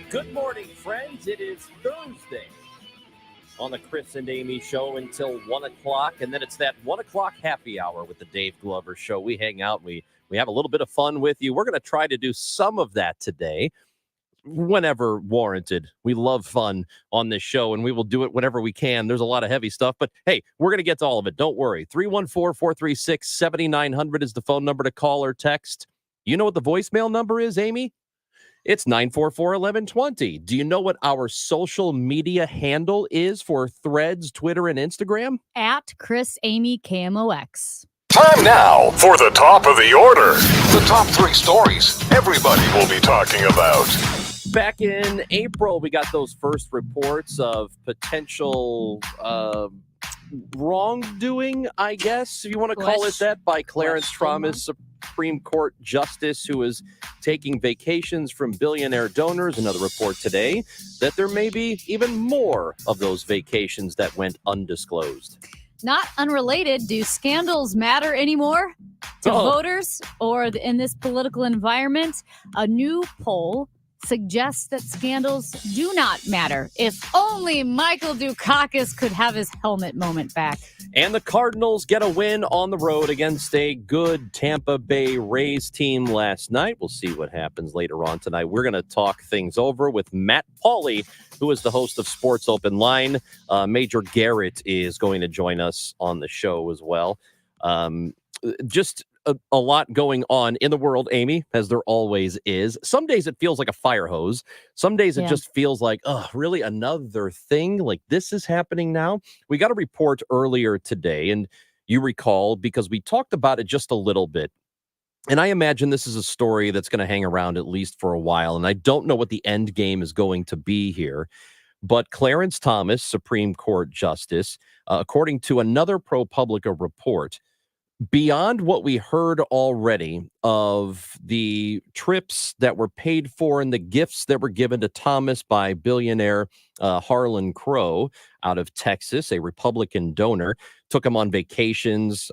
Good morning, friends. It is Thursday on the Chris and Amy Show until 1 o'clock, and then it's that 1 o'clock happy hour with the Dave Glover Show. We hang out, we have a little bit of fun with you. We're going to try to do some of that today, whenever warranted. We love fun on this show, and we will do it whenever we can. There's a lot of heavy stuff, but hey, we're going to get to all of it. Don't worry. 314-436-7900 is the phone number to call or text. You know what the voicemail number is, Amy? It's 944-1120. Do you know what our social media handle is for Threads, Twitter, and Instagram? At Chris Amy KMOX. Time now for the top of the order. The top three stories everybody will be talking about. Back in April, we got those first reports of potential wrongdoing, I guess, if you want to call it that, by Clarence Thomas, Supreme Court Justice, who is taking vacations from billionaire donors. Another report today that there may be even more of those vacations that went undisclosed. Not unrelated, do scandals matter anymore to voters or in this political environment? A new poll suggests that scandals do not matter. If only Michael Dukakis could have his helmet moment back. And the Cardinals get a win on the road against a good Tampa Bay Rays team last night. We'll see what happens later on tonight. We're going to talk things over with Matt Pauley, who is the host of Sports Open Line. Major Garrett is going to join us on the show as well. Just a lot going on in the world, Amy, as there always is. Some days it feels like a fire hose. Some days it just feels like, oh, really another thing? Like this is happening now? We got a report earlier today, and you recall, because we talked about it just a little bit. And I imagine this is a story that's going to hang around at least for a while. And I don't know what the end game is going to be here. But Clarence Thomas, Supreme Court Justice, according to another ProPublica report, beyond what we heard already of the trips that were paid for and the gifts that were given to Thomas by billionaire Harlan Crow out of Texas, a Republican donor, took him on vacations,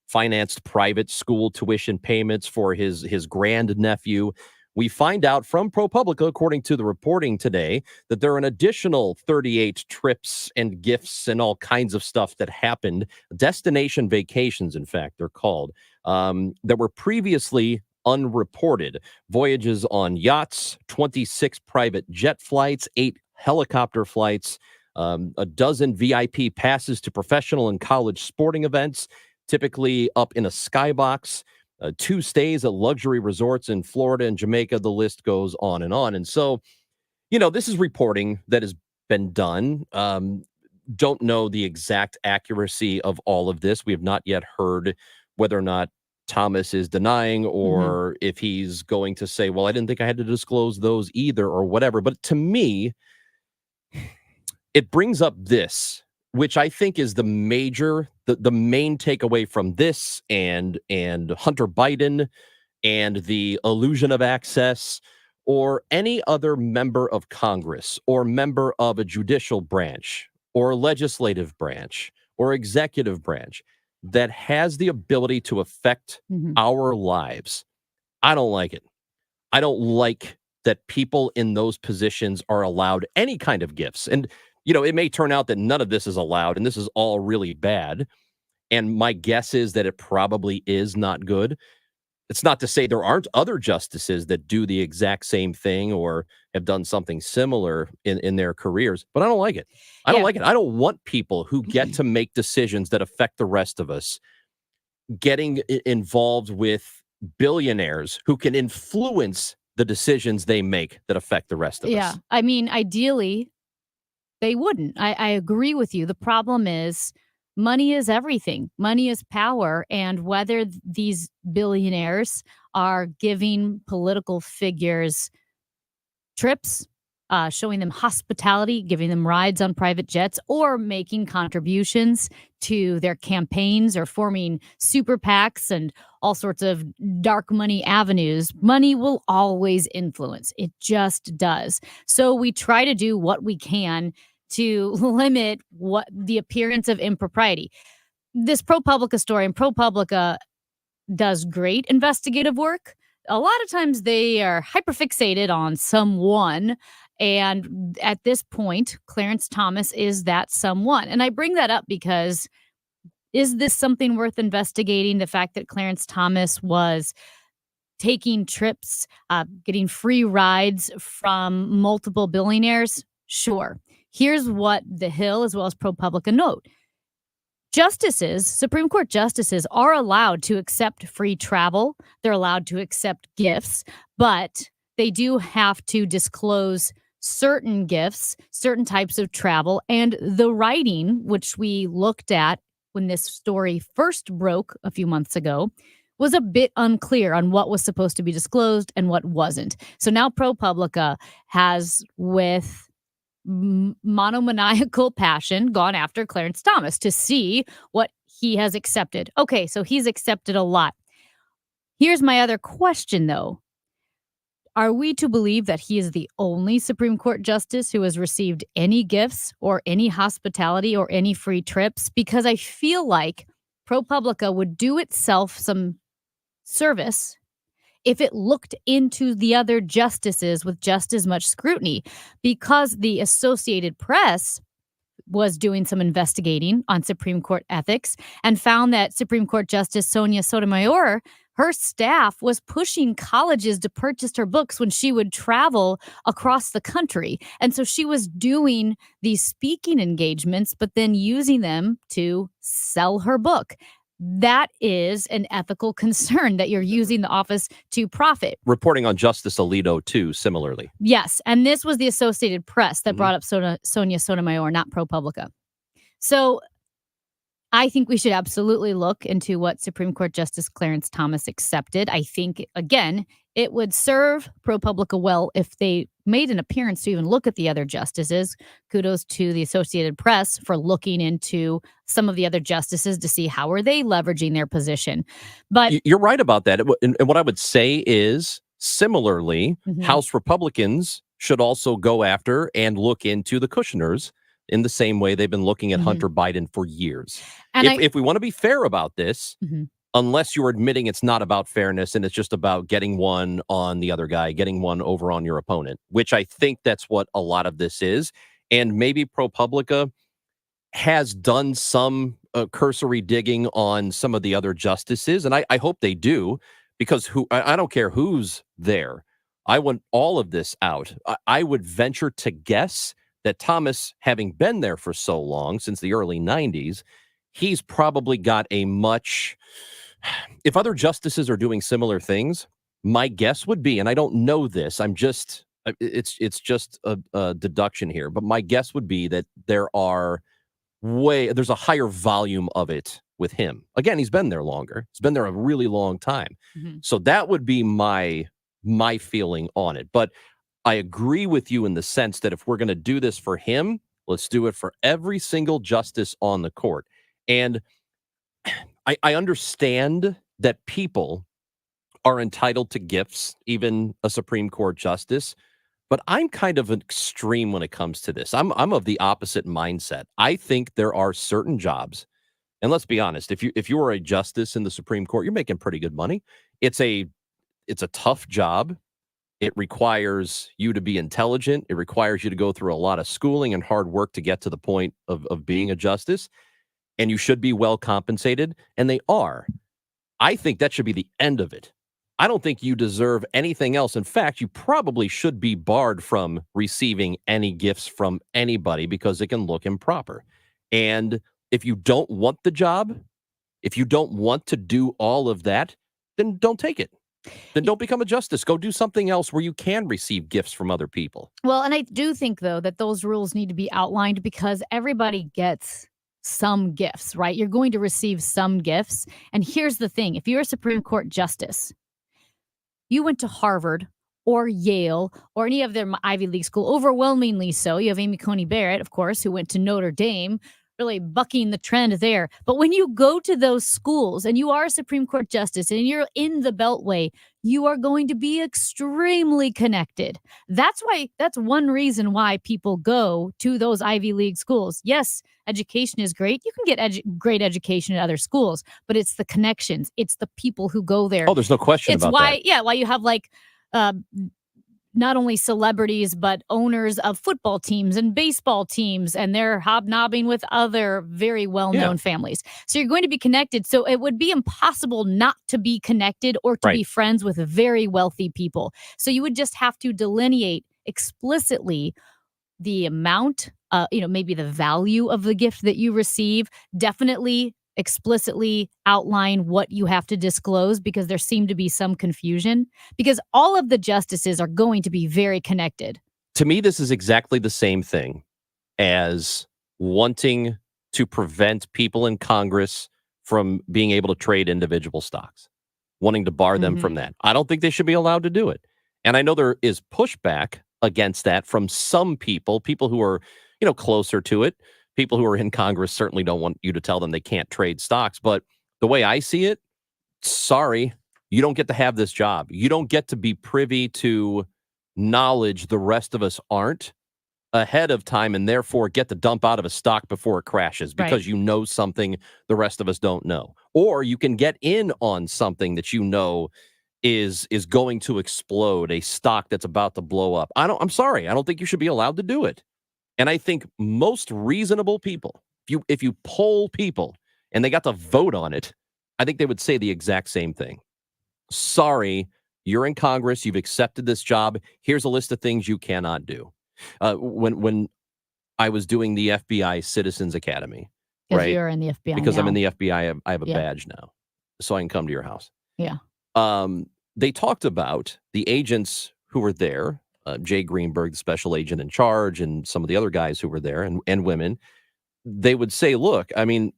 financed private school tuition payments for his grandnephew. We find out from ProPublica, according to the reporting today, that there are an additional 38 trips and gifts and all kinds of stuff that happened, destination vacations, in fact, they're called, that were previously unreported. Voyages on yachts, 26 private jet flights, 8 helicopter flights, a dozen VIP passes to professional and college sporting events, typically up in a skybox, 2 stays at luxury resorts in Florida and Jamaica. The list goes on. And so, this is reporting that has been done. Don't know the exact accuracy of all of this. We have not yet heard whether or not Thomas is denying or if he's going to say, well, I didn't think I had to disclose those either or whatever. But to me, it brings up this, which I think is the main takeaway from this and Hunter Biden and the illusion of access, or any other member of Congress or member of a judicial branch or legislative branch or executive branch that has the ability to affect our lives. I don't like it. I don't like that people in those positions are allowed any kind of gifts. And it may turn out that none of this is allowed and this is all really bad. And my guess is that it probably is not good. It's not to say there aren't other justices that do the exact same thing or have done something similar in their careers, but I don't like it. I don't like it. I don't want people who get to make decisions that affect the rest of us getting involved with billionaires who can influence the decisions they make that affect the rest of us. Yeah. I mean, ideally, they wouldn't. I agree with you. The problem is money is everything. Money is power. And whether these billionaires are giving political figures trips, showing them hospitality, giving them rides on private jets, or making contributions to their campaigns or forming super PACs and all sorts of dark money avenues, money will always influence. It just does. So we try to do what we can to limit what the appearance of impropriety. This ProPublica story, and ProPublica does great investigative work. a lot of times they are hyperfixated on someone. And at this point, Clarence Thomas is that someone. And I bring that up because is this something worth investigating? The fact that Clarence Thomas was taking trips, getting free rides from multiple billionaires? Sure. Here's what The Hill as well as ProPublica note. Justices, Supreme Court justices, are allowed to accept free travel. They're allowed to accept gifts, but they do have to disclose certain gifts, certain types of travel, and the writing, which we looked at when this story first broke a few months ago, was a bit unclear on what was supposed to be disclosed and what wasn't. So now ProPublica has, with monomaniacal passion, gone after Clarence Thomas to see what he has accepted. Okay, so he's accepted a lot. Here's my other question, though. Are we to believe that he is the only Supreme Court justice who has received any gifts or any hospitality or any free trips? Because I feel like ProPublica would do itself some service if it looked into the other justices with just as much scrutiny, because the Associated Press was doing some investigating on Supreme Court ethics and found that Supreme Court Justice Sonia Sotomayor, her staff was pushing colleges to purchase her books when she would travel across the country. And so she was doing these speaking engagements, but then using them to sell her book. That is an ethical concern, that you're using the office to profit. Reporting on Justice Alito, too, similarly. Yes. And this was the Associated Press that brought up Sonia Sotomayor, not ProPublica. So I think we should absolutely look into what Supreme Court Justice Clarence Thomas accepted. I think, again, it would serve ProPublica well if they made an appearance to even look at the other justices. Kudos to the Associated Press for looking into some of the other justices to see how are they leveraging their position. But you're right about that. And what I would say is, similarly, House Republicans should also go after and look into the Kushners in the same way they've been looking at Hunter Biden for years. And if we want to be fair about this, unless you're admitting it's not about fairness and it's just about getting one on the other guy, getting one over on your opponent, which I think that's what a lot of this is. And maybe ProPublica has done some cursory digging on some of the other justices, and I hope they do, because I don't care who's there. I want all of this out. I would venture to guess that Thomas, having been there for so long, since the early 90s, he's probably got a much... If other justices are doing similar things, my guess would be, and I don't know this, it's just a deduction here, but my guess would be that there's a higher volume of it with him. Again, he's been there longer. He's been there a really long time. So that would be my feeling on it. But I agree with you in the sense that if we're going to do this for him, let's do it for every single justice on the court. And I understand that people are entitled to gifts, even a Supreme Court justice, but I'm kind of an extreme when it comes to this. I'm of the opposite mindset. I think there are certain jobs, and let's be honest, if you are a justice in the Supreme Court, you're making pretty good money. It's a tough job. It requires you to be intelligent. It requires you to go through a lot of schooling and hard work to get to the point of being a justice. And you should be well compensated, and they are. I think that should be the end of it. I don't think you deserve anything else. In fact, you probably should be barred from receiving any gifts from anybody because it can look improper. And if you don't want the job, if you don't want to do all of that, then don't take it. Then don't become a justice. Go do something else where you can receive gifts from other people. Well, and I do think, though, that those rules need to be outlined because everybody gets some gifts, right? You're going to receive some gifts. And here's the thing. If you're a Supreme Court justice, you went to Harvard or Yale or any of their Ivy League school, overwhelmingly so. You have Amy Coney Barrett, of course, who went to Notre Dame. really bucking the trend there. But when you go to those schools and you are a Supreme Court justice and you're in the Beltway, you are going to be extremely connected. That's one reason why people go to those Ivy League schools. Yes, education is great. You can get great education at other schools, but it's the connections. It's the people who go there. Oh, there's no question about that. Why you have like not only celebrities, but owners of football teams and baseball teams, and they're hobnobbing with other very well-known families. So you're going to be connected. So it would be impossible not to be connected or to be friends with very wealthy people. So you would just have to delineate explicitly the amount, maybe the value of the gift that you receive. Definitely explicitly outline what you have to disclose, because there seemed to be some confusion, because all of the justices are going to be very connected. To me, this is exactly the same thing as wanting to prevent people in Congress from being able to trade individual stocks, wanting to bar them from that. I don't think they should be allowed to do it. And I know there is pushback against that from some people who are, closer to it. People who are in Congress certainly don't want you to tell them they can't trade stocks. But the way I see it, sorry, you don't get to have this job. You don't get to be privy to knowledge the rest of us aren't ahead of time, and therefore get to dump out of a stock before it crashes because you know something the rest of us don't know. Or you can get in on something that is going to explode, a stock that's about to blow up. I'm sorry. I don't think you should be allowed to do it. And I think most reasonable people, if you poll people and they got to vote on it, I think they would say the exact same thing. Sorry, you're in Congress. You've accepted this job. Here's a list of things you cannot do. When I was doing the FBI Citizens Academy, right? You're in the FBI because now. I'm in the FBI. I have a badge now, so I can come to your house. Yeah. They talked about the agents who were there. Jay Greenberg, the special agent in charge, and some of the other guys who were there, and women, they would say, look, I mean,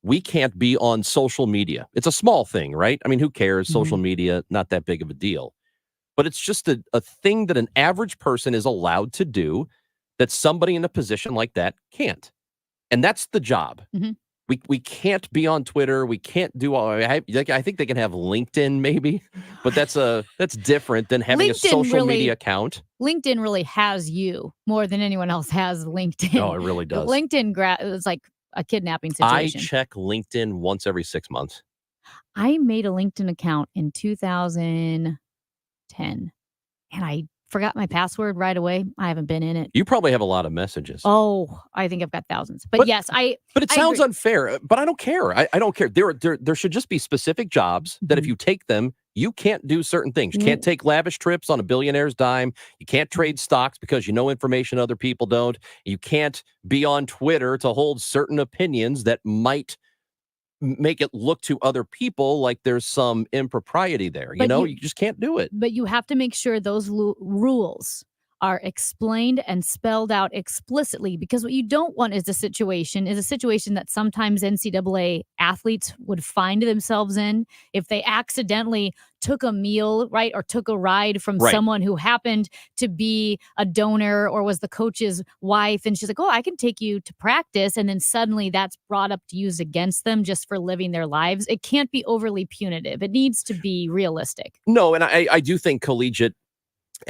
we can't be on social media. It's a small thing, right? I mean, who cares? Social media, not that big of a deal. But it's just a thing that an average person is allowed to do that somebody in a position like that can't. And that's the job. We can't be on Twitter. We can't do all. I think they can have LinkedIn maybe, but that's different than having a social media account. LinkedIn really has you more than anyone else has LinkedIn. Oh, it really does. LinkedIn is like a kidnapping situation. I check LinkedIn once every 6 months. I made a LinkedIn account in 2010, and I forgot my password right away. I haven't been in it. You probably have a lot of messages. Oh, I think I've got thousands. But yes, But it sounds unfair. But I don't care. I don't care. There should just be specific jobs that if you take them, you can't do certain things. You can't take lavish trips on a billionaire's dime. You can't trade stocks because you know information other people don't. You can't be on Twitter to hold certain opinions that might make it look to other people like there's some impropriety there. You just can't do it. But you have to make sure those rules are explained and spelled out explicitly, because what you don't want is a situation that sometimes NCAA athletes would find themselves in if they accidentally took a meal, right, or took a ride from someone who happened to be a donor or was the coach's wife, and she's like, oh, I can take you to practice, and then suddenly that's brought up to use against them just for living their lives. It can't be overly punitive. It needs to be realistic. No, and I do think collegiate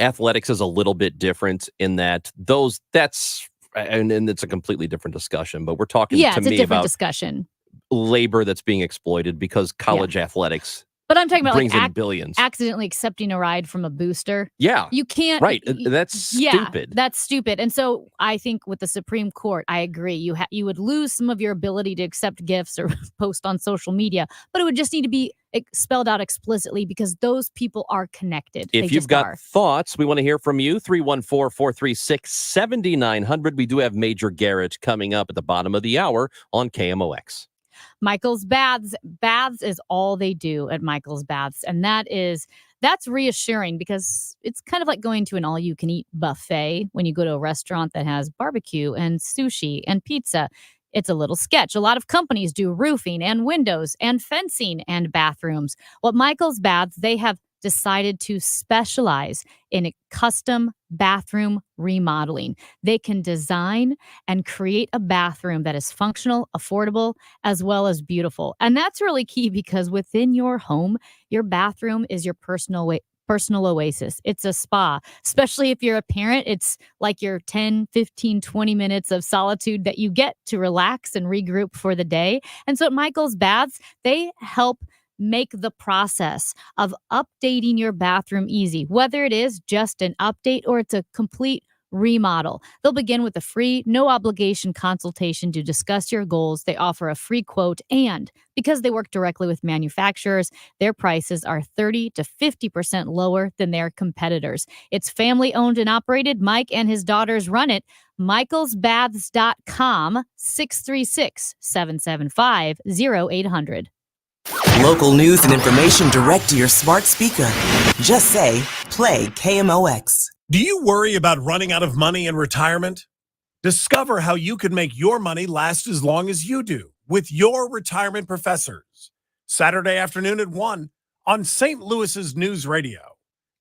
athletics is a little bit different in that and it's a completely different discussion, but we're talking to me it's a different about discussion. Labor that's being exploited because college athletics but I'm talking about brings in billions. Accidentally accepting a ride from a booster. Yeah. You can't. Right. That's stupid. That's stupid. And so I think with the Supreme Court, I agree. You would lose some of your ability to accept gifts or post on social media, but it would just need to be spelled out explicitly because those people are connected. If you've got thoughts, we want to hear from you. 314-436-7900. We do have Major Garrett coming up at the bottom of the hour on KMOX. Michael's Baths. Baths is all they do at Michael's Baths. And that's reassuring because it's kind of like going to an all-you-can-eat buffet when you go to a restaurant that has barbecue and sushi and pizza. It's a little sketch. A lot of companies do roofing and windows and fencing and bathrooms. Well, at Michael's Baths, they have decided to specialize in custom bathroom remodeling. They can design and create a bathroom that is functional, affordable, as well as beautiful. And that's really key because within your home, your bathroom is your personal oasis. It's a spa, especially if you're a parent. It's like your 10, 15, 20 minutes of solitude that you get to relax and regroup for the day. And so at Michael's Baths, they help make the process of updating your bathroom easy, whether it is just an update or it's a complete remodel. They'll begin with a free, no obligation consultation to discuss your goals. They offer a free quote, and because they work directly with manufacturers, their prices are 30 to 50% lower than their competitors. It's family owned and operated. Mike and his daughters run it. michaelsbaths.com, 636-775-0800. Local news and information direct to your smart speaker. Just say, play KMOX. Do you worry about running out of money in retirement? Discover how you can make your money last as long as you do with your retirement professors. Saturday afternoon at 1 on St. Louis's News Radio,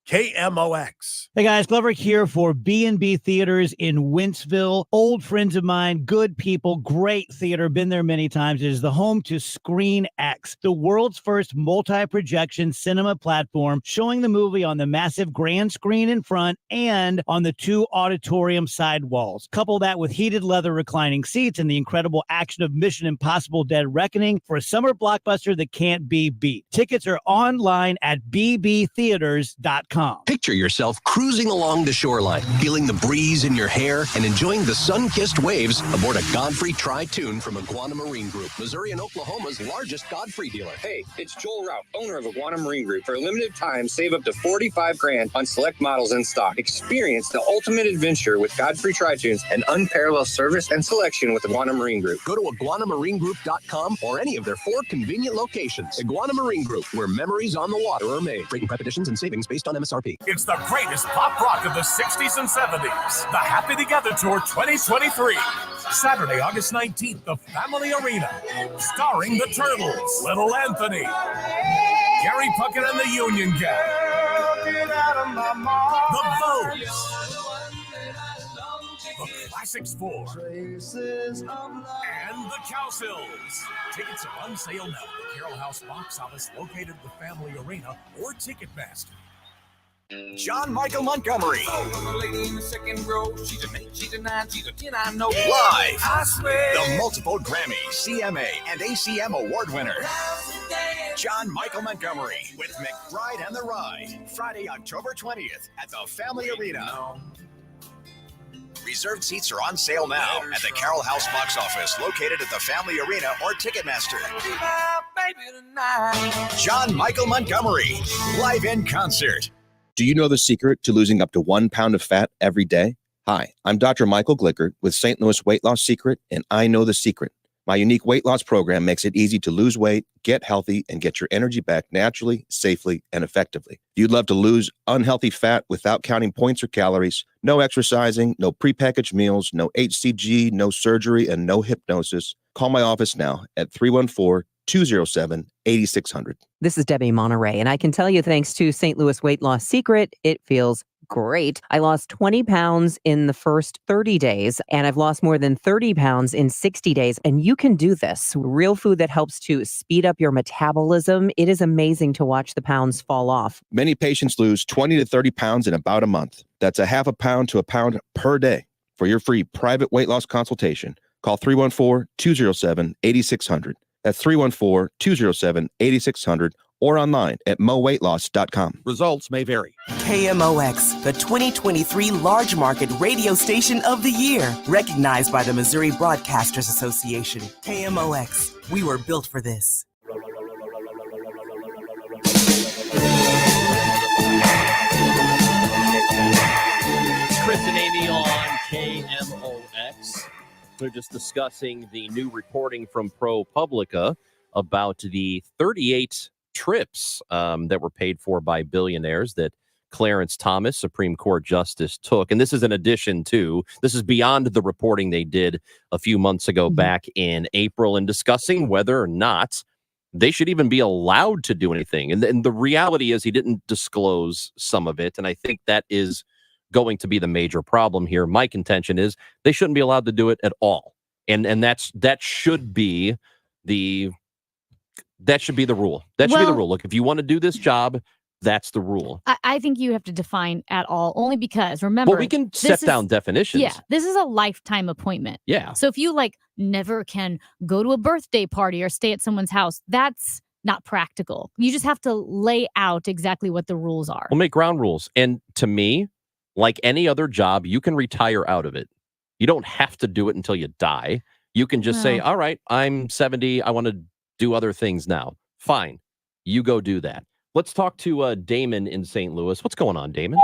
KMOX. Hey guys, Glover here for B&B Theaters in Wentzville. Old friends of mine, good people, great theater, been there many times. It is the home to Screen X, the world's first multi-projection cinema platform, showing the movie on the massive grand screen in front and on the 2 auditorium side walls. Couple that with heated leather reclining seats and the incredible action of Mission Impossible: Dead Reckoning for a summer blockbuster that can't be beat. Tickets are online at bbtheaters.com. Picture yourself cruising along the shoreline, feeling the breeze in your hair and enjoying the sun-kissed waves aboard a Godfrey Tri-Toon from Iguana Marine Group, Missouri and Oklahoma's largest Godfrey dealer. Hey, it's Joel Rout, owner of Iguana Marine Group. For a limited time, save up to $45,000 on select models in stock. Experience the ultimate adventure with Godfrey Tri-Toons and unparalleled service and selection with Iguana Marine Group. Go to iguanamarinegroup.com or any of their 4 convenient locations. Iguana Marine Group, where memories on the water are made. Breaking competitions and savings based on MSRP. It's the greatest pop rock of the 60s and 70s. The Happy Together Tour 2023. Saturday, August 19th, the Family Arena. Starring the Turtles, Little Anthony, Gary Puckett and the Union Gang, the Vogues, the Classics 4, and the Cowsills. Tickets are on sale now at the Carroll House box office located at the Family Arena or Ticketmaster. John Michael Montgomery. Live. The multiple Grammy, CMA, and ACM award winner. John Michael Montgomery with McBride and the Ride. Friday, October 20th at the Family Arena. Reserved seats are on sale now at the Carroll House box office located at the Family Arena or Ticketmaster. John Michael Montgomery, live in concert. Do you know the secret to losing up to 1 pound of fat every day? Hi, I'm Dr. Michael Glickert with St. Louis Weight Loss Secret, and I know the secret. My unique weight loss program makes it easy to lose weight, get healthy, and get your energy back naturally, safely, and effectively. If you'd love to lose unhealthy fat without counting points or calories, no exercising, no prepackaged meals, no HCG, no surgery, and no hypnosis, call my office now at 314-207-8600. This is Debbie Monterey, and I can tell you, thanks to St. Louis Weight Loss Secret, it feels great. I lost 20 pounds in the first 30 days, and I've lost more than 30 pounds in 60 days. And you can do this. Real food that helps to speed up your metabolism. It is amazing to watch the pounds fall off. Many patients lose 20 to 30 pounds in about a month. That's a half a pound to a pound per day. For your free private weight loss consultation, call 314-207-8600. That's 314-207-8600 or online at moweightloss.com. Results may vary. KMOX, the 2023 Large Market Radio Station of the Year, recognized by the Missouri Broadcasters Association. KMOX, we were built for this. Chris and Amy on KMOX. We're just discussing the new reporting from ProPublica about the 38 trips that were paid for by billionaires that Clarence Thomas, Supreme Court Justice, took. And this is in addition to, this is beyond the reporting they did a few months ago back in April in discussing whether or not they should even be allowed to do anything. And the reality is he didn't disclose some of it. And I think that is going to be the major problem here. My contention is they shouldn't be allowed to do it at all. And that should be the rule. That should be the rule. Look, if you want to do this job, that's the rule. I think you have to define at all, only because, remember... Well, we can set down definitions. Yeah, this is a lifetime appointment. Yeah. So if you, never can go to a birthday party or stay at someone's house, that's not practical. You just have to lay out exactly what the rules are. We'll make ground rules. And to me, like any other job, you can retire out of it. You don't have to do it until you die. You can just say, all right, I'm 70. I want to do other things now. Fine. You go do that. Let's talk to Damon in St. Louis. What's going on, Damon?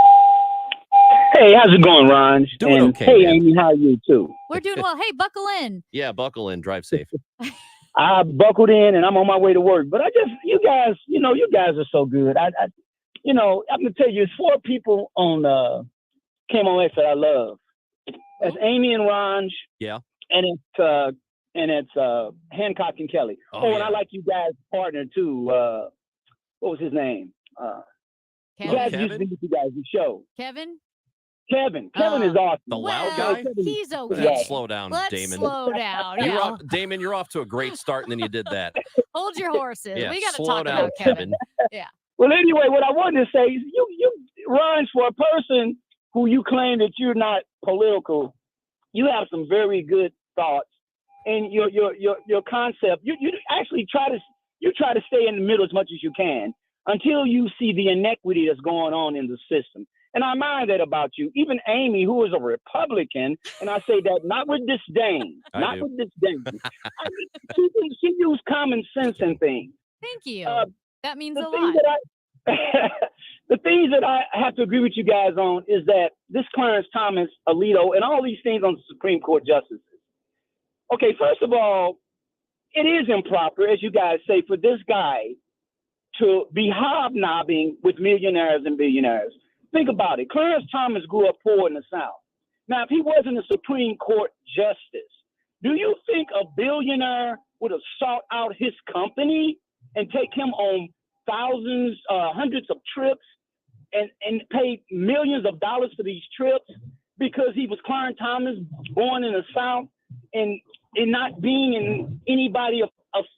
Hey, how's it going, Ron? Doing okay, hey, man. Amy, how are you too? We're doing well. Hey, buckle in. Yeah, buckle in. Drive safe. I buckled in and I'm on my way to work. But you guys are so good. I'm gonna tell you, it's 4 people on KMOX that I love. That's Amy and Ron. Yeah. And it's Hancock and Kelly. And I like you guys' partner too. What was his name? Kevin. Used to be with you guys the show. Kevin Is awesome. The loud guy? He's okay. Let's slow down, Let's Damon. slow down. Damon, you're off to a great start, and then you did that. Hold your horses. Yeah, We got to slow talk down, about Kevin. Yeah. Well, anyway, what I wanted to say is you Ron, for a person who you claim that you're not political, you have some very good thoughts, and your concept. You actually try to stay in the middle as much as you can until you see the inequity that's going on in the system. And I admire that about you. Even Amy, who is a Republican, and I say that not with disdain, she used common sense and things. Thank you. That means a lot. The things that I have to agree with you guys on is that this Clarence Thomas, Alito, and all these things on the Supreme Court justices. Okay, first of all, it is improper, as you guys say, for this guy to be hobnobbing with millionaires and billionaires. Think about it. Clarence Thomas grew up poor in the South. Now, if he wasn't a Supreme Court justice, do you think a billionaire would have sought out his company and take him on thousands, hundreds of trips and pay millions of dollars for these trips because he was Clarence Thomas, born in the South, and not being in anybody of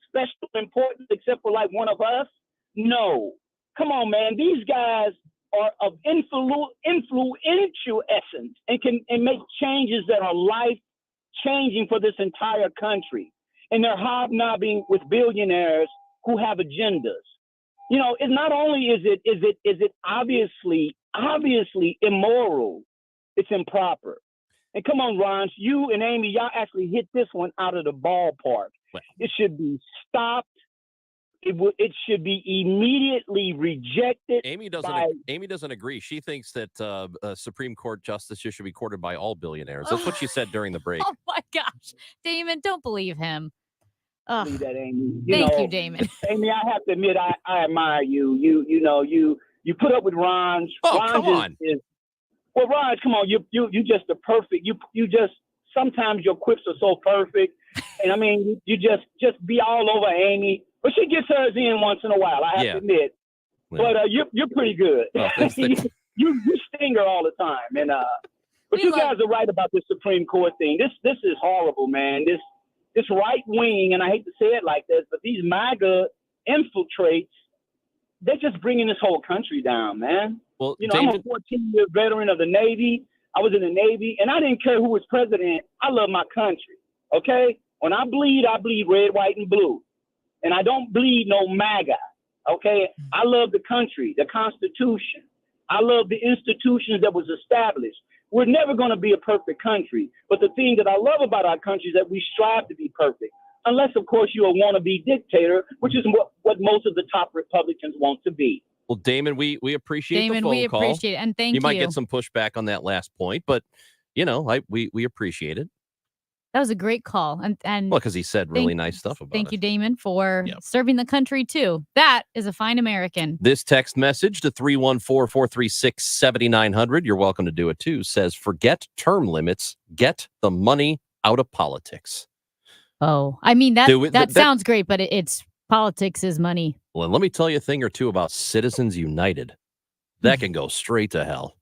special importance except for like one of us? No. Come on, man. These guys are of influential essence and make changes that are life changing for this entire country. And they're hobnobbing with billionaires who have agendas. You know, it's not only is it obviously immoral, it's improper. And come on, Ron, you and Amy, y'all actually hit this one out of the ballpark. Well, it should be stopped. It should be immediately rejected. Amy doesn't agree. She thinks that Supreme Court justices should be courted by all billionaires. That's what she said during the break. Oh my gosh, Damon, don't believe him. Believe that, Amy. Thank you, Damon. Amy, I have to admit, I admire you. You put up with Ron. Oh, Ron come on. Well, Ron, come on. You just the perfect. You just sometimes your quips are so perfect, and I mean, you just be all over Amy. But she gets hers in once in a while, I have to admit. Yeah. But you're pretty good. Oh, you sting her all the time. And but you guys are right about this Supreme Court thing. This is horrible, man. This right wing, and I hate to say it like this, but these MAGA infiltrates, they're just bringing this whole country down, man. Well, I'm a 14-year veteran of the Navy. I was in the Navy, and I didn't care who was president. I love my country. Okay, when I bleed red, white, and blue. And I don't bleed no MAGA, okay? I love the country, the Constitution. I love the institutions that was established. We're never going to be a perfect country. But the thing that I love about our country is that we strive to be perfect. Unless, of course, you're a wannabe dictator, which is what most of the top Republicans want to be. Well, Damon, we appreciate the phone call. We appreciate it, and thank you. You might get some pushback on that last point, but, we appreciate it. That was a great call. And well, because he said really nice stuff about it. Thank you, Damon, for serving the country, too. That is a fine American. This text message to 314-436-7900, you're welcome to do it, too, says, forget term limits, get the money out of politics. Oh, I mean, that sounds great, but it's Politics is money. Well, let me tell you a thing or two about Citizens United. That can go straight to hell.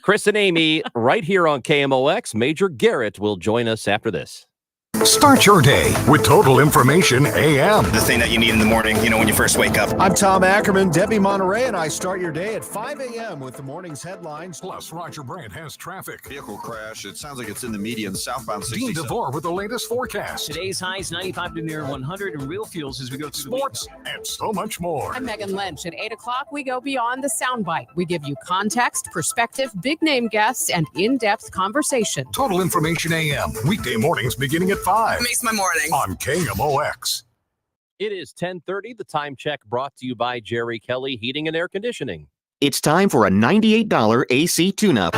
Chris and Amy, right here on KMOX. Major Garrett will join us after this. Start your day with Total Information AM. The thing that you need in the morning, when you first wake up. I'm Tom Ackerman, Debbie Monterey, and I start your day at 5 a.m. with the morning's headlines. Plus, Roger Brandt has traffic. Vehicle crash. It sounds like it's in the median southbound 67. Dean DeVore with the latest forecast. Today's highs 95 to near 100 in real fuels as we go through sports and so much more. I'm Megan Lynch. At 8 o'clock, we go beyond the soundbite. We give you context, perspective, big name guests, and in-depth conversation. Total Information AM. Weekday mornings beginning at 5. Makes my morning. On KMOX. It is 10:30. The time check brought to you by Jerry Kelly Heating and Air Conditioning. It's time for a $98 AC tune-up.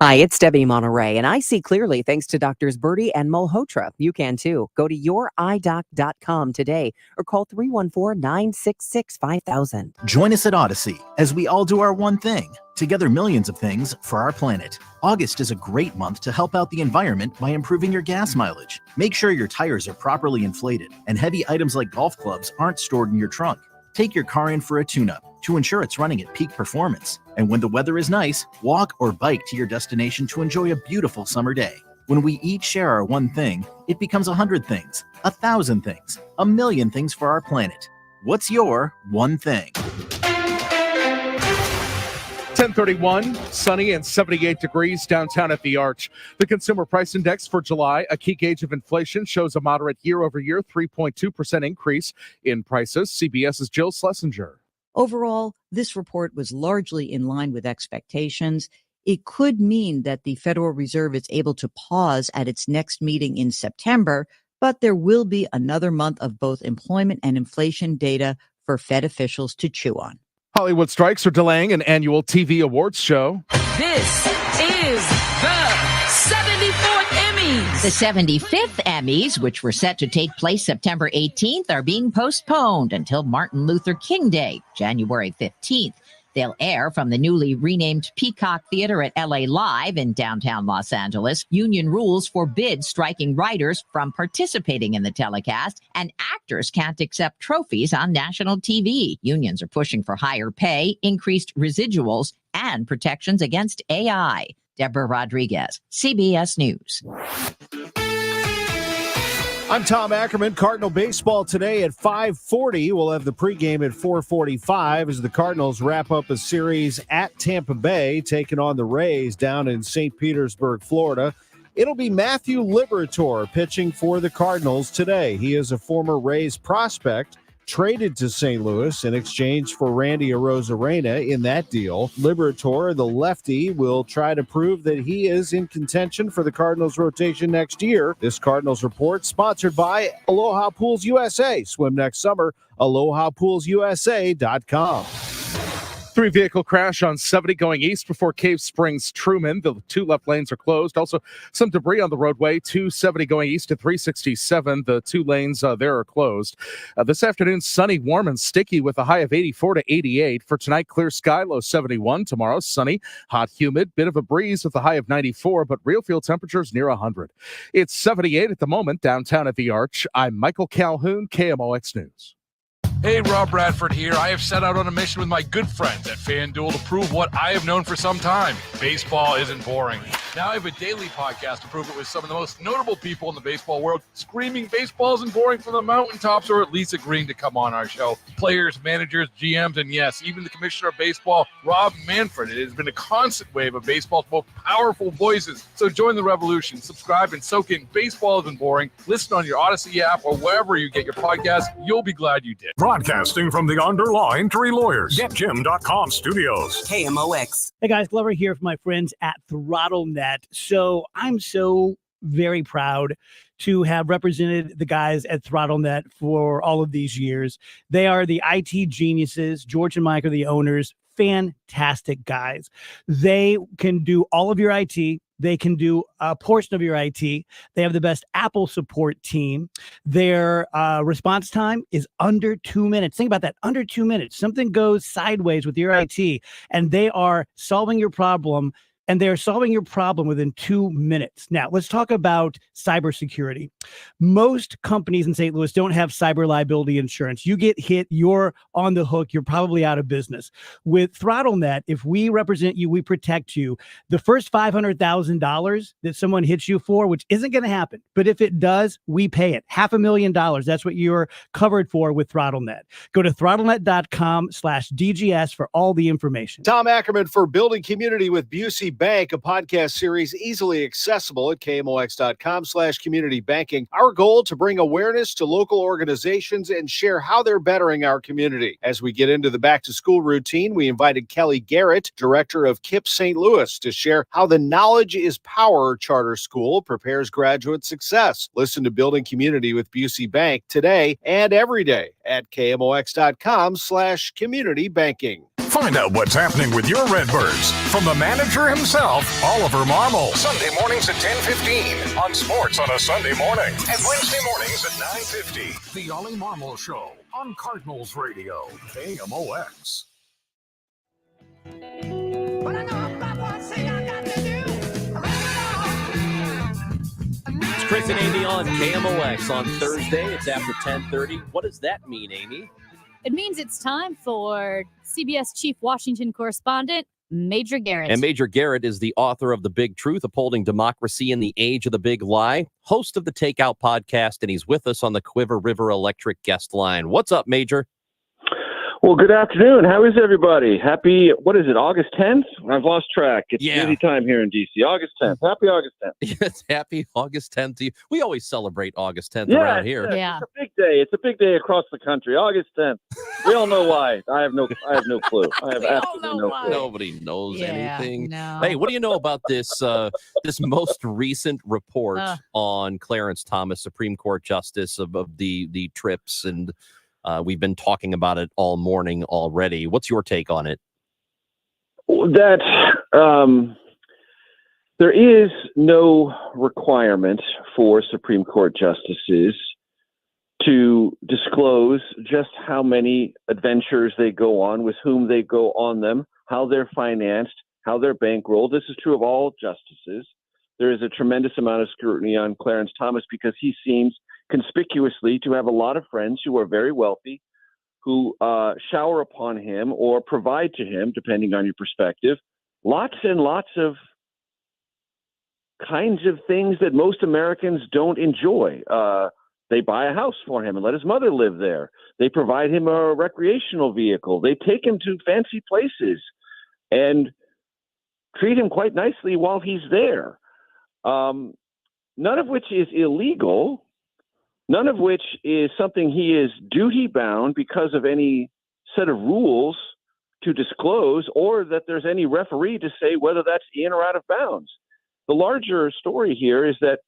Hi, it's Debbie Monterey, and I see clearly thanks to Doctors Birdie and Malhotra. You can too. Go to youridoc.com today or call 314-966-5000. Join us at Odyssey as we all do our one thing. Together, millions of things for our planet. August is a great month to help out the environment by improving your gas mileage. Make sure your tires are properly inflated and heavy items like golf clubs aren't stored in your trunk. Take your car in for a tune-up to ensure it's running at peak performance. And when the weather is nice, walk or bike to your destination to enjoy a beautiful summer day. When we each share our one thing, it becomes 100 things, 1,000 things, 1,000,000 things for our planet. What's your one thing? 10:31, sunny and 78 degrees downtown at the Arch. The Consumer Price Index for July, a key gauge of inflation, shows a moderate year-over-year 3.2% increase in prices. CBS's Jill Schlesinger. Overall, this report was largely in line with expectations. It could mean that the Federal Reserve is able to pause at its next meeting in September, but there will be another month of both employment and inflation data for Fed officials to chew on. Hollywood strikes are delaying an annual TV awards show. This is the 74th Emmys. The 75th Emmys, which were set to take place September 18th, are being postponed until Martin Luther King Day, January 15th. They'll air from the newly renamed Peacock Theater at LA Live in downtown Los Angeles. Union rules forbid striking writers from participating in the telecast, and actors can't accept trophies on national TV. Unions are pushing for higher pay, increased residuals, and protections against AI. Deborah Rodriguez, CBS News. I'm Tom Ackerman. Cardinal baseball today at 5:40. We'll have the pregame at 4:45 as the Cardinals wrap up a series at Tampa Bay, taking on the Rays down in St. Petersburg, Florida. It'll be Matthew Liberatore pitching for the Cardinals today. He is a former Rays prospect, traded to St. Louis in exchange for Randy Arozarena in that deal. Liberatore, the lefty, will try to prove that he is in contention for the Cardinals rotation next year. This Cardinals report sponsored by Aloha Pools USA. Swim next summer, alohapoolsusa.com. Three-vehicle crash on 70 going east before Cave Springs Truman. The two left lanes are closed. Also, some debris on the roadway, 270 going east to 367. The two lanes there are closed. This afternoon, sunny, warm, and sticky with a high of 84 to 88. For tonight, clear sky, low 71. Tomorrow, sunny, hot, humid, bit of a breeze with a high of 94, but real field temperatures near 100. It's 78 at the moment downtown at the Arch. I'm Michael Calhoun, KMOX News. Hey, Rob Bradford here. I have set out on a mission with my good friends at FanDuel to prove what I have known for some time. Baseball isn't boring. Now I have a daily podcast to prove it with some of the most notable people in the baseball world, screaming baseball isn't boring from the mountaintops, or at least agreeing to come on our show. Players, managers, GMs, and yes, even the commissioner of baseball, Rob Manfred. It has been a constant wave of baseball's most powerful voices. So join the revolution. Subscribe and soak in Baseball Isn't Boring. Listen on your Odyssey app or wherever you get your podcast. You'll be glad you did. Broadcasting from the Under Law Injury Lawyers, GetJim.com studios. KMOX. Hey guys, Glover here for my friends at ThrottleNet. So I'm so very proud to have represented the guys at ThrottleNet for all of these years. They are the IT geniuses. George and Mike are the owners. Fantastic guys. They can do all of your IT. They can do a portion of your IT. They have the best Apple support team. Their response time is under 2 minutes. Think about that, under 2 minutes. Something goes sideways with your IT, and they are solving your problem and they're solving your problem within 2 minutes. Now, let's talk about cybersecurity. Most companies in St. Louis don't have cyber liability insurance. You get hit, you're on the hook, you're probably out of business. With ThrottleNet, if we represent you, we protect you. The first $500,000 that someone hits you for, which isn't going to happen, but if it does, we pay it. $500,000. That's what you're covered for with ThrottleNet. Go to throttlenet.com/DGS for all the information. Tom Ackerman for Building Community with Busey Bank, a podcast series easily accessible at KMOX.com/community banking. Our goal to bring awareness to local organizations and share how they're bettering our community. As we get into the back to school routine, we invited Kelly Garrett, director of KIPP St. Louis, to share how the Knowledge is Power charter school prepares graduate success. Listen to Building Community with Busey Bank today and every day at KMOX.com/community banking. Find out what's happening with your Redbirds from the manager himself, Oliver Marmol. Sunday mornings at 10:15 on Sports on a Sunday morning, and Wednesday mornings at 9:50. The Ollie Marmol Show on Cardinals Radio, KMOX. It's Chris and Amy on KMOX on Thursday. It's after 10:30. What does that mean, Amy? It means it's time for CBS Chief Washington Correspondent, Major Garrett. And Major Garrett is the author of The Big Truth, Upholding Democracy in the Age of the Big Lie, host of the Takeout podcast, and he's with us on the Quiver River Electric guest line. What's up, Major? Well, good afternoon. How is everybody? Happy, what is it, August 10th? I've lost track. It's busy time here in D.C. August 10th. Happy August 10th. Yes, happy August 10th to you. We always celebrate August 10th around here. It's a big day. It's a big day across the country. August 10th. We all know why. I have no clue. I have absolutely no clue. Nobody knows anything. Hey, what do you know about this this most recent report on Clarence Thomas, Supreme Court Justice of the trips, and we've been talking about it all morning already. What's your take on it? That there is no requirement for Supreme Court justices to disclose just how many adventures they go on, with whom they go on them, how they're financed, how they're bankrolled. This is true of all justices. There is a tremendous amount of scrutiny on Clarence Thomas because he seems conspicuously to have a lot of friends who are very wealthy, who shower upon him or provide to him, depending on your perspective, lots and lots of kinds of things that most Americans don't enjoy. They buy a house for him and let his mother live there. They provide him a recreational vehicle. They take him to fancy places and treat him quite nicely while he's there. None of which is illegal. None of which is something he is duty-bound because of any set of rules to disclose, or that there's any referee to say whether that's in or out of bounds. The larger story here is that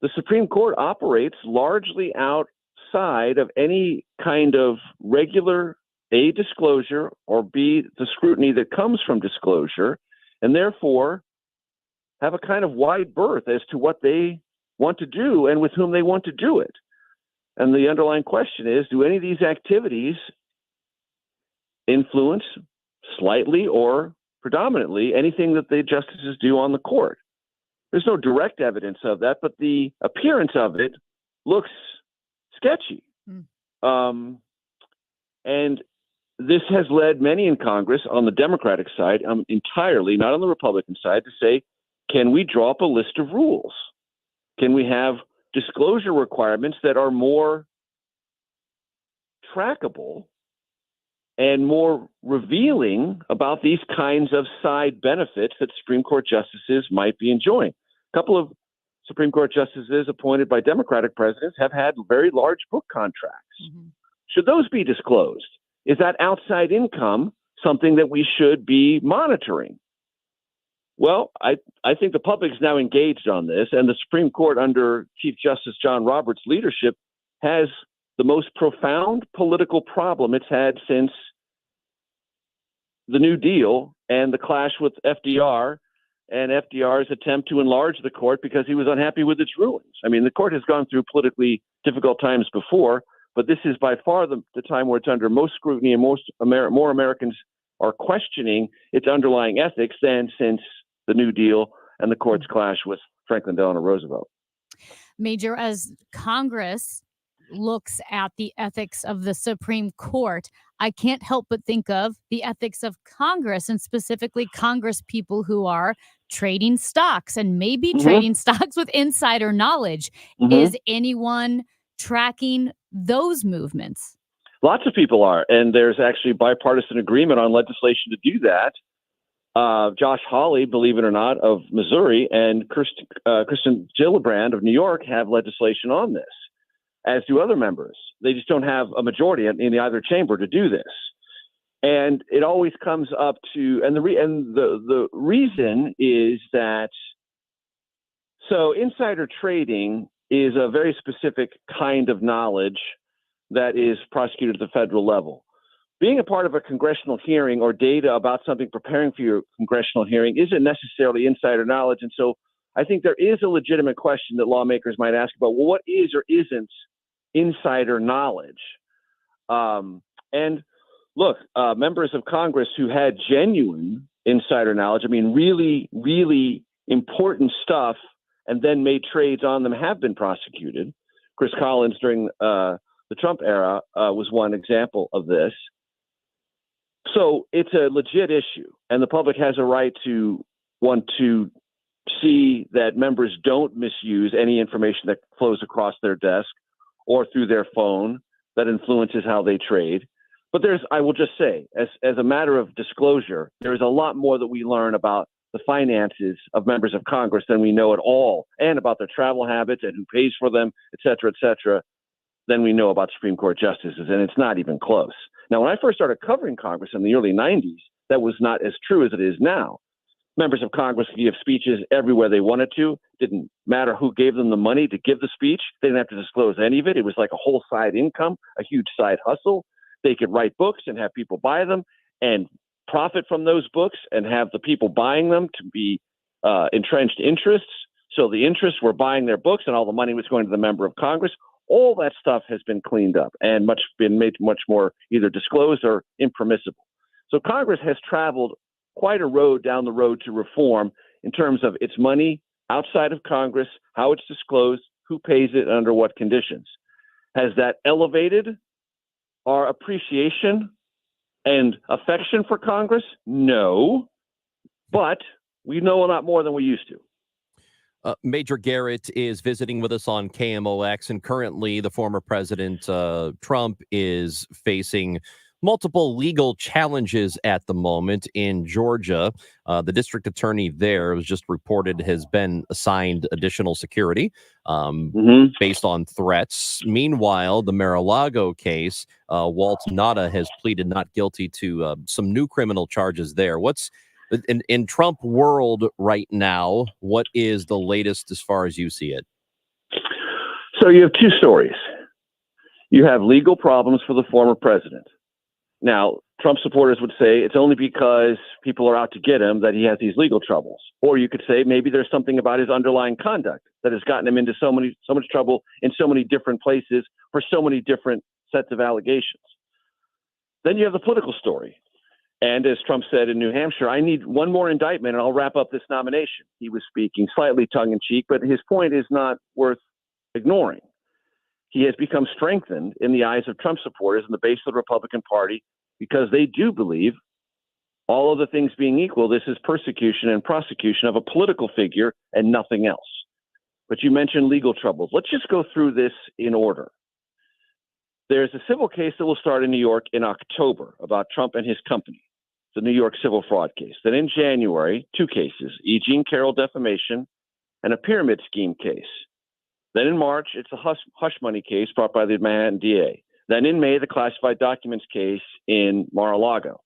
the Supreme Court operates largely outside of any kind of regular A, disclosure, or B, the scrutiny that comes from disclosure, and therefore have a kind of wide berth as to what they want to do and with whom they want to do it. And the underlying question is, do any of these activities influence slightly or predominantly anything that the justices do on the court? There's no direct evidence of that, but the appearance of it looks sketchy. And this has led many in Congress on the Democratic side, entirely, not on the Republican side, to say, can we draw up a list of rules? Can we have disclosure requirements that are more trackable and more revealing about these kinds of side benefits that Supreme Court justices might be enjoying? A couple of Supreme Court justices appointed by Democratic presidents have had very large book contracts. Should those be disclosed? Is that outside income something that we should be monitoring? Well, I think the public's now engaged on this, and the Supreme Court under Chief Justice John Roberts' leadership has the most profound political problem it's had since the New Deal and the clash with FDR and FDR's attempt to enlarge the court because he was unhappy with its rulings. I mean, the court has gone through politically difficult times before, but this is by far the time where it's under most scrutiny and more Americans are questioning its underlying ethics than since the New Deal and the court's clash with Franklin Delano Roosevelt. Major, as Congress looks at the ethics of the Supreme Court, I can't help but think of the ethics of Congress, and specifically Congress people who are trading stocks and maybe trading stocks with insider knowledge. Is anyone tracking those movements? Lots of people are, and there's actually bipartisan agreement on legislation to do that. Josh Hawley, believe it or not, of Missouri, and Kristen Gillibrand of New York have legislation on this, as do other members. They just don't have a majority in either chamber to do this. And it always comes up to, and the reason is that, so insider trading is a very specific kind of knowledge that is prosecuted at the federal level. Being a part of a congressional hearing or data about something preparing for your congressional hearing isn't necessarily insider knowledge. And so I think there is a legitimate question that lawmakers might ask about, well, what is or isn't insider knowledge? And look, members of Congress who had genuine insider knowledge, I mean, really, really important stuff, and then made trades on them, have been prosecuted. Chris Collins during the Trump era was one example of this. So it's a legit issue, and the public has a right to want to see that members don't misuse any information that flows across their desk or through their phone that influences how they trade. But I will just say, as a matter of disclosure, there is a lot more that we learn about the finances of members of Congress than we know at all, and about their travel habits and who pays for them, et cetera, than we know about Supreme Court justices. And it's not even close. Now, when I first started covering Congress in the early 90s, that was not as true as it is now. Members of Congress could give speeches everywhere they wanted to. Didn't matter who gave them the money to give the speech. They didn't have to disclose any of it. It was like a whole side income, a huge side hustle. They could write books and have people buy them and profit from those books and have the people buying them to be entrenched interests. So the interests were buying their books and all the money was going to the member of Congress. All that stuff has been cleaned up and been made much more either disclosed or impermissible. So Congress has traveled quite a road down the road to reform in terms of its money outside of Congress, how it's disclosed, who pays it, and under what conditions. Has that elevated our appreciation and affection for Congress? No, but we know a lot more than we used to. Major Garrett is visiting with us on KMOX, and currently the former President Trump is facing multiple legal challenges at the moment in Georgia. The district attorney there, was just reported, has been assigned additional security based on threats. Meanwhile, the Mar-a-Lago case, Walt Nauta has pleaded not guilty to some new criminal charges there. What's in Trump world right now, what is the latest as far as you see it? So you have two stories. You have legal problems for the former president. Now, Trump supporters would say it's only because people are out to get him that he has these legal troubles. Or you could say maybe there's something about his underlying conduct that has gotten him into so much trouble in so many different places for so many different sets of allegations. Then you have the political story. And as Trump said in New Hampshire, I need one more indictment and I'll wrap up this nomination. He was speaking slightly tongue-in-cheek, but his point is not worth ignoring. He has become strengthened in the eyes of Trump supporters and the base of the Republican Party because they do believe, all of the things being equal, this is persecution and prosecution of a political figure and nothing else. But you mentioned legal troubles. Let's just go through this in order. There's a civil case that will start in New York in October about Trump and his company. The New York civil fraud case. Then in January, two cases, E. Jean Carroll defamation and a pyramid scheme case. Then in March, it's a hush money case brought by the Manhattan DA. Then in May, the classified documents case in Mar-a-Lago.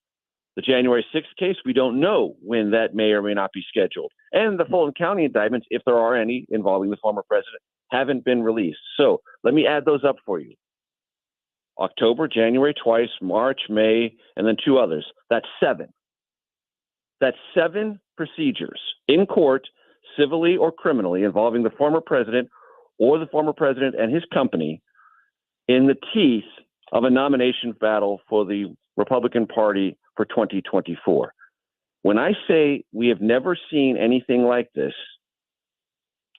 The January 6th case, we don't know when that may or may not be scheduled. And the Fulton County indictments, if there are any involving the former president, haven't been released. So let me add those up for you. October, January twice, March, May, and then two others. That's 7. That's 7 procedures in court, civilly or criminally, involving the former president or the former president and his company in the teeth of a nomination battle for the Republican Party for 2024. When I say we have never seen anything like this,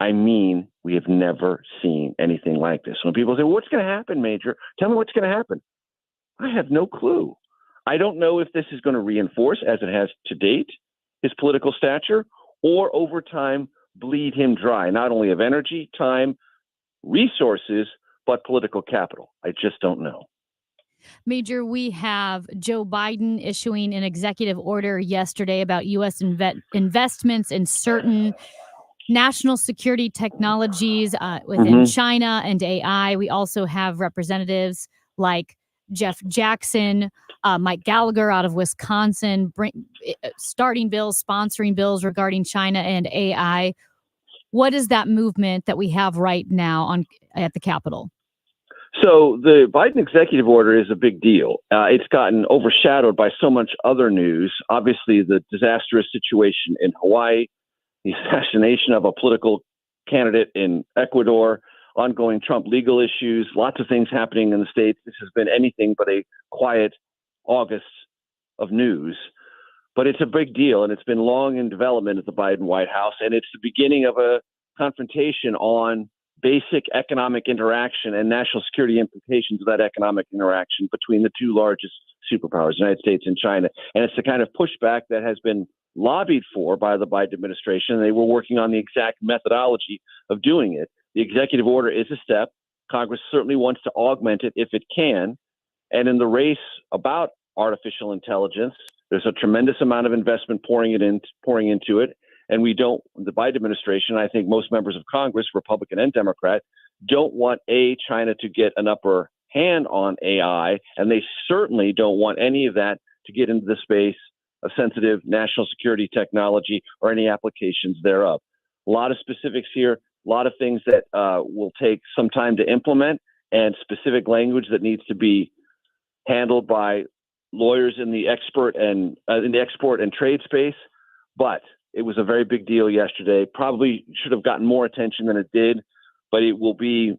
I mean we have never seen anything like this. When people say, well, what's going to happen, Major? Tell me what's going to happen. I have no clue. I don't know if this is going to reinforce, as it has to date, his political stature, or over time bleed him dry, not only of energy, time, resources, but political capital. I just don't know. Major, we have Joe Biden issuing an executive order yesterday about U.S. investments in certain national security technologies within China and AI. We also have representatives like Jeff Jackson, Mike Gallagher out of Wisconsin, starting bills, sponsoring bills regarding China and AI. What is that movement that we have right now at the Capitol? So the Biden executive order is a big deal. It's gotten overshadowed by so much other news. Obviously, the disastrous situation in Hawaii, the assassination of a political candidate in Ecuador, ongoing Trump legal issues, lots of things happening in the States. This has been anything but a quiet August of news. But it's a big deal, and it's been long in development at the Biden White House, and it's the beginning of a confrontation on basic economic interaction and national security implications of that economic interaction between the two largest superpowers, the United States and China. And it's the kind of pushback that has been lobbied for by the Biden administration. They were working on the exact methodology of doing it. The executive order is a step. Congress certainly wants to augment it if it can. And in the race about artificial intelligence, there's a tremendous amount of investment pouring into it. And the Biden administration, I think most members of Congress, Republican and Democrat, don't want China to get an upper hand on AI. And they certainly don't want any of that to get into the space of sensitive national security technology or any applications thereof. A lot of specifics here, a lot of things that will take some time to implement, and specific language that needs to be handled by lawyers in the export and trade space. But it was a very big deal yesterday. Probably should have gotten more attention than it did, but it will be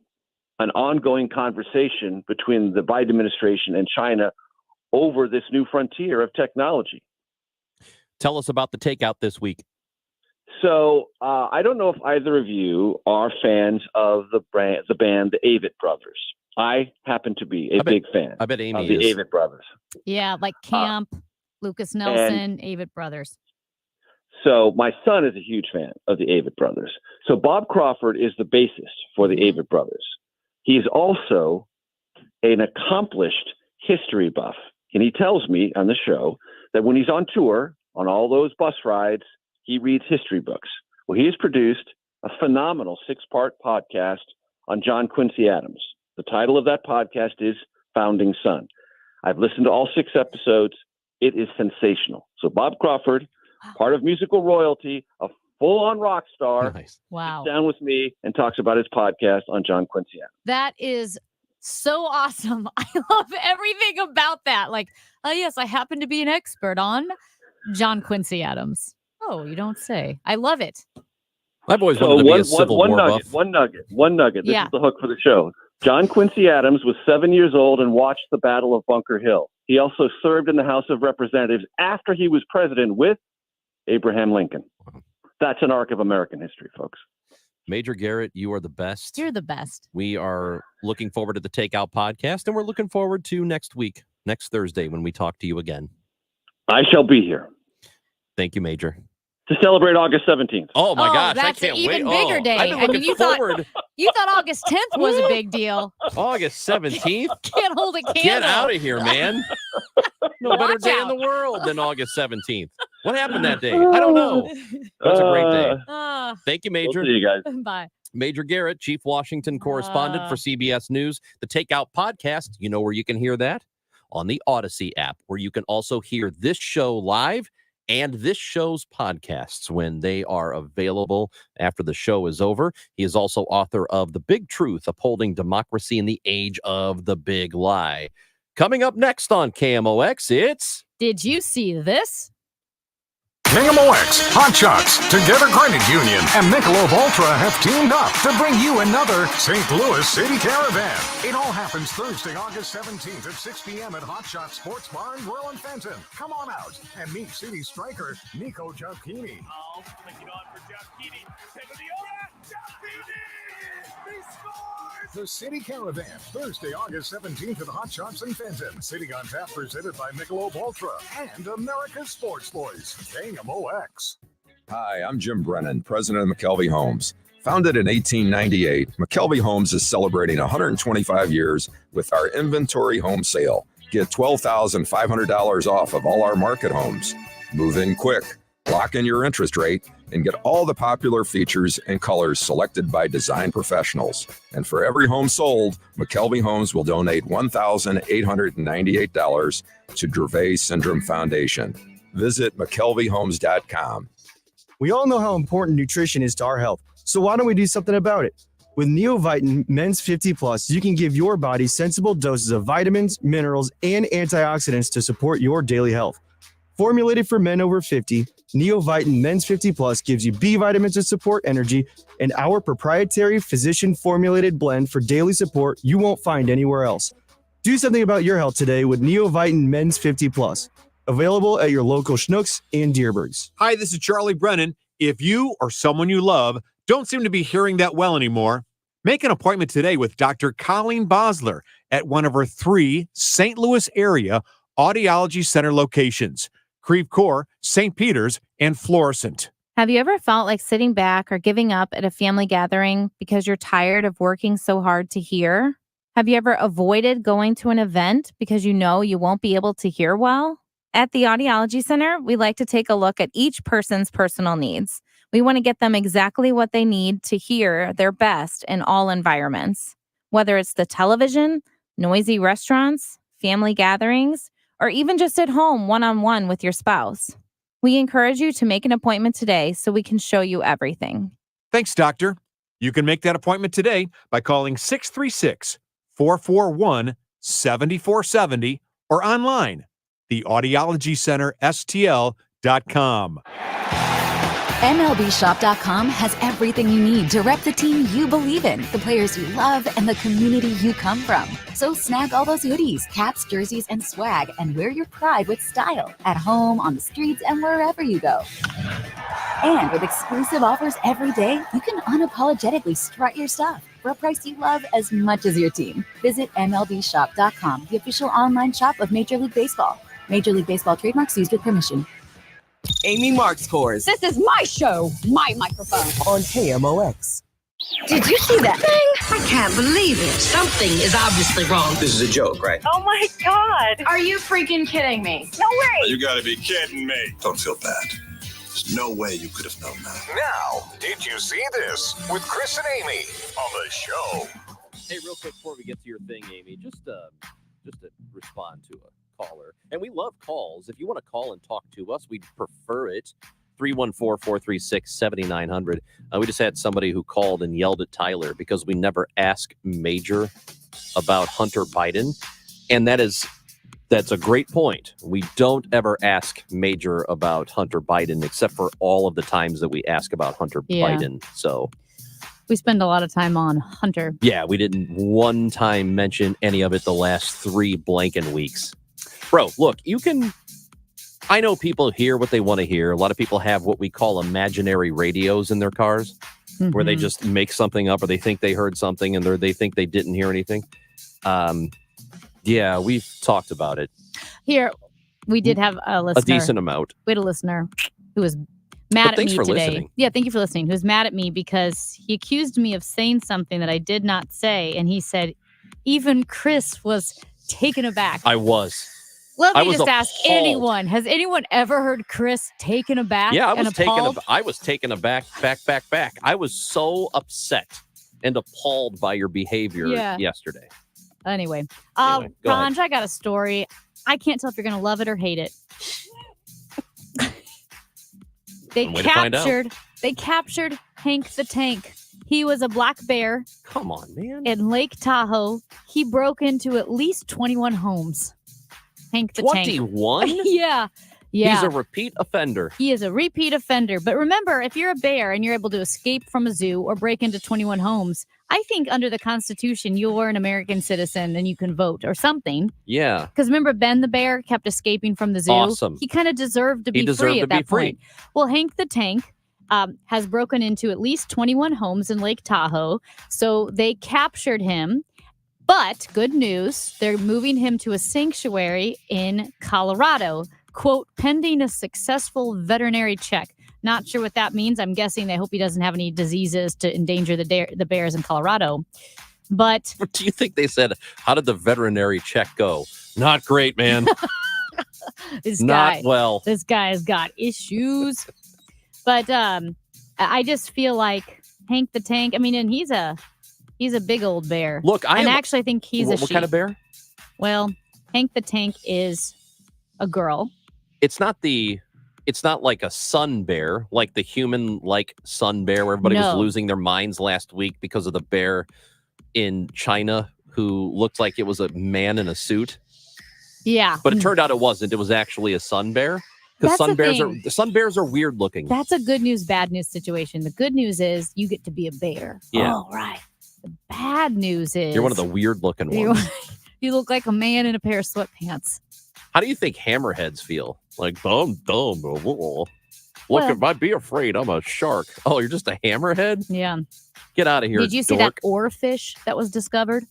an ongoing conversation between the Biden administration and China over this new frontier of technology. Tell us about the takeout this week. So I don't know if either of you are fans of the band, the Avett Brothers. I happen to be a big fan. I bet Amy of the is. Avett Brothers. Yeah, like Camp, Lucas Nelson, Avett Brothers. So my son is a huge fan of the Avett Brothers. So Bob Crawford is the bassist for the Avett Brothers. He is also an accomplished history buff. And he tells me on the show that when he's on tour, on all those bus rides, he reads history books. Well, he has produced a phenomenal 6-part podcast on John Quincy Adams. The title of that podcast is Founding Son. I've listened to all 6 episodes. It is sensational. So Bob Crawford, part of musical royalty, a full-on rock star, Wow. sits down with me and talks about his podcast on John Quincy Adams. That is so awesome. I love everything about that. Like, oh, yes, I happen to be an expert on John Quincy Adams. Oh, you don't say. I love it. I've always wanted to be a Civil War buff. One nugget. This is the hook for the show. John Quincy Adams was 7 years old and watched the Battle of Bunker Hill. He also served in the House of Representatives after he was president with Abraham Lincoln. That's an arc of American history, folks. Major Garrett, you are the best. You're the best. We are looking forward to the Takeout podcast, and we're looking forward to next week, next Thursday, when we talk to you again. I shall be here. Thank you, Major. To celebrate August 17th. Oh, my gosh. That's I can't an even wait. bigger day. I've been looking you forward. thought August 10th was a big deal. August 17th? Can't hold a candle. Get out of here, man. No better Watch day out. in the world than August 17th. What happened that day? I don't know. That's a great day. Thank you, Major. We'll see you guys. Bye. Major Garrett, Chief Washington Correspondent for CBS News. The Takeout Podcast, you know where you can hear that? On the Odyssey app, where you can also hear this show live and this show's podcasts when they are available after the show is over. He is also author of The Big Truth, Upholding Democracy in the Age of the Big Lie. Coming up next on KMOX, it's... Did you see this? KMOX, Hot Shots, Together Credit Union, and Michelob Ultra have teamed up to bring you another St. Louis City Caravan. It all happens Thursday, August 17th at 6 p.m. at Hot Shot Sports Bar and Grill in Fenton. Come on out and meet City striker Nico Giacchini. Oh, take it on for Giacchini. Take the over. Giacchini! He scores! The City Caravan, Thursday, August 17th at Hot Shots in Fenton. Sitting on tap, presented by Michelob Ultra and America's Sports Voice, KMOX. Hi, I'm Jim Brennan, president of McKelvey Homes. Founded in 1898, McKelvey Homes is celebrating 125 years with our inventory home sale. Get $12,500 off of all our market homes. Move in quick, lock in your interest rate, and get all the popular features and colors selected by design professionals. And for every home sold, McKelvey Homes will donate $1,898 to Dravet Syndrome Foundation. Visit McKelveyhomes.com. We all know how important nutrition is to our health, so why don't we do something about it? With Neovitin Men's 50 Plus, you can give your body sensible doses of vitamins, minerals, and antioxidants to support your daily health. Formulated for men over 50, Neovitin Men's 50 Plus gives you B vitamins to support energy and our proprietary physician-formulated blend for daily support you won't find anywhere else. Do something about your health today with Neovitin Men's 50 Plus. Available at your local Schnucks and Deerbergs. Hi, this is Charlie Brennan. If you or someone you love don't seem to be hearing that well anymore, make an appointment today with Dr. Colleen Bosler at one of our 3 St. Louis area audiology center locations: Creve Coeur, St. Peter's, and Florissant. Have you ever felt like sitting back or giving up at a family gathering because you're tired of working so hard to hear? Have you ever avoided going to an event because you know you won't be able to hear well? At the Audiology Center, we like to take a look at each person's personal needs. We want to get them exactly what they need to hear their best in all environments. Whether it's the television, noisy restaurants, family gatherings, or even just at home one-on-one with your spouse. We encourage you to make an appointment today so we can show you everything. Thanks, doctor. You can make that appointment today by calling 636-441-7470 or online, theaudiologycenterstl.com. MLBshop.com has everything you need to rep the team you believe in, the players you love, and the community you come from. So snag all those hoodies, caps, jerseys, and swag, and wear your pride with style at home, on the streets, and wherever you go. And with exclusive offers every day, you can unapologetically strut your stuff for a price you love as much as your team. Visit MLBshop.com, the official online shop of Major League Baseball. Major League Baseball trademarks used with permission. Amy Marks scores This is my show, my microphone. on KMOX. Did you see that thing? I can't believe it. Something is obviously wrong. This is a joke, right? Oh my God. Are you freaking kidding me? No way. You gotta be kidding me. Don't feel bad. There's no way you could have known that. Now, did you see this with Chris and Amy on the show? Hey, real quick before we get to your thing, Amy, just to respond to a caller. And we love calls. If you want to call and talk to us, we'd prefer it. 314-436-7900. We just had somebody who called and yelled at Tyler because we never ask Major about Hunter Biden. And that's a great point. We don't ever ask Major about Hunter Biden, except for all of the times that we ask about Hunter Biden. So we spend a lot of time on Hunter. yeah, we didn't one time mention any of it the last 3 blanking weeks. Bro, look, I know people hear what they want to hear. A lot of people have what we call imaginary radios in their cars, where they just make something up, or they think they heard something and they think they didn't hear anything. Yeah, we've talked about it. Here, we did have a listener. A decent amount. We had a listener who was mad at me today. Listening. Yeah, thank you for listening. Who was mad at me because he accused me of saying something that I did not say. And he said, even Chris was taken aback. I was. Let I me was just ask appalled. anyone, has anyone ever heard Chris taken aback? Yeah, and appalled? I was taken aback, back. I was so upset and appalled by your behavior yesterday. Anyway, go ahead. Ranj, I got a story. I can't tell if you're going to love it or hate it. They captured Hank the Tank. He was a black bear. Come on, man. In Lake Tahoe. He broke into at least 21 homes. Hank the Tank. 21? Yeah. Yeah. He's a repeat offender. He is a repeat offender. But remember, if you're a bear and you're able to escape from a zoo or break into 21 homes, I think under the Constitution, you're an American citizen and you can vote or something. Yeah. Because remember, Ben the bear kept escaping from the zoo. Awesome. He kind of deserved to be free at that point. Well, Hank the Tank has broken into at least 21 homes in Lake Tahoe. So they captured him. But good news, they're moving him to a sanctuary in Colorado. Quote, pending a successful veterinary check. Not sure what that means. I'm guessing they hope he doesn't have any diseases to endanger the bears in Colorado. But what do you think they said? How did the veterinary check go? Not great, man. This guy has got issues. But I just feel like Hank the Tank. I mean, and he's a big old bear. Look, actually think he's a sheep. What kind of bear? Well, Hank the Tank is a girl. It's not like a sun bear, like the human like sun bear where everybody was losing their minds last week because of the bear in China who looked like it was a man in a suit. Yeah. But it turned out it wasn't. It was actually a sun bear. Because sun bears are weird looking. That's a good news, bad news situation. The good news is you get to be a bear. Yeah. All right. The bad news is you're one of the weird looking ones. You look like a man in a pair of sweatpants. How do you think hammerheads feel? Like, dumb. Look, might be afraid. I'm a shark. Oh, you're just a hammerhead? Yeah. Get out of here. Did you see that oarfish that was discovered?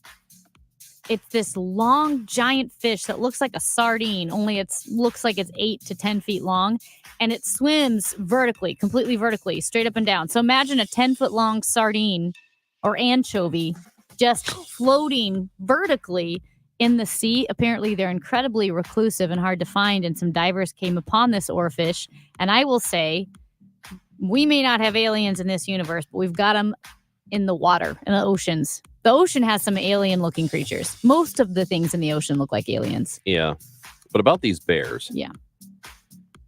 It's this long, giant fish that looks like a sardine, only it looks like it's 8 to 10 feet long, and it swims vertically, completely vertically, straight up and down. So imagine a 10-foot long sardine or anchovy just floating vertically in the sea. Apparently, they're incredibly reclusive and hard to find, and some divers came upon this oarfish. And I will say, we may not have aliens in this universe, but we've got them in the water, in the oceans. The ocean has some alien-looking creatures. Most of the things in the ocean look like aliens. Yeah. But about these bears. Yeah.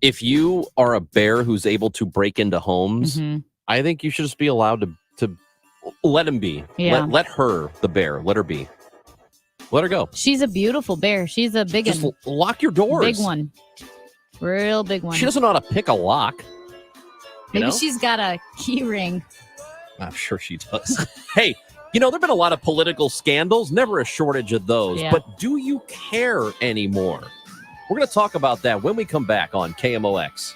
If you are a bear who's able to break into homes, I think you should just be allowed to let him be. Yeah. Let her, the bear, let her be. Let her go. She's a beautiful bear. She's a big Just one. Lock your doors. Big one. Real big one. She doesn't know how to pick a lock. Maybe she's got a key ring. I'm sure she does. Hey, there have been a lot of political scandals, never a shortage of those. Yeah. But do you care anymore? We're going to talk about that when we come back on KMOX.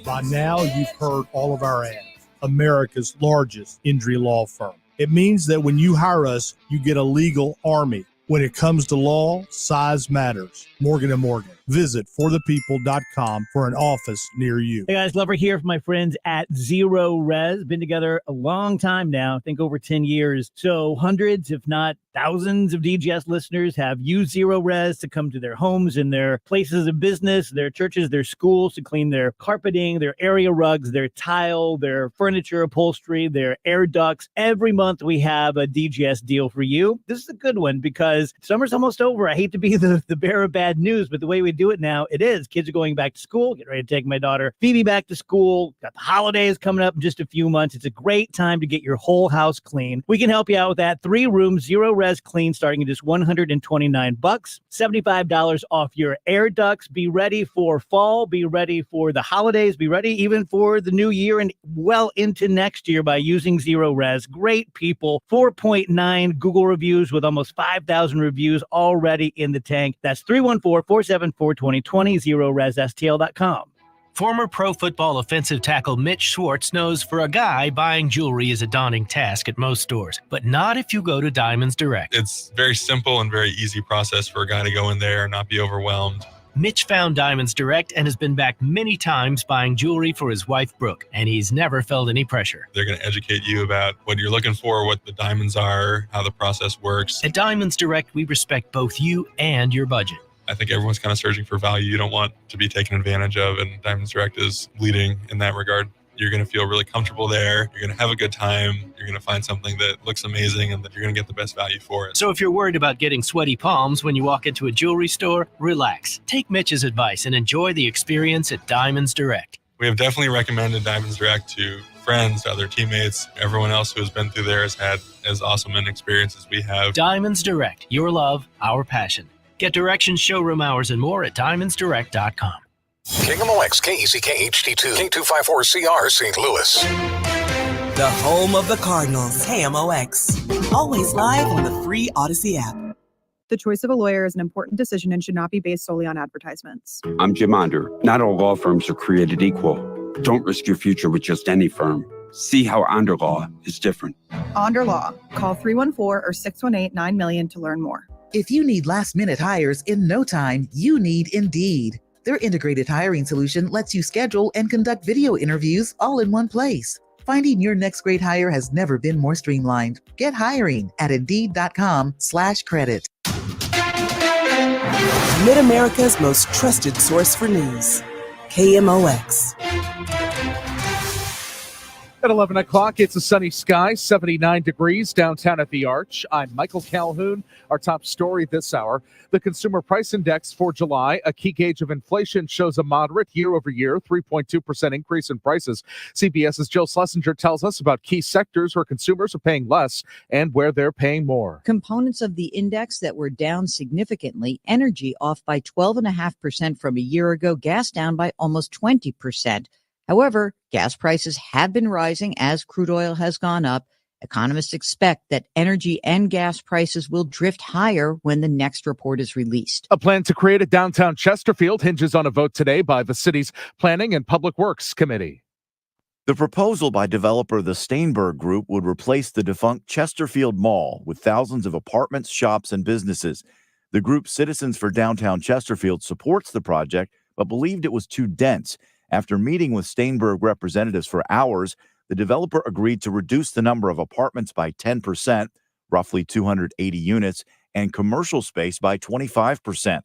By now, you've heard all of our ads. America's largest injury law firm. It means that when you hire us, you get a legal army. When it comes to law, size matters. Morgan & Morgan. Visit forthepeople.com for an office near you. Hey guys, love to hear from my friends at Zero Res. Been together a long time now, I think over 10 years. So hundreds, if not thousands of DGS listeners have used Zero Res to come to their homes and their places of business, their churches, their schools to clean their carpeting, their area rugs, their tile, their furniture upholstery, their air ducts. Every month we have a DGS deal for you. This is a good one because summer's almost over. I hate to be the bearer of bad news, but the way we do it now, it is. Kids are going back to school. Get ready to take my daughter Phoebe back to school. Got the holidays coming up in just a few months. It's a great time to get your whole house clean. We can help you out with that. 3-room, Zero Res clean starting at just $129, $75 off your air ducts. Be ready for fall. Be ready for the holidays. Be ready even for the new year and well into next year by using Zero Res. Great people. 4.9 Google reviews with almost 5,000 reviews already in the tank. That's 314-474-2020, ZeroResSTL.com. Former pro football offensive tackle Mitch Schwartz knows for a guy, buying jewelry is a daunting task at most stores, but not if you go to Diamonds Direct. It's very simple and very easy process for a guy to go in there and not be overwhelmed. Mitch found Diamonds Direct and has been back many times buying jewelry for his wife, Brooke, and he's never felt any pressure. They're going to educate you about what you're looking for, what the diamonds are, how the process works. At Diamonds Direct, we respect both you and your budget. I think everyone's kind of searching for value. You don't want to be taken advantage of, and Diamonds Direct is leading in that regard. You're going to feel really comfortable there. You're going to have a good time. You're going to find something that looks amazing and that you're going to get the best value for it. So if you're worried about getting sweaty palms when you walk into a jewelry store, relax. Take Mitch's advice and enjoy the experience at Diamonds Direct. We have definitely recommended Diamonds Direct to friends, to other teammates. Everyone else who has been through there has had as awesome an experience as we have. Diamonds Direct, your love, our passion. Get directions, showroom hours, and more at diamondsdirect.com. KMOX, KECK HD2, K254CR St. Louis. The home of the Cardinals, KMOX. Always live on the free Odyssey app. The choice of a lawyer is an important decision and should not be based solely on advertisements. I'm Jim Onder. Not all law firms are created equal. Don't risk your future with just any firm. See how Onder Law is different. Onder Law. Call 314 or 618-900,000 to learn more. If you need last-minute hires in no time, you need Indeed. Their integrated hiring solution lets you schedule and conduct video interviews all in one place. Finding your next great hire has never been more streamlined. Get hiring at Indeed.com/credit. Mid-America's most trusted source for news. KMOX. At 11 o'clock, it's a sunny sky, 79 degrees downtown at the Arch. I'm Michael Calhoun. Our top story this hour, the Consumer Price Index for July, a key gauge of inflation, shows a moderate year-over-year 3.2% increase in prices. CBS's Jill Schlesinger tells us about key sectors where consumers are paying less and where they're paying more. Components of the index that were down significantly: energy off by 12.5% from a year ago, gas down by almost 20%. However, gas prices have been rising as crude oil has gone up. Economists expect that energy and gas prices will drift higher when the next report is released. A plan to create a downtown Chesterfield hinges on a vote today by the city's Planning and Public Works Committee. The proposal by developer the Steinberg Group would replace the defunct Chesterfield Mall with thousands of apartments, shops, and businesses. The group Citizens for Downtown Chesterfield supports the project, but believed it was too dense. After meeting with Steinberg representatives for hours, the developer agreed to reduce the number of apartments by 10%, roughly 280 units, and commercial space by 25%.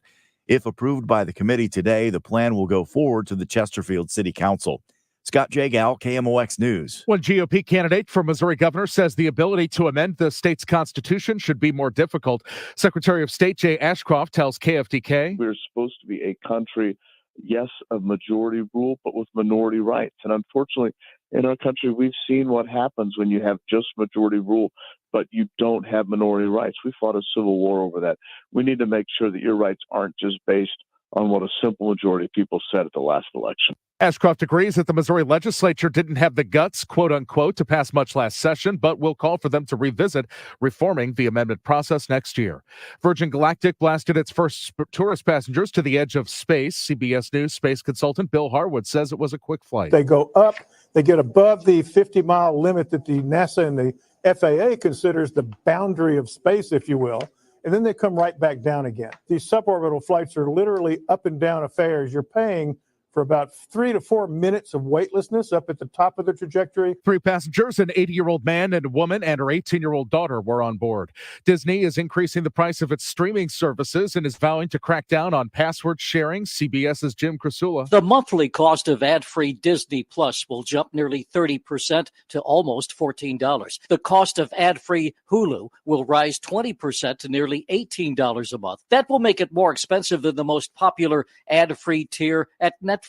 If approved by the committee today, the plan will go forward to the Chesterfield City Council. Scott Jagal, KMOX News. One GOP candidate for Missouri governor says the ability to amend the state's constitution should be more difficult. Secretary of State Jay Ashcroft tells KFDK, we're supposed to be a country, yes, of majority rule, but with minority rights. And unfortunately, in our country, we've seen what happens when you have just majority rule, but you don't have minority rights. We fought a civil war over that. We need to make sure that your rights aren't just based on what a simple majority of people said at the last election. Ashcroft agrees that the Missouri legislature didn't have the guts, quote unquote, to pass much last session, but will call for them to revisit reforming the amendment process next year. Virgin Galactic blasted its first tourist passengers to the edge of space. CBS News space consultant Bill Harwood says it was a quick flight. They go up, they get above the 50-mile limit that the NASA and the FAA considers the boundary of space, if you will, and then they come right back down again. These suborbital flights are literally up and down affairs. You're paying for about 3 to 4 minutes of weightlessness up at the top of the trajectory. 3 passengers, an 80-year-old man and a woman, and her 18-year-old daughter were on board. Disney is increasing the price of its streaming services and is vowing to crack down on password sharing. CBS's Jim Krasula. The monthly cost of ad-free Disney Plus will jump nearly 30% to almost $14. The cost of ad-free Hulu will rise 20% to nearly $18 a month. That will make it more expensive than the most popular ad-free tier at Netflix.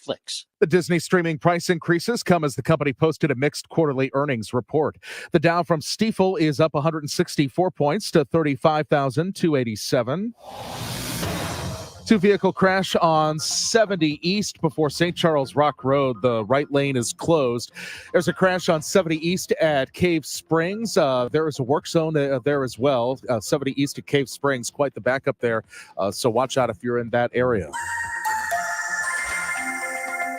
The Disney streaming price increases come as the company posted a mixed quarterly earnings report. The Dow from Stifel is up 164 points to 35,287. Two-vehicle crash on 70 East before St. Charles Rock Road. The right lane is closed. There's a crash on 70 East at Cave Springs. There is a work zone there as well. 70 East at Cave Springs, quite the backup there. So watch out if you're in that area.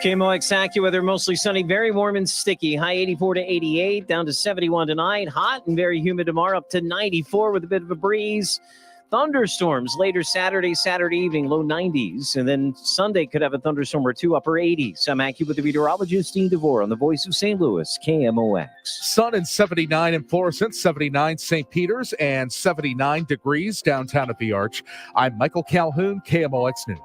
KMOX AccuWeather, mostly sunny, very warm and sticky. High 84 to 88, down to 71 tonight. Hot and very humid tomorrow, up to 94 with a bit of a breeze. Thunderstorms later Saturday evening, low 90s. And then Sunday could have a thunderstorm or two, upper 80s. I'm AccuWeather meteorologist Dean DeVore on the Voice of St. Louis, KMOX. Sun and 79 in Florissant, 79 St. Peter's, and 79 degrees downtown at the Arch. I'm Michael Calhoun, KMOX News.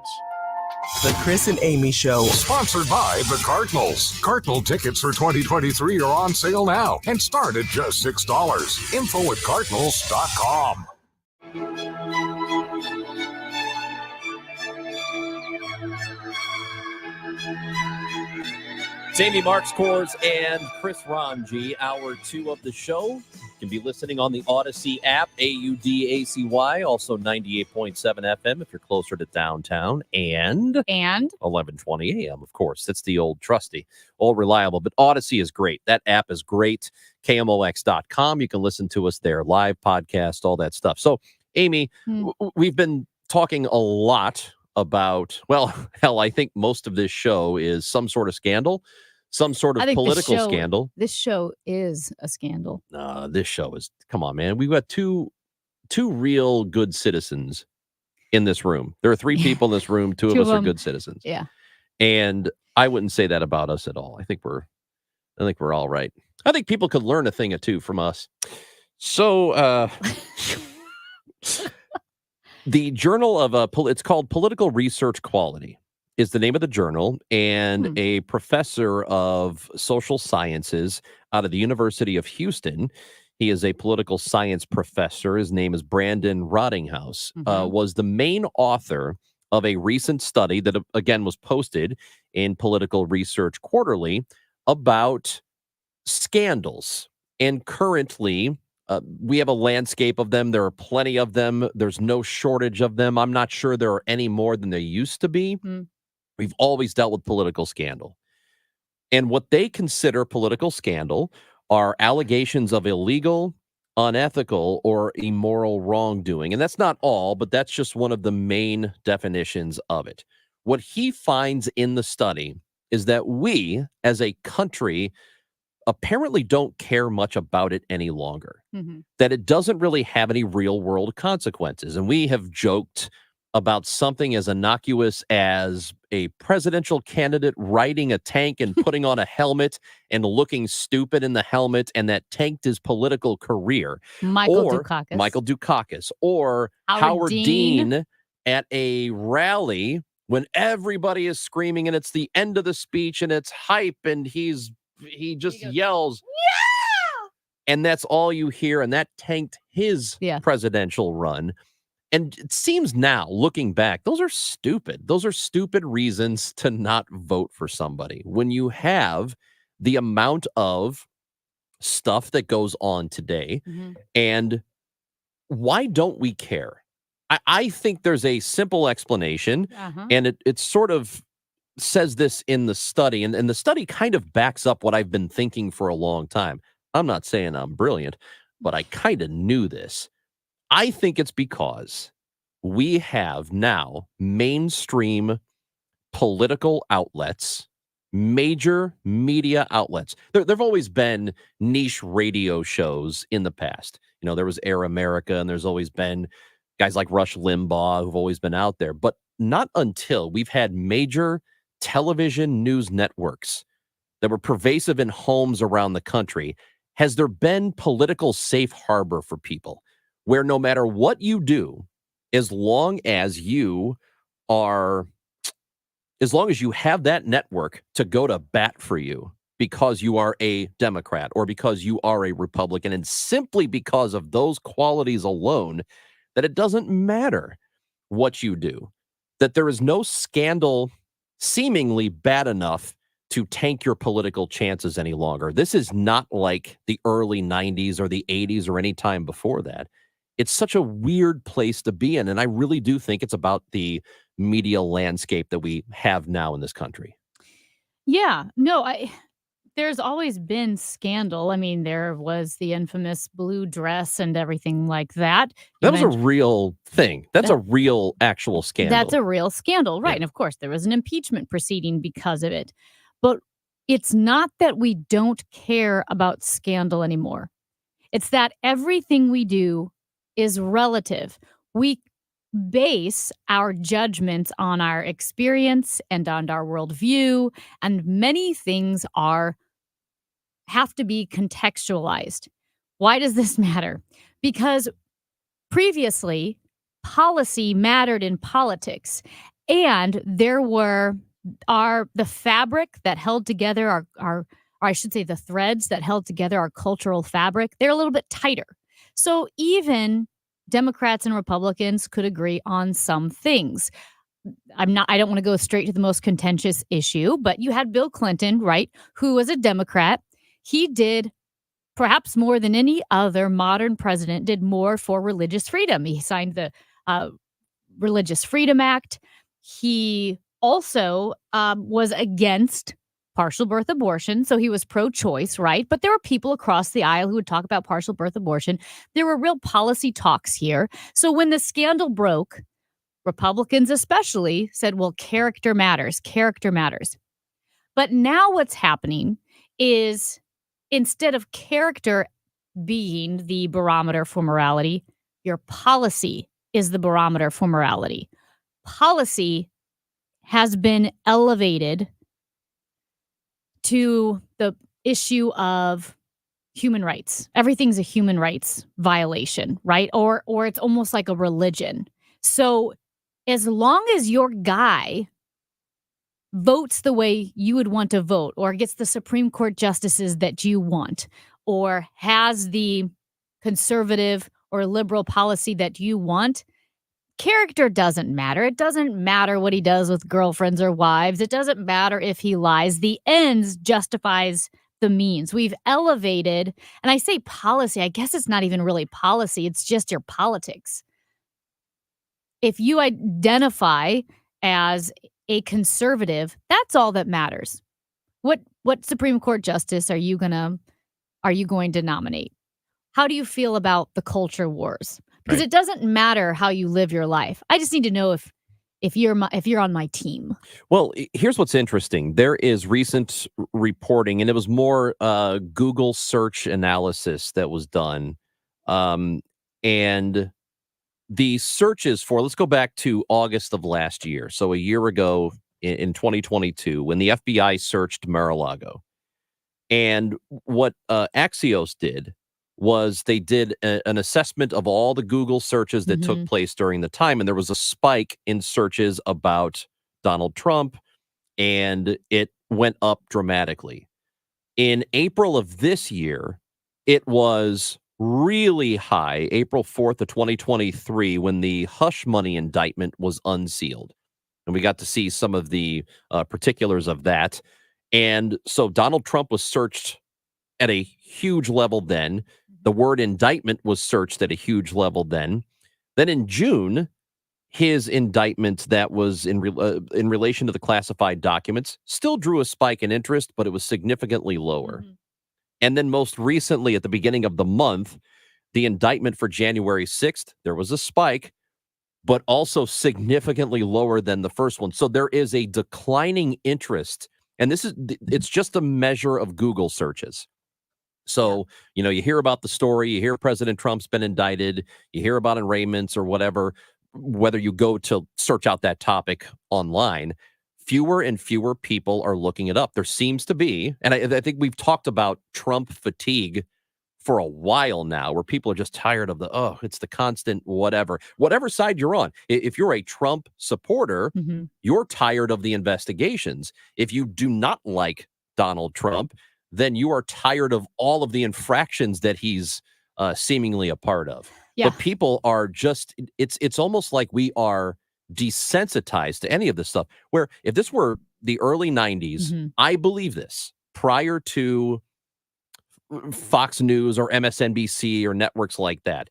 The Chris and Amy Show. Sponsored by the Cardinals. Cardinal tickets for 2023 are on sale now and start at just $6. Info at cardinals.com. It's Amy Marks Kors and Chris Ranji, hour 2 of the show. You can be listening on the Odyssey app, AUDACY, also 98.7 FM if you're closer to downtown, and 1120 AM, of course. It's the old trusty, old reliable, but Odyssey is great. That app is great. KMOX.com. You can listen to us there, live podcast, all that stuff. So, Amy, we've been talking a lot about, well, hell, I think most of this show is some sort of scandal, some sort of political scandal. This show is a scandal. This show is, come on, man. We've got two real good citizens in this room. There are 3 people in this room. 2 of us are good citizens. Yeah. And I wouldn't say that about us at all. I think we're all right. I think people could learn a thing or two from us. So, the Journal of it's called Political Research Quality is the name of the journal, and a professor of social sciences out of the University of Houston, he is a political science professor. His name is Brandon Rottinghaus, was the main author of a recent study that, again, was posted in Political Research Quarterly about scandals. And currently, we have a landscape of them. There are plenty of them. There's no shortage of them. I'm not sure there are any more than there used to be. We've always dealt with political scandal. And what they consider political scandal are allegations of illegal, unethical, or immoral wrongdoing. And that's not all, but that's just one of the main definitions of it. What he finds in the study is that we, as a country, apparently don't care much about it any longer, that it doesn't really have any real world consequences. And we have joked about something as innocuous as a presidential candidate riding a tank and putting on a helmet and looking stupid in the helmet, and that tanked his political career. Michael Dukakis. Or Howard Dean at a rally when everybody is screaming and it's the end of the speech and it's hype and he just yells, "Yeah!" And that's all you hear, and that tanked his presidential run. And it seems now, looking back, those are stupid. Those are stupid reasons to not vote for somebody. When you have the amount of stuff that goes on today, and why don't we care? I think there's a simple explanation, and it sort of says this in the study, and the study kind of backs up what I've been thinking for a long time. I'm not saying I'm brilliant, but I kind of knew this. I think it's because we have now mainstream political outlets, major media outlets. There've always been niche radio shows in the past. You know, there was Air America, and there's always been guys like Rush Limbaugh who've always been out there, but not until we've had major television news networks that were pervasive in homes around the country has there been political safe harbor for people, where no matter what you do, as long as you have that network to go to bat for you because you are a Democrat or because you are a Republican, and simply because of those qualities alone, that it doesn't matter what you do, that there is no scandal seemingly bad enough to tank your political chances any longer. This is not like the early 90s or the 80s or any time before that. It's such a weird place to be in, and I really do think it's about the media landscape that we have now in this country. Yeah, no, there's always been scandal. I mean, there was the infamous blue dress and everything like that. That was a real thing. That's a real actual scandal. That's a real scandal, right? And of course, there was an impeachment proceeding because of it. But it's not that we don't care about scandal anymore. It's that everything we do is relative. We base our judgments on our experience and on our worldview, and many things have to be contextualized. Why does this matter? Because previously, policy mattered in politics, and there were the fabric that held together our or I should say the threads that held together our cultural fabric, they're a little bit tighter. So even Democrats and Republicans could agree on some things. I don't want to go straight to the most contentious issue, but you had Bill Clinton, right, who was a Democrat. He did perhaps more than any other modern president, did more for religious freedom. He signed the Religious Freedom Act. He also was against partial birth abortion. So he was pro-choice, right? But there were people across the aisle who would talk about partial birth abortion. There were real policy talks here. So when the scandal broke, Republicans especially said, well, character matters. Character matters. But now what's happening is instead of character being the barometer for morality, your policy is the barometer for morality. Policy has been elevated to the issue of human rights. Everything's a human rights violation, right? Or it's almost like a religion. So as long as your guy votes the way you would want to vote, or gets the Supreme Court justices that you want, or has the conservative or liberal policy that you want, character doesn't matter. It doesn't matter what he does with girlfriends or wives. It doesn't matter if he lies. The ends justifies the means. We've elevated, and I say policy, I guess it's not even really policy. It's just your politics. If you identify as a conservative, that's all that matters. What Supreme Court justice are you going to nominate? How do you feel about the culture wars? Because It doesn't matter how you live your life. I just need to know if you're on my team. Well, here's what's interesting. There is recent reporting, and it was more Google search analysis that was done. And the searches for, let's go back to August of last year. So a year ago in 2022, when the FBI searched Mar-a-Lago. And what Axios did was they did an assessment of all the Google searches that took place during the time. And there was a spike in searches about Donald Trump, and it went up dramatically. In April of this year, it was really high, April 4th of 2023, when the hush money indictment was unsealed. And we got to see some of the particulars of that. And so Donald Trump was searched at a huge level then. The word indictment was searched at a huge level then. Then in June, his indictment that was in relation to the classified documents still drew a spike in interest, but it was significantly lower. And then most recently, at the beginning of the month, the indictment for January 6th, there was a spike, but also significantly lower than the first one. So there is a declining interest. And it's just a measure of Google searches. So, you hear about the story, you hear President Trump's been indicted, you hear about arraignments or whatever, whether you go to search out that topic online, fewer and fewer people are looking it up. There seems to be, and I think we've talked about Trump fatigue for a while now, where people are just tired of it's the constant whatever side you're on. If you're a Trump supporter, you're tired of the investigations. If you do not like Donald Trump, then you are tired of all of the infractions that he's seemingly a part of. Yeah. But people are just, it's almost like we are desensitized to any of this stuff, where if this were the early 90s, I believe this, prior to Fox News or MSNBC or networks like that,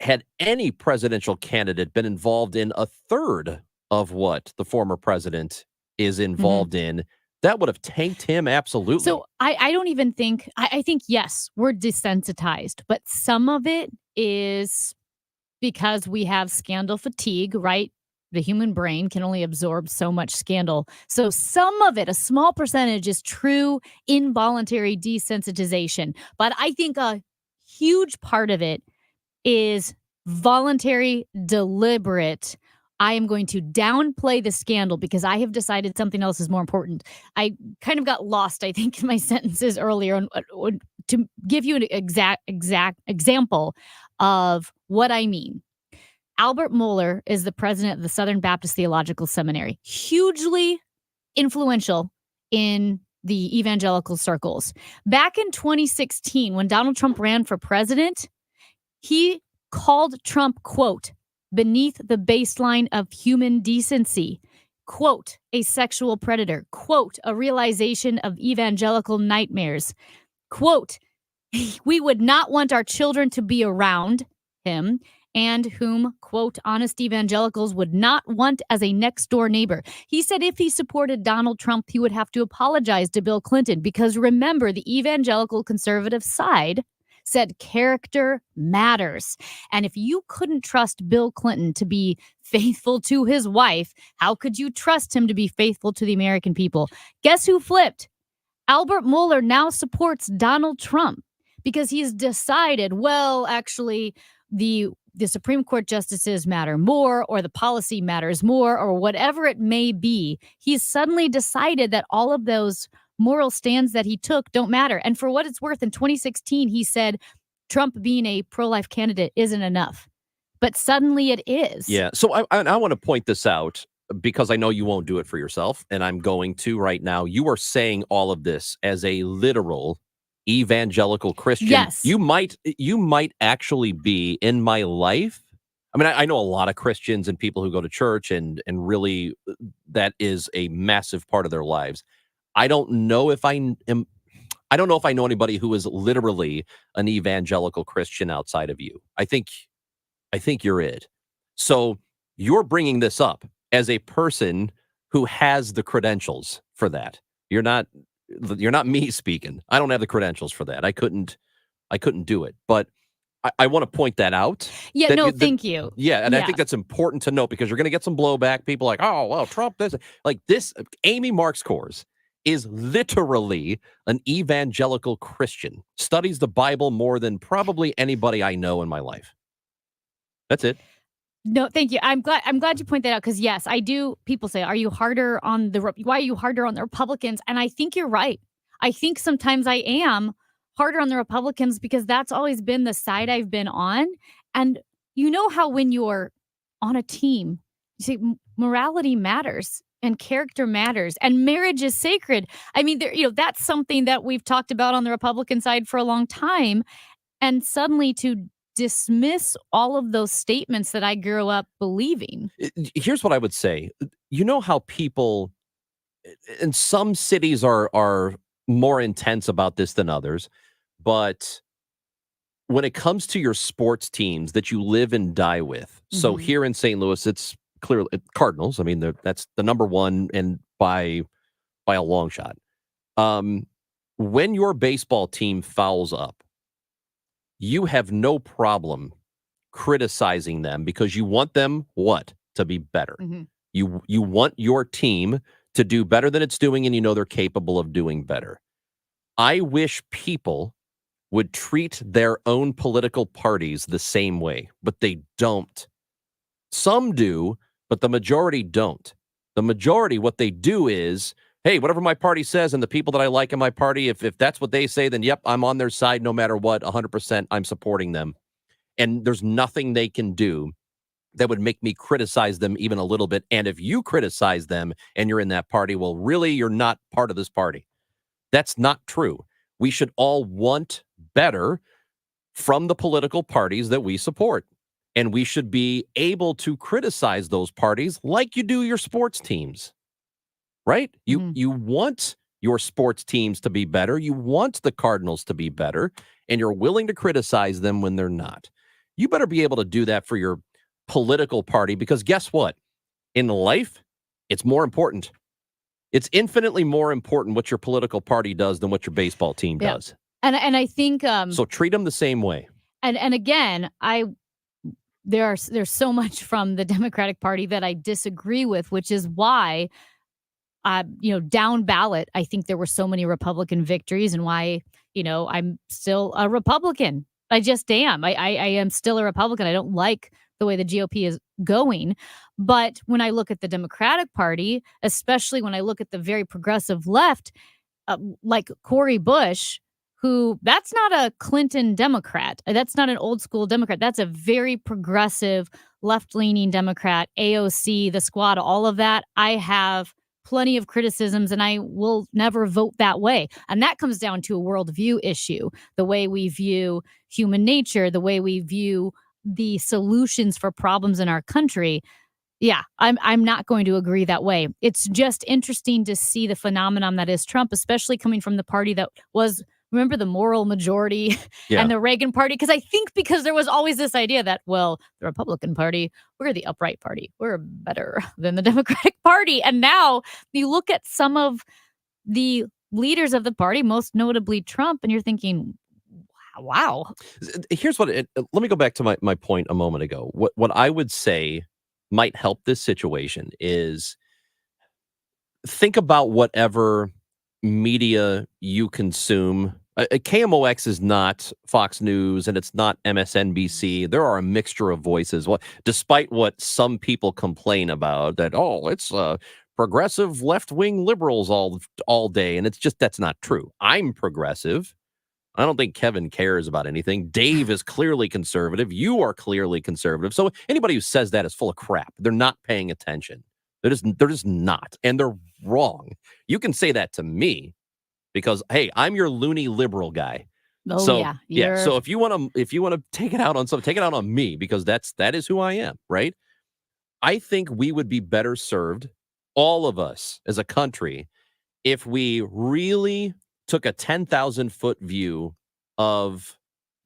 had any presidential candidate been involved in a third of what the former president is involved in, that would have tanked him absolutely. So I don't even think, I think, yes, we're desensitized, but some of it is because we have scandal fatigue, right? The human brain can only absorb so much scandal. So some of it, a small percentage, is true involuntary desensitization. But I think a huge part of it is voluntary, deliberate. I am going to downplay the scandal because I have decided something else is more important. I kind of got lost, I think, in my sentences earlier. To give you an exact example of what I mean. Albert Mohler is the president of the Southern Baptist Theological Seminary, hugely influential in the evangelical circles. Back in 2016, when Donald Trump ran for president, he called Trump, quote, beneath the baseline of human decency. Quote, a sexual predator. Quote, a realization of evangelical nightmares. Quote, we would not want our children to be around him, and whom, quote, honest evangelicals would not want as a next door neighbor. He said if he supported Donald Trump, he would have to apologize to Bill Clinton, because remember, the evangelical conservative side said character matters. And if you couldn't trust Bill Clinton to be faithful to his wife, how could you trust him to be faithful to the American people? Guess who flipped? Albert Mueller now supports Donald Trump because he's decided, well, actually, the Supreme Court justices matter more, or the policy matters more, or whatever it may be. He's suddenly decided that all of those moral stands that he took don't matter. And for what it's worth, in 2016, he said Trump being a pro-life candidate isn't enough. But suddenly it is. Yeah. So I want to point this out because I know you won't do it for yourself, and I'm going to right now. You are saying all of this as a literal evangelical Christian. Yes. You might actually be in my life. I mean, I know a lot of Christians and people who go to church, and really that is a massive part of their lives. I don't know if I know anybody who is literally an evangelical Christian outside of you. I think you're it. So you're bringing this up as a person who has the credentials for that. You're not me speaking. I don't have the credentials for that. I couldn't do it. But I want to point that out. Yeah, thank you. Yeah, and I think that's important to note, because you're going to get some blowback. People like, oh, well, Trump does like this. Amy Marks-Kors is literally an evangelical Christian, studies the Bible more than probably anybody I know in my life. That's it. No, thank you. I'm glad you point that out, because yes, I do. People say, why are you harder on the Republicans? And I think you're right. I think sometimes I am harder on the Republicans because that's always been the side I've been on. And you know how when you're on a team, you say morality matters and character matters and marriage is sacred. I mean, that's something that we've talked about on the Republican side for a long time. And suddenly to dismiss all of those statements that I grew up believing. Here's what I would say. You know how people in some cities are more intense about this than others, but when it comes to your sports teams that you live and die with, so here in St. Louis, it's clearly Cardinals. I mean, that's the number one, and by a long shot. When your baseball team fouls up, you have no problem criticizing them because you want them to be better. You want your team to do better than it's doing, and you know they're capable of doing better. I wish people would treat their own political parties the same way, but they don't. Some do, but the majority don't. The majority, what they do is, hey, whatever my party says and the people that I like in my party, if that's what they say, then yep, I'm on their side no matter what, 100% I'm supporting them. And there's nothing they can do that would make me criticize them even a little bit. And if you criticize them and you're in that party, well, really, you're not part of this party. That's not true. We should all want better from the political parties that we support. And we should be able to criticize those parties like you do your sports teams. Right? You want your sports teams to be better. You want the Cardinals to be better, and you're willing to criticize them when they're not. You better be able to do that for your political party, because guess what? In life, it's more important. It's infinitely more important what your political party does than what your baseball team does. And I think so treat them the same way. And again, there's so much from the Democratic Party that I disagree with, which is why down ballot, I think there were so many Republican victories, and why, I'm still a Republican. I just am. I am still a Republican. I don't like the way the GOP is going. But when I look at the Democratic Party, especially when I look at the very progressive left, like Cori Bush, who that's not a Clinton Democrat. That's not an old school Democrat. That's a very progressive left-leaning Democrat, AOC, the squad, all of that. I have plenty of criticisms, and I will never vote that way. And that comes down to a worldview issue, the way we view human nature, the way we view the solutions for problems in our country, yeah, I'm not going to agree that way. It's just interesting to see the phenomenon that is Trump, especially coming from the party that was, remember, the moral majority and the Reagan party? Because there was always this idea that, well, the Republican Party, we're the upright party. We're better than the Democratic Party. And now you look at some of the leaders of the party, most notably Trump, and you're thinking, wow. Here's what let me go back to my point a moment ago. What I would say might help this situation is think about whatever media you consume. KMOX is not Fox News and it's not MSNBC. There are a mixture of voices. Despite what some people complain about, that, it's progressive left-wing liberals all day. And it's just, that's not true. I'm progressive. I don't think Kevin cares about anything. Dave is clearly conservative. You are clearly conservative. So anybody who says that is full of crap. They're not paying attention. They're just not. And they're wrong. You can say that to me because, hey, I'm your loony liberal guy. Oh, so yeah. So if you want to take it out on something, take it out on me, because that is who I am, right? I think we would be better served, all of us as a country, if we really took a 10,000-foot view of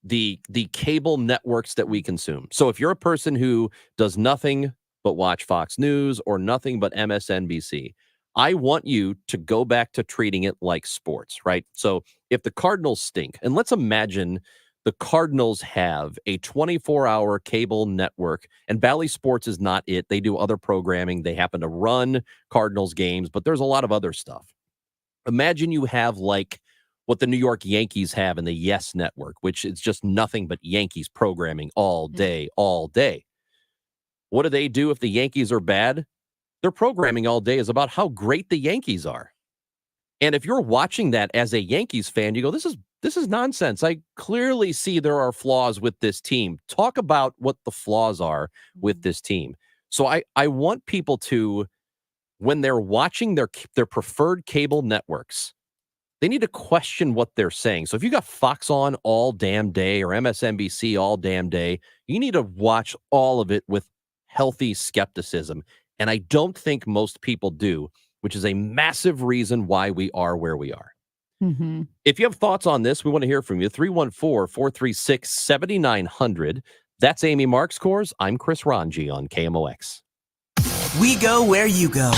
the cable networks that we consume. So if you're a person who does nothing but watch Fox News or nothing but MSNBC, I want you to go back to treating it like sports, right? So if the Cardinals stink, and let's imagine the Cardinals have a 24-hour cable network, and Bally Sports is not it. They do other programming. They happen to run Cardinals games, but there's a lot of other stuff. Imagine you have like what the New York Yankees have in the Yes Network, which is just nothing but Yankees programming all day, all day. What do they do if the Yankees are bad? Their programming all day is about how great the Yankees are. And if you're watching that as a Yankees fan, you go, this is nonsense. I clearly see there are flaws with this team. Talk about what the flaws are with this team. So I want people to, when they're watching their preferred cable networks, they need to question what they're saying. So if you got Fox on all damn day or MSNBC all damn day, you need to watch all of it with healthy skepticism. And I don't think most people do, which is a massive reason why we are where we are. Mm-hmm. If you have thoughts on this, we want to hear from you. 314-436-7900. That's Amy Marks Coors. I'm Chris Ranji on KMOX. We go where you go.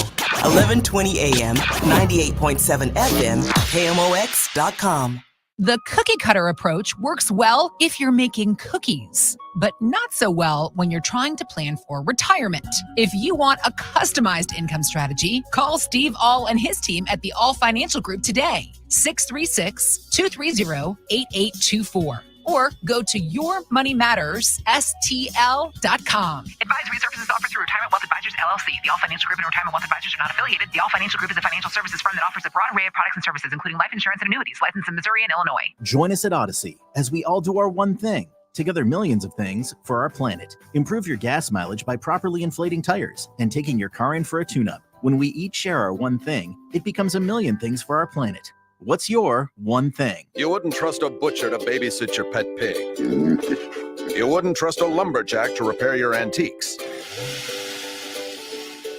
1120 AM, 98.7 FM, KMOX.com. The cookie cutter approach works well if you're making cookies, but not so well when you're trying to plan for retirement. If you want a customized income strategy, call Steve All and his team at the All Financial Group today, 636-230-8824. Or go to yourmoneymattersstl.com. Advisory services offered through Retirement Wealth Advisors, LLC. The All Financial Group and Retirement Wealth Advisors are not affiliated. The All Financial Group is a financial services firm that offers a broad array of products and services, including life insurance and annuities, licensed in Missouri and Illinois. Join us at Odyssey as we all do our one thing. Together, millions of things for our planet. Improve your gas mileage by properly inflating tires and taking your car in for a tune-up. When we each share our one thing, it becomes a million things for our planet. What's your one thing? You wouldn't trust a butcher to babysit your pet pig. You wouldn't trust a lumberjack to repair your antiques.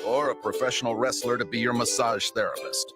Or a professional wrestler to be your massage therapist.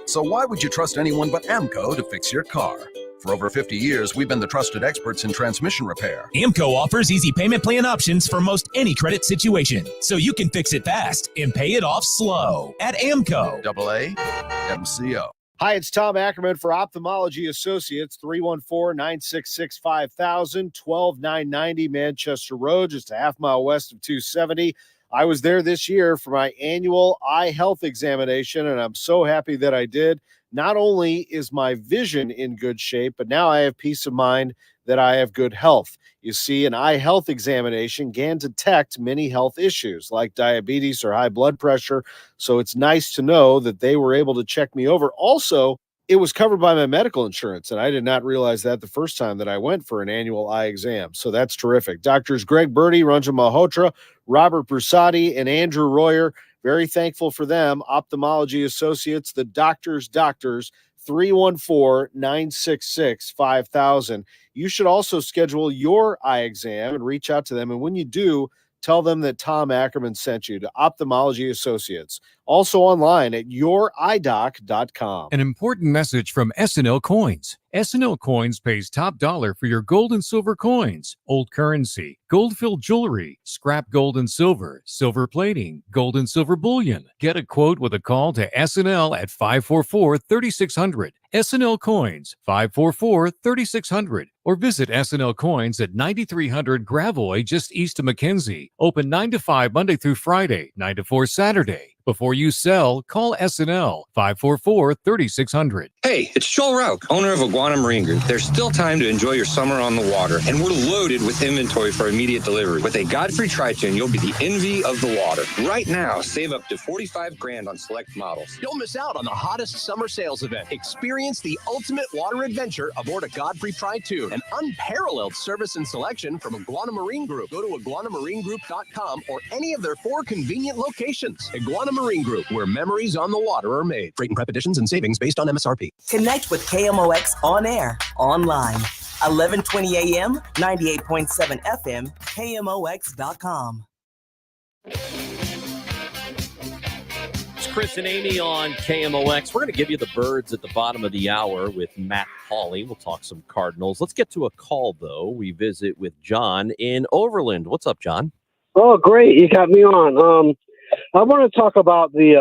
So why would you trust anyone but AMCO to fix your car? For over 50 years, we've been the trusted experts in transmission repair. AMCO offers easy payment plan options for most any credit situation, so you can fix it fast and pay it off slow at AMCO. AAMCO. Hi, it's Tom Ackerman for Ophthalmology Associates, 314-966-5000, 12990 Manchester Road, just a half mile west of 270. I was there this year for my annual eye health examination, and I'm so happy that I did. Not only is my vision in good shape, but now I have peace of mind that I have good health. You see, an eye health examination can detect many health issues like diabetes or high blood pressure. So it's nice to know that they were able to check me over. Also, it was covered by my medical insurance, and I did not realize that the first time that I went for an annual eye exam. So that's terrific. Doctors Greg Birdie, Ranjan Malhotra, Robert Brusati, and Andrew Royer. Very thankful for them. Ophthalmology Associates, the doctors, 314-966-5000, 314-966-5000. You should also schedule your eye exam and reach out to them. And when you do, tell them that Tom Ackerman sent you to Ophthalmology Associates. Also online at youridoc.com. An important message from S&L Coins. S&L Coins pays top dollar for your gold and silver coins, old currency, gold-filled jewelry, scrap gold and silver, silver plating, gold and silver bullion. Get a quote with a call to S&L at 544-3600. S&L Coins, 544-3600. Or visit S&L Coins at 9300 Gravois, just east of McKenzie. Open 9 to 5 Monday through Friday, 9 to 4 Saturday. Before you sell, call S&L 544-3600. Hey, it's Joel Rauch, owner of Iguana Marine Group. There's still time to enjoy your summer on the water, and we're loaded with inventory for immediate delivery. With a Godfrey Tri-Tune, you'll be the envy of the water. Right now, save up to $45,000 on select models. Don't miss out on the hottest summer sales event. Experience the ultimate water adventure aboard a Godfrey Tri-Tune, an unparalleled service and selection from Iguana Marine Group. Go to iguanamarinegroup.com or any of their 4 convenient locations. Iguana Marine Group, where memories on the water are made. Freight and prep additions and savings based on MSRP. Connect with KMOX on air, online, 1120 a.m., 98.7 FM, KMOX.com. It's Chris and Amy on KMOX. We're going to give you the birds at the bottom of the hour with Matt Pauley. We'll talk some Cardinals. Let's get to a call, though. We visit with John in Overland. What's up, John? Oh, great. You got me on. I want to talk about this is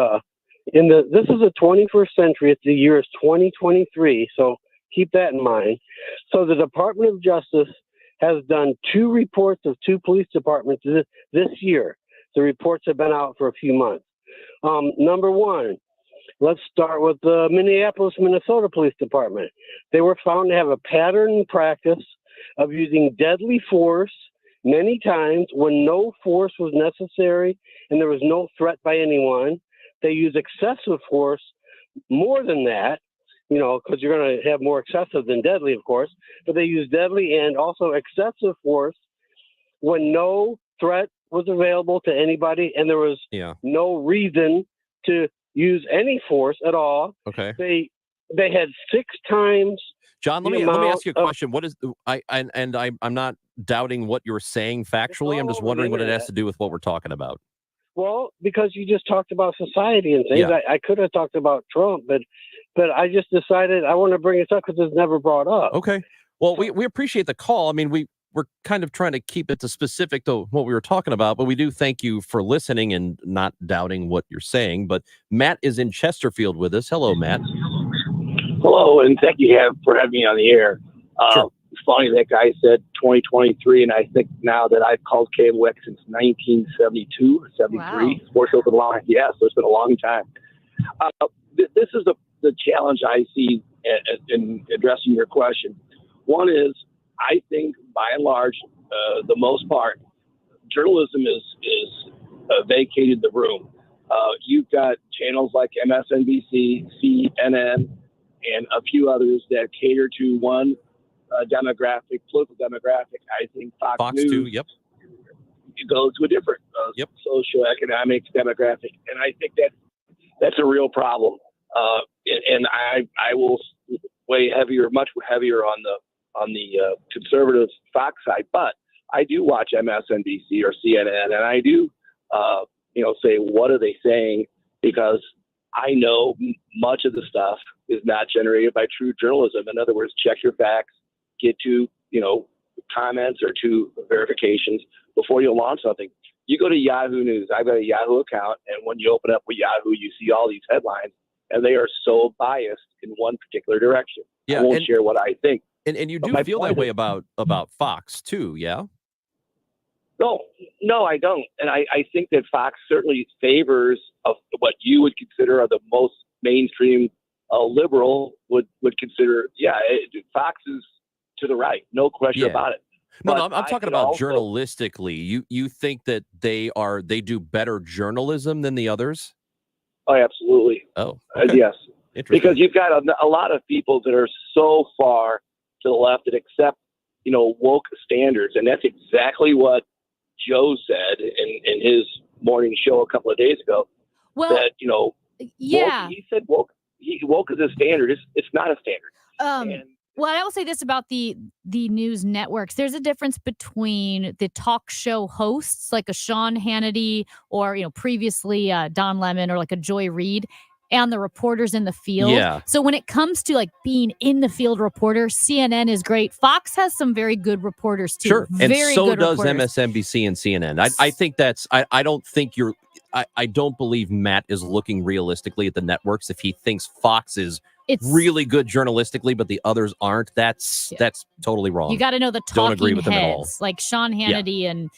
the 21st century. The year is 2023, so keep that in mind. So the Department of Justice has done 2 reports of 2 police departments this year. The reports have been out for a few months. Number 1, let's start with the Minneapolis, Minnesota Police Department. They were found to have a pattern and practice of using deadly force many times when no force was necessary and there was no threat by anyone. They use excessive force more than that, because you're going to have more excessive than deadly, of course, but they use deadly and also excessive force when no threat was available to anybody and there was no reason to use any force at all. Okay. They had 6 times. John, let me ask you a question. What is I'm not doubting what you're saying factually. I'm just wondering what it has to do with what we're talking about. Well, because you just talked about society and things. Yeah. I could have talked about Trump, but I just decided I want to bring it up because it's never brought up. Okay. Well, we appreciate the call. I mean, we're kind of trying to keep it to specific to what we were talking about, but we do thank you for listening and not doubting what you're saying. But Matt is in Chesterfield with us. Hello, Matt. Hello, and thank you for having me on the air. Sure. It's funny that guy said 2023, and I think now that I've called KMOX since 1972 or 73. Wow. Sports Open long, so it's been a long time. This is the challenge I see in addressing your question. One is, I think by and large, the most part, journalism is vacated the room. You've got channels like MSNBC, CNN, and a few others that cater to one political demographic. I think Fox News too, yep. goes to a different socioeconomic demographic, and I think that's a real problem. And I will weigh much heavier on the conservative Fox side, but I do watch MSNBC or CNN, and I do say, what are they saying? Because I know much of the stuff is not generated by true journalism. In other words, check your facts, get to, comments or to verifications before you launch something. You go to Yahoo News. I've got a Yahoo account, and when you open up with Yahoo, you see all these headlines, and they are so biased in one particular direction. Yeah, I won't share what I think. And you But do my feel that point way is- about Fox too, yeah? No, I don't. And I think that Fox certainly favors of what you would consider are the most mainstream liberal would consider. Fox is to the right, no question about it. No, But I'm I talking could about also- journalistically. You think that they do better journalism than the others? Oh, absolutely. Oh, Yes. Interesting. Because you've got a lot of people that are so far to the left that accept, woke standards. And that's exactly what Joe said in his morning show a couple of days ago. Well, that, yeah. he said woke. woke is a standard. It's not a standard. Well, I will say this about the news networks. There's a difference between the talk show hosts, like a Sean Hannity or, previously Don Lemon or like a Joy Reid, and the reporters in the field. Yeah. So when it comes to like being in the field reporter, CNN is great. Fox has some very good reporters too. Sure. And Very so good does reporters. MSNBC and CNN. I think that's, I don't think I don't believe Matt is looking realistically at the networks. If he thinks Fox is really good journalistically, but the others aren't, that's totally wrong. You got to know the Don't talking agree with heads, them at all. like Sean Hannity and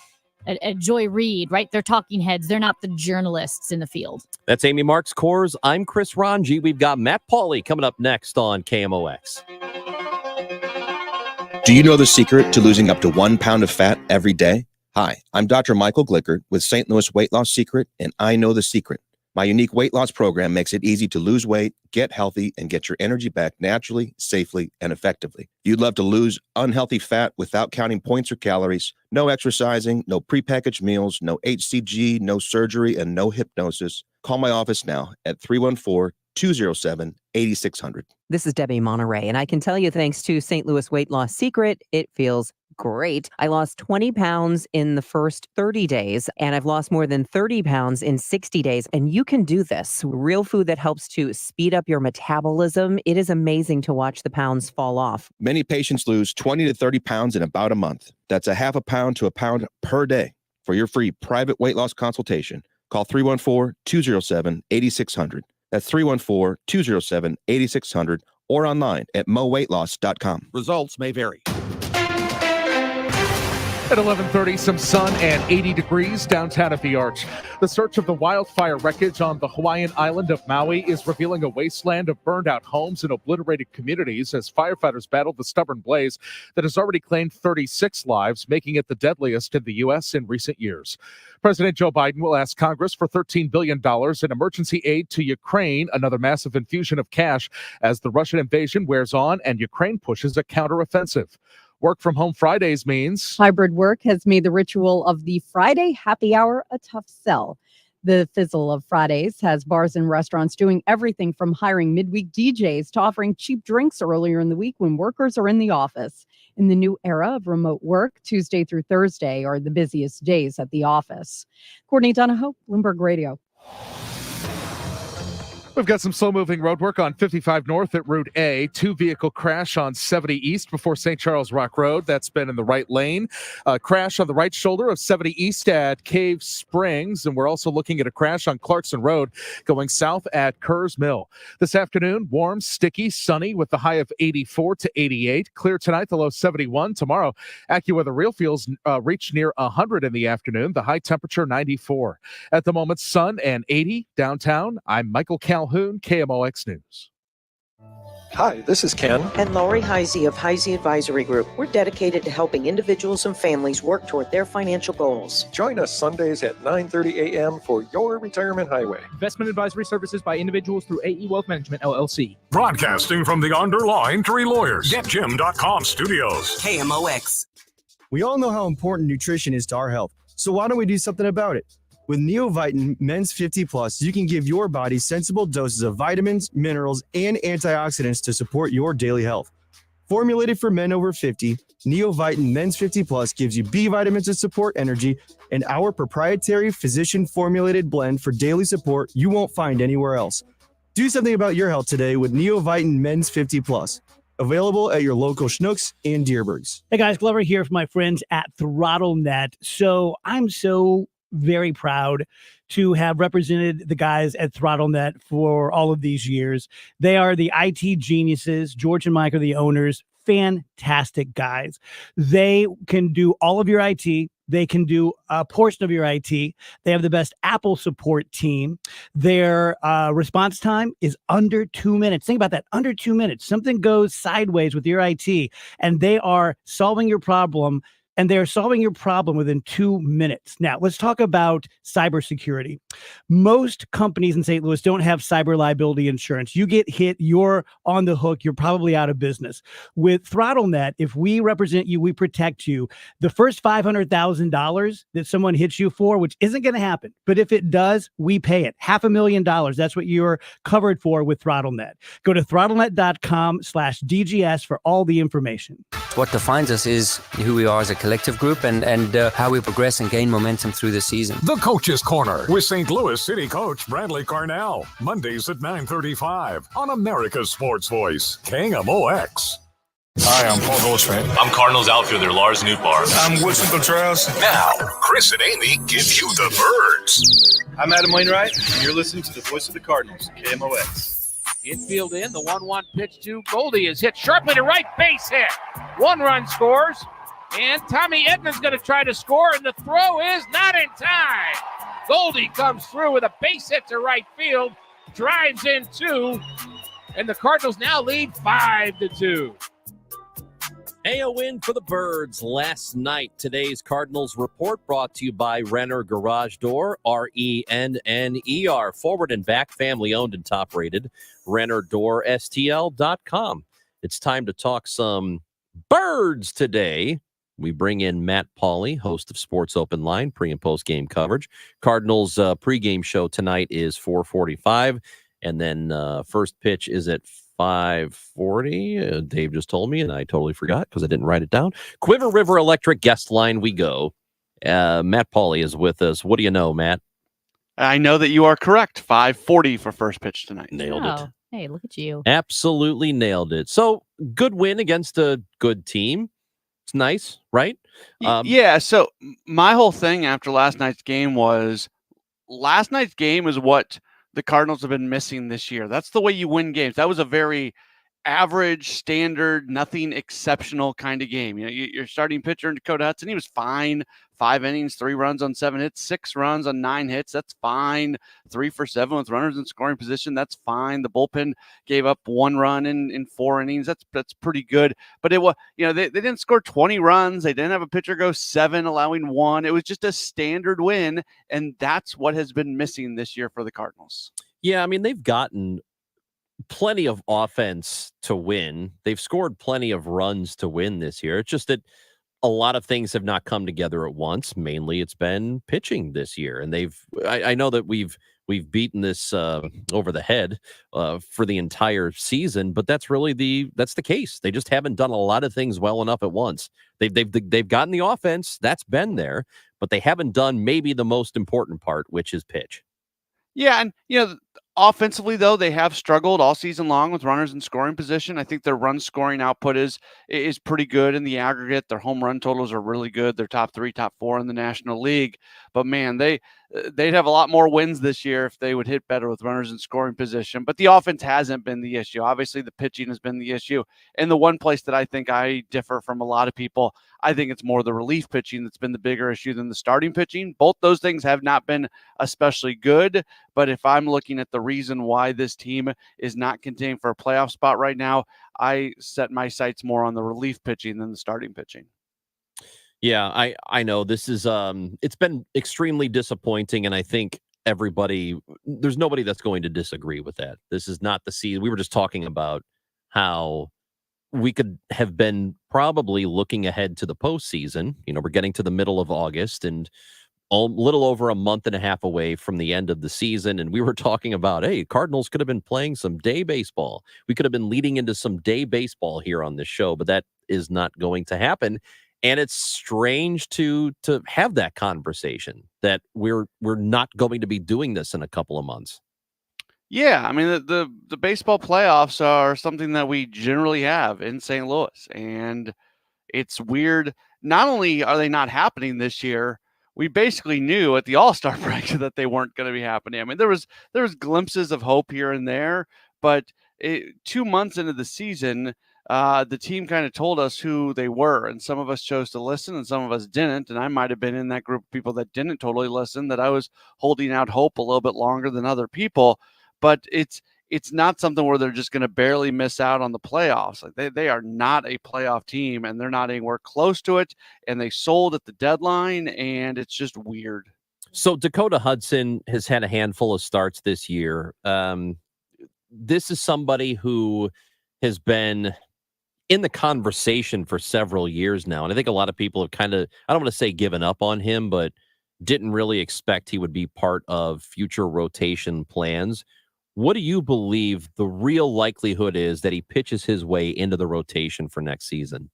Joy Reid, right? They're talking heads. They're not the journalists in the field. That's Amy Marks Coors. I'm Chris Ranji. We've got Matt Pauley coming up next on KMOX. Do you know the secret to losing up to 1 pound of fat every day? Hi, I'm Dr. Michael Glickert with St. Louis Weight Loss Secret, and I know the secret. My unique weight loss program makes it easy to lose weight, get healthy, and get your energy back naturally, safely, and effectively. You'd love to lose unhealthy fat without counting points or calories, no exercising, no prepackaged meals, no HCG, no surgery, and no hypnosis. Call my office now at 314-207-8600. This is Debbie Monterey, and I can tell you, thanks to St. Louis Weight Loss Secret, it feels great. I lost 20 pounds in the first 30 days, and I've lost more than 30 pounds in 60 days. And you can do this. Real food that helps to speed up your metabolism. It is amazing to watch the pounds fall off. Many patients lose 20 to 30 pounds in about a month. That's a half a pound to a pound per day. For your free private weight loss consultation, call 314-207-8600. That's 314-207-8600 or online at moweightloss.com. Results may vary. At 11:30, some sun and 80 degrees downtown at the Arch. The search of the wildfire wreckage on the Hawaiian island of Maui is revealing a wasteland of burned out homes and obliterated communities as firefighters battle the stubborn blaze that has already claimed 36 lives, making it the deadliest in the U.S. in recent years. President Joe Biden will ask Congress for $13 billion in emergency aid to Ukraine, another massive infusion of cash as the Russian invasion wears on and Ukraine pushes a counteroffensive. Work from home Fridays means hybrid work has made the ritual of the Friday happy hour a tough sell. The fizzle of Fridays has bars and restaurants doing everything from hiring midweek DJs to offering cheap drinks earlier in the week when workers are in the office. In the new era of remote work, Tuesday through Thursday are the busiest days at the office. Courtney Donahoe, Bloomberg Radio. We've got some slow-moving road work on 55 North at Route A. 2-vehicle crash on 70 East before St. Charles Rock Road. That's been in the right lane. Crash on the right shoulder of 70 East at Cave Springs. And we're also looking at a crash on Clarkson Road going south at Kerrs Mill. This afternoon, warm, sticky, sunny with the high of 84 to 88. Clear tonight, the low 71. Tomorrow, AccuWeather real feels reach near 100 in the afternoon. The high temperature 94. At the moment, sun and 80 downtown. I'm Michael Calhoun, KMOX News. Hi, this is Ken. And Lori Heisey of Heisey Advisory Group. We're dedicated to helping individuals and families work toward their financial goals. Join us Sundays at 9:30 a.m. for Your Retirement Highway. Investment advisory services by individuals through AE Wealth Management, LLC. Broadcasting from the Underline Three Lawyers. GetJim.com studios. KMOX. We all know how important nutrition is to our health, so why don't we do something about it? With Neovitin Men's 50 Plus, you can give your body sensible doses of vitamins, minerals, and antioxidants to support your daily health. Formulated for men over 50, Neovitin Men's 50 Plus gives you B vitamins to support energy and our proprietary physician-formulated blend for daily support you won't find anywhere else. Do something about your health today with Neovitin Men's 50 Plus. Available at your local Schnucks and Deerbergs. Hey guys, Glover here from my friends at ThrottleNet. So I'm very proud to have represented the guys at ThrottleNet for all of these years. They are the IT geniuses. George and Mike are the owners. Fantastic guys. They can do all of your IT. They can do a portion of your IT. They have the best Apple support team. Their response time is under 2 minutes. Think about that, under 2 minutes. Something goes sideways with your IT, and they are solving your problem and they're solving your problem within 2 minutes. Now, let's talk about cybersecurity. Most companies in St. Louis don't have cyber liability insurance. You get hit, you're on the hook, you're probably out of business. With ThrottleNet, if we represent you, we protect you. The first $500,000 that someone hits you for, which isn't going to happen, but if it does, we pay it. $500,000. That's what you're covered for with ThrottleNet. Go to throttlenet.com/DGS for all the information. What defines us is who we are as a collective group and how we progress and gain momentum through the season. The Coach's Corner with St. Louis City Coach Bradley Carnell. Mondays at 9:35 on America's Sports Voice, KMOX. Hi, I'm Paul Goldschmidt. I'm Cardinals outfielder Lars Nootbaar. I'm Woodson Contreras. Now, Chris and Amy give you the birds. I'm Adam Wainwright, and you're listening to the voice of the Cardinals, KMOX. Infield in, the 1-1 pitch to Goldie is hit sharply to right, base hit. 1 run scores, and Tommy Edman's going to try to score, and the throw is not in time. Goldie comes through with a base hit to right field, drives in 2, and the Cardinals now lead 5-2. A win for the Birds last night. Today's Cardinals report brought to you by Renner Garage Door, RENNER. Forward and back, family owned and top rated. RennerDoorSTL.com. It's time to talk some Birds today. We bring in Matt Pauley, host of Sports Open Line, pre and post game coverage. Cardinals pregame show tonight is 4:45, and then first pitch is at 5:40. Dave just told me, and I totally forgot because I didn't write it down. Quiver River Electric guest line we go. Matt Pauley is with us. What do you know, Matt? I know that you are correct. 5:40 for first pitch tonight. Nailed it. Hey, look at you. Absolutely nailed it. So, good win against a good team. It's nice, right? Yeah, so my whole thing after last night's game was what the Cardinals have been missing this year. That's the way you win games. That was a very average, standard, nothing exceptional kind of game. You know, your starting pitcher in Dakota Hudson, he was fine. 5 innings, 3 runs on 7 hits, 6 runs on 9 hits. That's fine. 3 for 7 with runners in scoring position. That's fine. The bullpen gave up 1 run in 4 innings. That's pretty good. But it was, they didn't score 20 runs. They didn't have a pitcher go 7, allowing 1. It was just a standard win, and that's what has been missing this year for the Cardinals. Yeah, I mean, they've gotten plenty of offense to win. They've scored plenty of runs to win this year. It's just that a lot of things have not come together at once. Mainly it's been pitching this year. And I know that we've beaten this over the head for the entire season, but that's the case. They just haven't done a lot of things well enough at once. They've gotten the offense, that's been there, but they haven't done maybe the most important part, which is pitch. Yeah, and offensively, though, they have struggled all season long with runners in scoring position. I think their run scoring output is pretty good in the aggregate. Their home run totals are really good. They're top 3, top 4 in the National League. But man, they'd have a lot more wins this year if they would hit better with runners in scoring position. But the offense hasn't been the issue. Obviously, the pitching has been the issue. And the one place that I think I differ from a lot of people, I think it's more the relief pitching that's been the bigger issue than the starting pitching. Both those things have not been especially good. But if I'm looking at the reason why this team is not contending for a playoff spot right now, I set my sights more on the relief pitching than the starting pitching. Yeah, I know this is it's been extremely disappointing, and I think there's nobody that's going to disagree with that. This is not the season. We were just talking about how we could have been probably looking ahead to the postseason. We're getting to the middle of August and a little over a month and a half away from the end of the season. And we were talking about, hey, Cardinals could have been playing some day baseball. We could have been leading into some day baseball here on this show, but that is not going to happen. And it's strange to have that conversation that we're not going to be doing this in a couple of months. Yeah, I mean, the baseball playoffs are something that we generally have in St. Louis. And it's weird. Not only are they not happening this year, we basically knew at the All-Star break that they weren't going to be happening. I mean, there was glimpses of hope here and there, but 2 months into the season, the team kind of told us who they were, and some of us chose to listen and some of us didn't. And I might have been in that group of people that didn't totally listen, that I was holding out hope a little bit longer than other people. But it's it's not something where they're just going to barely miss out on the playoffs. Like they are not a playoff team, and they're not anywhere close to it. And they sold at the deadline, and it's just weird. So Dakota Hudson has had a handful of starts this year. This is somebody who has been in the conversation for several years now. And I think a lot of people have kind of, I don't want to say given up on him, but didn't really expect he would be part of future rotation plans. What do you believe the real likelihood is that he pitches his way into the rotation for next season?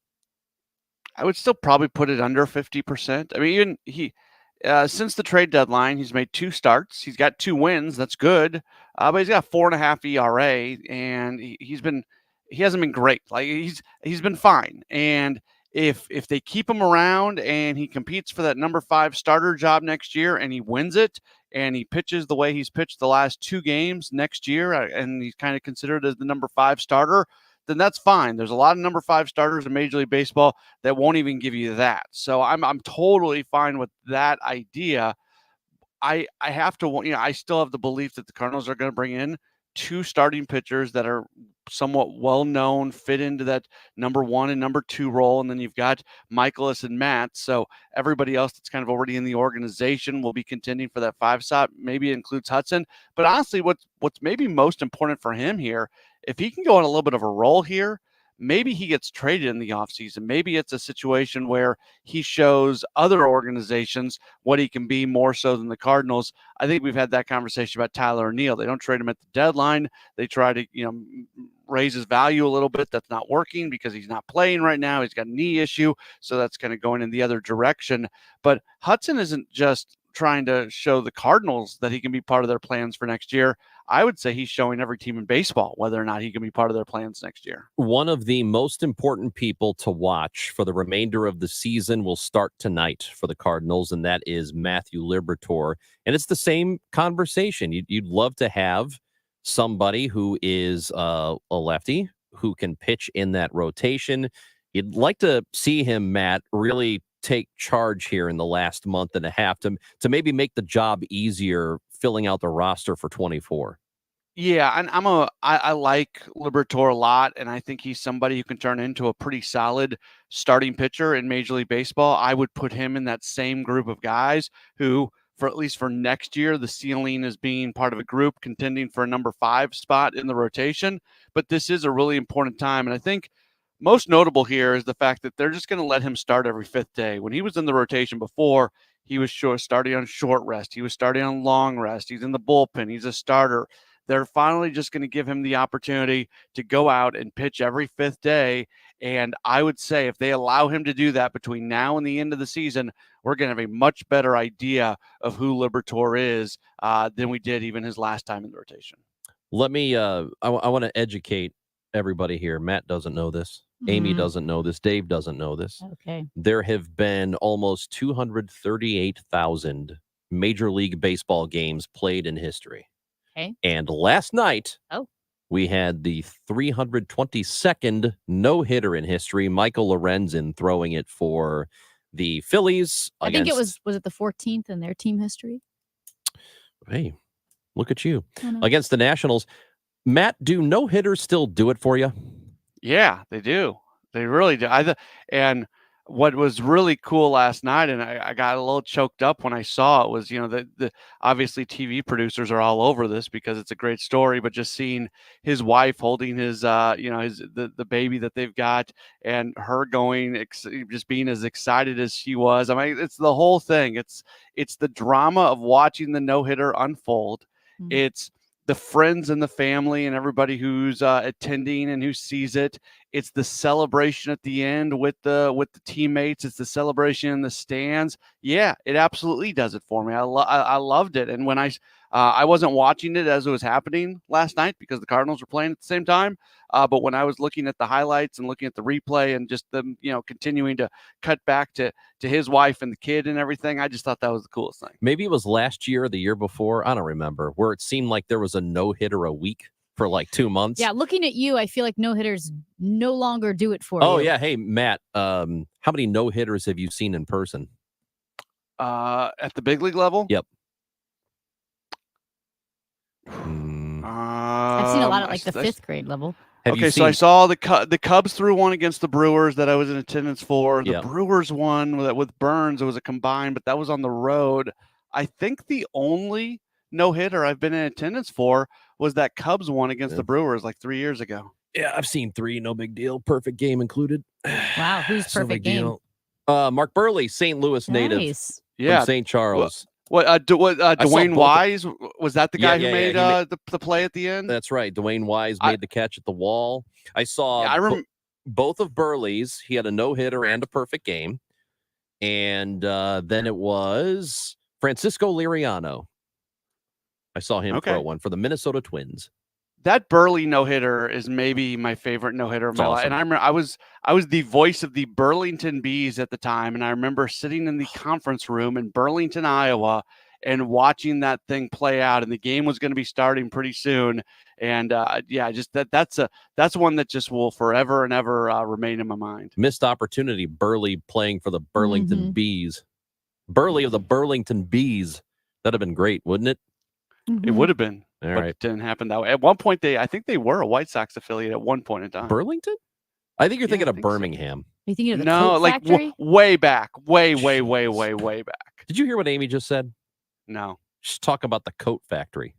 I would still probably put it under 50%. I mean, even since the trade deadline, he's made 2 starts. He's got 2 wins. That's good. But he's got 4.5 ERA, and he hasn't been great. Like he's been fine. And if they keep him around and he competes for that number 5 starter job next year and he wins it and he pitches the way he's pitched the last 2 games next year, and he's kind of considered as the number 5 starter, then that's fine. There's a lot of number 5 starters in Major League Baseball that won't even give you that. So I'm totally fine with that idea. I have to, I still have the belief that the Cardinals are going to bring in 2 starting pitchers that are somewhat well-known, fit into that number 1 and number 2 role. And then you've got Michaelis and Matt. So everybody else that's kind of already in the organization will be contending for that 5 spot. Maybe it includes Hudson. But honestly, what's maybe most important for him here, if he can go on a little bit of a roll here, maybe he gets traded in the offseason. Maybe it's a situation where he shows other organizations what he can be more so than the Cardinals. I think we've had that conversation about Tyler O'Neill. They don't trade him at the deadline. They try to, raise his value a little bit. That's not working because he's not playing right now. He's got a knee issue. So that's kind of going in the other direction. But Hudson isn't just trying to show the Cardinals that he can be part of their plans for next year. I would say he's showing every team in baseball whether or not he can be part of their plans next year. One of the most important people to watch for the remainder of the season will start tonight for the Cardinals, and that is Matthew Liberatore. And it's the same conversation. You'd love to have somebody who is a lefty who can pitch in that rotation. You'd like to see him, Matt, really take charge here in the last month and a half to maybe make the job easier filling out the roster for 24. Yeah, and I like Liberatore a lot, and I think he's somebody who can turn into a pretty solid starting pitcher in Major League Baseball. I would put him in that same group of guys who, for at least for next year, the ceiling is being part of a group contending for a number 5 spot in the rotation. But this is a really important time, and I think most notable here is the fact that they're just going to let him start every 5th day. When he was in the rotation before, he was starting on short rest. He was starting on long rest. He's in the bullpen. He's a starter. They're finally just going to give him the opportunity to go out and pitch every 5th day. And I would say if they allow him to do that between now and the end of the season, we're going to have a much better idea of who Liberatore is than we did even his last time in the rotation. Let me, I want to educate everybody here. Matt doesn't know this. Amy doesn't know this. Dave doesn't know this. Okay. There have been almost 238,000 Major League Baseball games played in history. Okay. And last night, we had the 322nd no-hitter in history. Michael Lorenzen throwing it for the Phillies. I think it was it the 14th in their team history? Hey, look at you. I know. Against the Nationals. Matt, do no-hitters still do it for you? Yeah, they do. They really do. And what was really cool last night, and I got a little choked up when I saw it, was, the obviously TV producers are all over this because it's a great story, but just seeing his wife holding his, the baby that they've got, and her just being as excited as she was. I mean, it's the whole thing. It's the drama of watching the no-hitter unfold. Mm-hmm. It's the friends and the family and everybody who's attending and who sees it. It's the celebration at the end with the teammates. It's the celebration in the stands. Yeah, it absolutely does it for me. I loved it. And when I wasn't watching it as it was happening last night because the Cardinals were playing at the same time. But when I was looking at the highlights and looking at the replay and just them, continuing to cut back to his wife and the kid and everything, I just thought that was the coolest thing. Maybe it was last year or the year before. I don't remember, where it seemed like there was a no-hitter a week for like 2 months. Yeah, looking at you, I feel like no-hitters no longer do it for you. Oh, yeah. Hey, Matt, how many no-hitters have you seen in person? At the big league level? Yep. I've seen a lot at like the fifth grade level. So I saw the Cubs threw one against the Brewers that I was in attendance for. The Brewers won with Burns. It was a combined, but that was on the road. I think the only no-hitter I've been in attendance for was that Cubs one against the Brewers like 3 years ago. Yeah, I've seen 3. No big deal. Perfect game included. Wow, who's perfect game? Mark Burley, St. Louis native. Nice. From St. Charles. Dwayne Wise, was that the guy who made the play at the end? That's right. Dwayne Wise made the catch at the wall. I saw both of Burley's. He had a no-hitter and a perfect game. And then it was Francisco Liriano. I saw him throw one for the Minnesota Twins. That Burley no-hitter is maybe my favorite no-hitter of my life. And I remember I was the voice of the Burlington Bees at the time, and I remember sitting in the conference room in Burlington, Iowa, and watching that thing play out. And the game was going to be starting pretty soon. And just that's one that just will forever and ever remain in my mind. Missed opportunity. Burley playing for the Burlington Bees. Burley of the Burlington Bees. That'd have been great, wouldn't it? It would have been. All but right. It didn't happen that way. At one point, I think they were a White Sox affiliate at one point in time. Burlington? I think you're thinking of Birmingham. Are you thinking of the No, Coke like factory? way back. Way back. Did you hear what Amy just said? No. She's talking about the coat factory.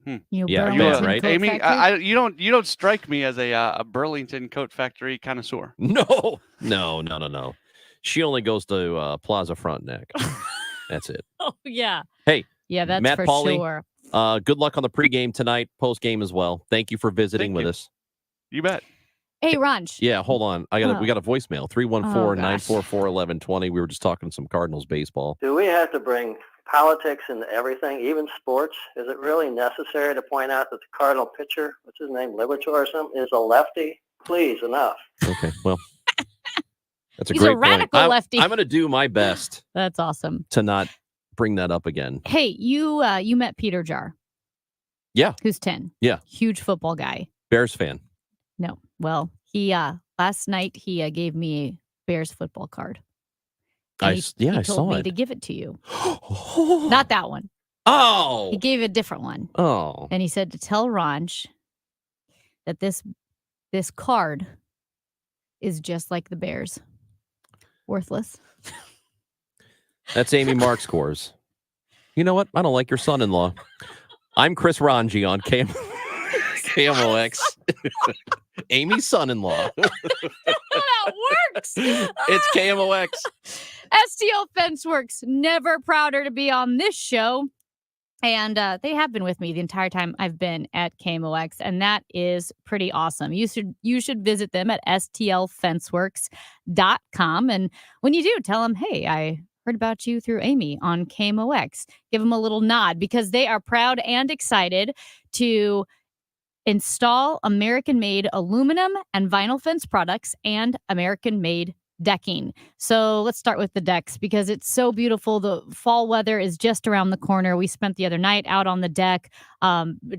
You Yeah, you are right. Amy, you don't strike me as a Burlington coat factory connoisseur. No. She only goes to Plaza Frontenac. That's it. Oh, yeah. Hey, Yeah, that's Matt for Pauley, sure. good luck on the pregame tonight, postgame as well. Thank you for visiting with us. You bet. Hey, Ranch. Yeah, hold on. We got a voicemail. 314-944-1120. We were just talking some Cardinals baseball. Do we have to bring politics into everything, even sports? Is it really necessary to point out that the Cardinal pitcher, what's his name, Liberatore or something, is a lefty? Please, enough. Okay, well, that's a He's great a radical point. lefty. I'm going to do my best That's awesome. to not bring that up again. Hey, you met Peter Jar. Yeah. Who's 10. Yeah. Huge football guy. Bears fan. No. Well, he last night he gave me a Bears football card. And he I told saw me it. to give it to you. Not that one. Oh. He gave a different one. Oh. And he said to tell Ranj that this card is just like the Bears. Worthless. That's Amy Mark scores. You know what? I don't like your son-in-law. I'm Chris Ranji on KMOX. Amy's son-in-law. That works. It's KMOX. STL Fenceworks, never prouder to be on this show. And they have been with me the entire time I've been at KMOX, and that is pretty awesome. You should visit them at stlfenceworks.com. And when you do, tell them, hey, I heard about you through Amy on KMOX. Give them a little nod because they are proud and excited to install American-made aluminum and vinyl fence products and American-made decking. So let's start with the decks because it's so beautiful. The fall weather is just around the corner. We spent the other night out on the deck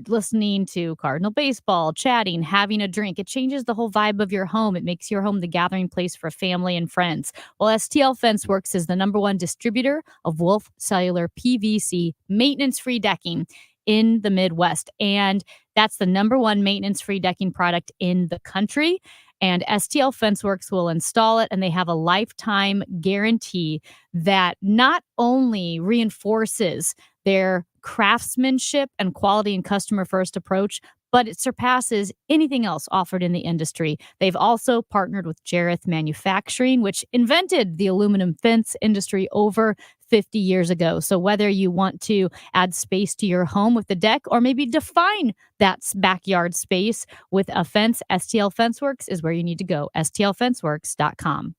listening to Cardinal baseball, chatting, having a drink. It changes the whole vibe of your home. It makes your home the gathering place for family and friends. Well, STL Fenceworks is the #1 distributor of Wolf Cellular PVC maintenance-free decking in the Midwest. And that's the #1 maintenance-free decking product in the country. And STL Fenceworks will install it, and they have a lifetime guarantee that not only reinforces their craftsmanship and quality and customer-first approach, but it surpasses anything else offered in the industry. They've also partnered with Jareth Manufacturing, which invented the aluminum fence industry over 50 years ago. So whether you want to add space to your home with the deck or maybe define that backyard space with a fence, STL Fenceworks is where you need to go. STLFenceworks.com.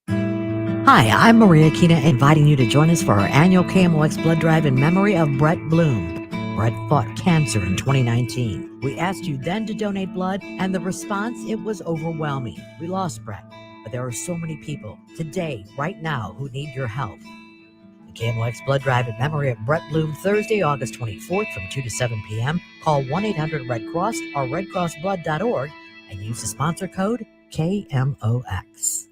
Hi, I'm Maria Kina, inviting you to join us for our annual KMOX blood drive in memory of Brett Bloom. Brett fought cancer in 2019. We asked you then to donate blood, and the response, it was overwhelming. We lost Brett, but there are so many people today, right now, who need your help. The KMOX blood drive in memory of Brett Bloom, Thursday, August 24th from 2 to 7 p.m. Call 1-800-RED-CROSS or redcrossblood.org and use the sponsor code KMOX.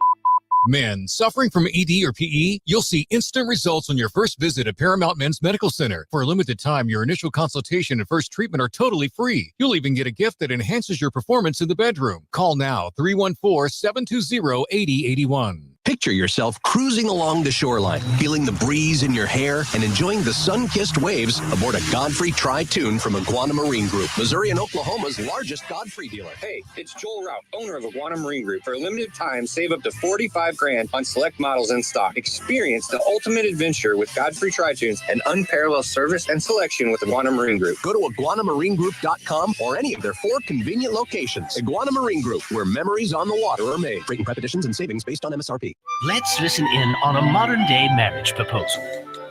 Men suffering from ED or PE, you'll see instant results on your first visit at Paramount Men's Medical Center. For a limited time, your initial consultation and first treatment are totally free. You'll even get a gift that enhances your performance in the bedroom. Call now, 314-720-8081. Picture yourself cruising along the shoreline, feeling the breeze in your hair, and enjoying the sun-kissed waves aboard a Godfrey Tri-Toon from Iguana Marine Group, Missouri and Oklahoma's largest Godfrey dealer. Hey, it's Joel Rout, owner of Iguana Marine Group. For a limited time, save up to $45,000 on select models in stock. Experience the ultimate adventure with Godfrey Tri-Toons and unparalleled service and selection with Iguana Marine Group. Go to iguanamarinegroup.com or any of their 4 convenient locations. Iguana Marine Group, where memories on the water are made. Rate and prep additions and savings based on MSRP. Let's listen in on a modern-day marriage proposal.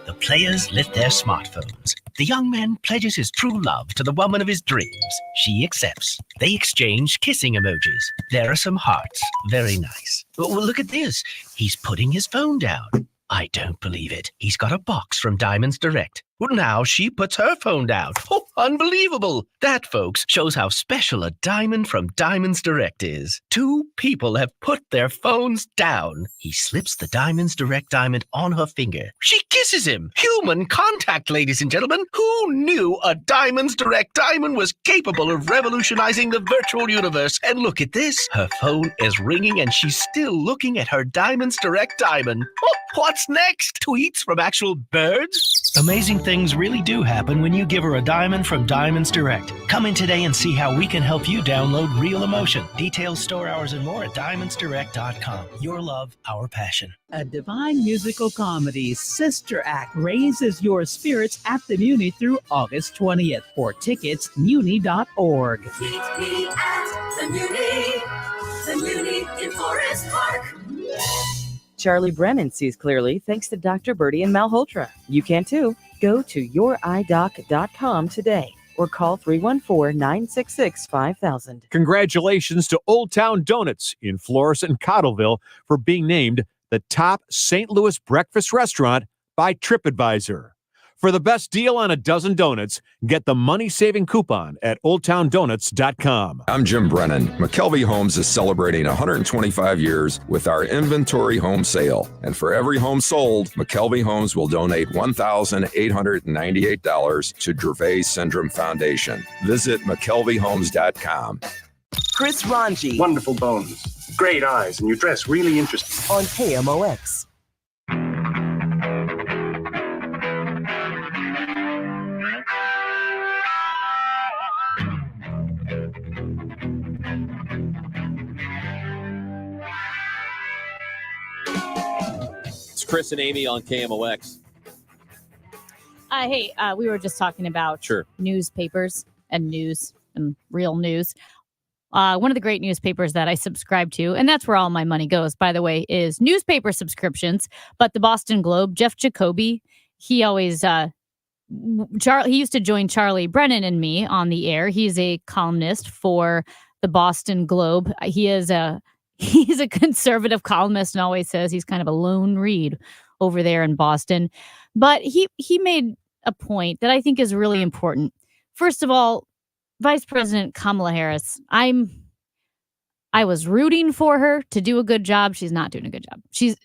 The players lift their smartphones. The young man pledges his true love to the woman of his dreams. She accepts. They exchange kissing emojis. There are some hearts. Very nice. Well, look at this. He's putting his phone down. I don't believe it. He's got a box from Diamonds Direct. Well, now she puts her phone down. Oh, unbelievable. That, folks, shows how special a diamond from Diamonds Direct is. 2 people have put their phones down. He slips the Diamonds Direct diamond on her finger. She kisses him. Human contact, ladies and gentlemen. Who knew a Diamonds Direct diamond was capable of revolutionizing the virtual universe? And look at this. Her phone is ringing and she's still looking at her Diamonds Direct diamond. Oh, what's next? Tweets from actual birds? Amazing things really do happen when you give her a diamond from Diamonds Direct. Come in today and see how we can help you download real emotion. Details, store hours, and more at diamondsdirect.com. Your love, our passion. A divine musical comedy, Sister Act, raises your spirits at the Muni through August 20th. For tickets, muni.org. Meet me at the Muni in Forest Park. Charlie Brennan sees clearly thanks to Dr. Bertie and Malhotra. You can too. Go to youridoc.com today or call 314-966-5000. Congratulations to Old Town Donuts in Florissant and Cottleville for being named the top St. Louis breakfast restaurant by TripAdvisor. For the best deal on a dozen donuts, get the money-saving coupon at oldtowndonuts.com. I'm Jim Brennan. McKelvey Homes is celebrating 125 years with our inventory home sale. And for every home sold, McKelvey Homes will donate $1,898 to Dravet Syndrome Foundation. Visit McKelveyhomes.com. Chris Ranji. Wonderful bones, great eyes, and you dress really interesting. On KMOX. It's Chris and Amy on KMOX. Hey, we were just talking about newspapers and news and real news. One of the great newspapers that I subscribe to, and that's where all my money goes, by the way, is newspaper subscriptions. But the Boston Globe, Jeff Jacoby, he always, he used to join Charlie Brennan and me on the air. He's a columnist for the Boston Globe. He's a conservative columnist and always says he's kind of a lone read over there in Boston. But he made a point that I think is really important. First of all, Vice President Kamala Harris, I was rooting for her to do a good job. She's not doing a good job. She's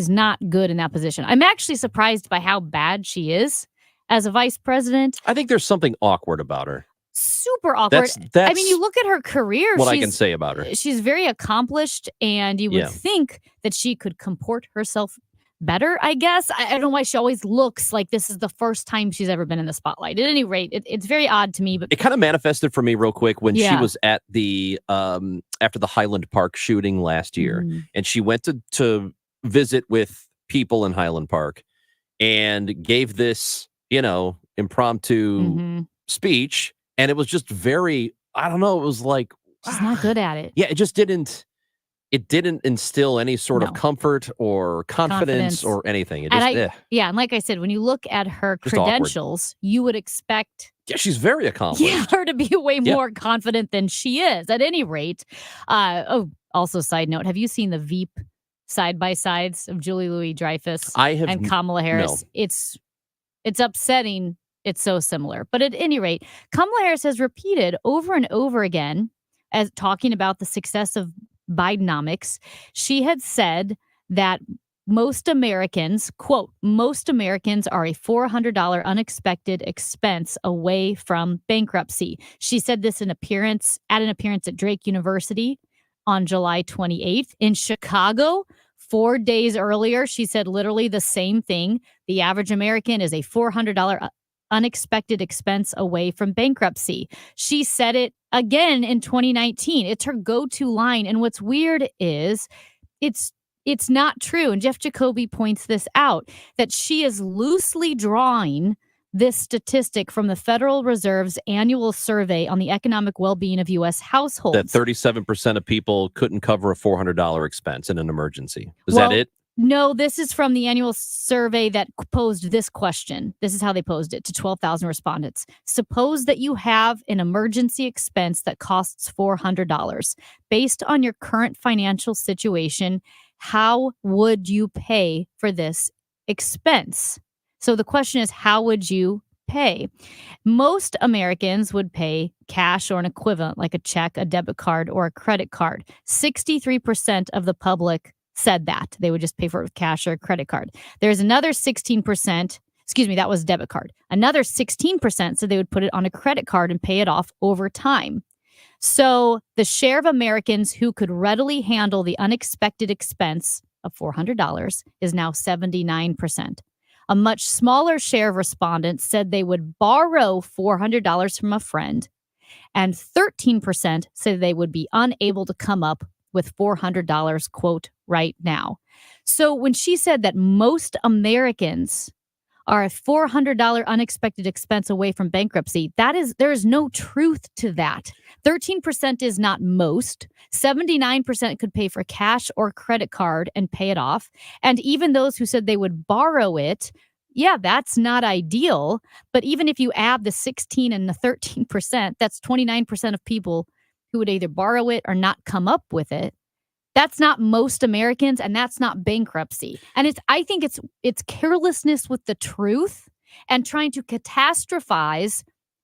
not good in that position. I'm actually surprised by how bad she is as a vice president. I think there's something awkward about her. Super awkward. I mean, you look at her career. What I can say about her. She's very accomplished, and you would think that she could comport herself better, I guess. I don't know why she always looks like this is the first time she's ever been in the spotlight. At any rate, it's very odd to me. But it kind of manifested for me real quick when she was at the after the Highland Park shooting last year, and she went to visit with people in Highland Park and gave this, impromptu speech, and it was just very, I don't know, it was like she's not good at it. Yeah, it just didn't. It didn't instill any sort of comfort or confidence or anything. It just, and like I said, when you look at her credentials, you would expect she's very accomplished. her to be way more confident than she is. At any rate, also side note, have you seen the Veep side by sides of Julie Louis-Dreyfus and Kamala Harris? No. It's upsetting. It's so similar. But at any rate, Kamala Harris has repeated over and over again as talking about the success of Bidenomics. She had said that most Americans, quote, most Americans are a $400 unexpected expense away from bankruptcy. She said this at an appearance at Drake University on July 28th. In Chicago, 4 days earlier, she said literally the same thing. The average American is a $400 unexpected expense away from bankruptcy. She said it again in 2019. It's her go-to line. And what's weird is it's not true. And Jeff Jacoby points this out, that she is loosely drawing this statistic from the Federal Reserve's annual survey on the economic well-being of U.S. households. That 37% of people couldn't cover a $400 expense in an emergency. Is that it? No, this is from the annual survey that posed this question. This is how they posed it to 12,000 respondents. Suppose that you have an emergency expense that costs $400. Based on your current financial situation, how would you pay for this expense? So the question is, how would you pay? Most Americans would pay cash or an equivalent, like a check, a debit card, or a credit card. 63% of the public said that they would just pay for it with cash or a credit card. There's another 16%, that was debit card. Another 16% said they would put it on a credit card and pay it off over time. So the share of Americans who could readily handle the unexpected expense of $400 is now 79%. A much smaller share of respondents said they would borrow $400 from a friend, and 13% said they would be unable to come up with $400, quote, right now. So when she said that most Americans are a $400 unexpected expense away from bankruptcy, there is no truth to that. 13% is not most. 79% could pay for cash or credit card and pay it off. And even those who said they would borrow it, yeah, that's not ideal. But even if you add the 16 and the 13%, that's 29% of people who would either borrow it or not come up with it. That's not most Americans, and that's not bankruptcy. And I think it's carelessness with the truth and trying to catastrophize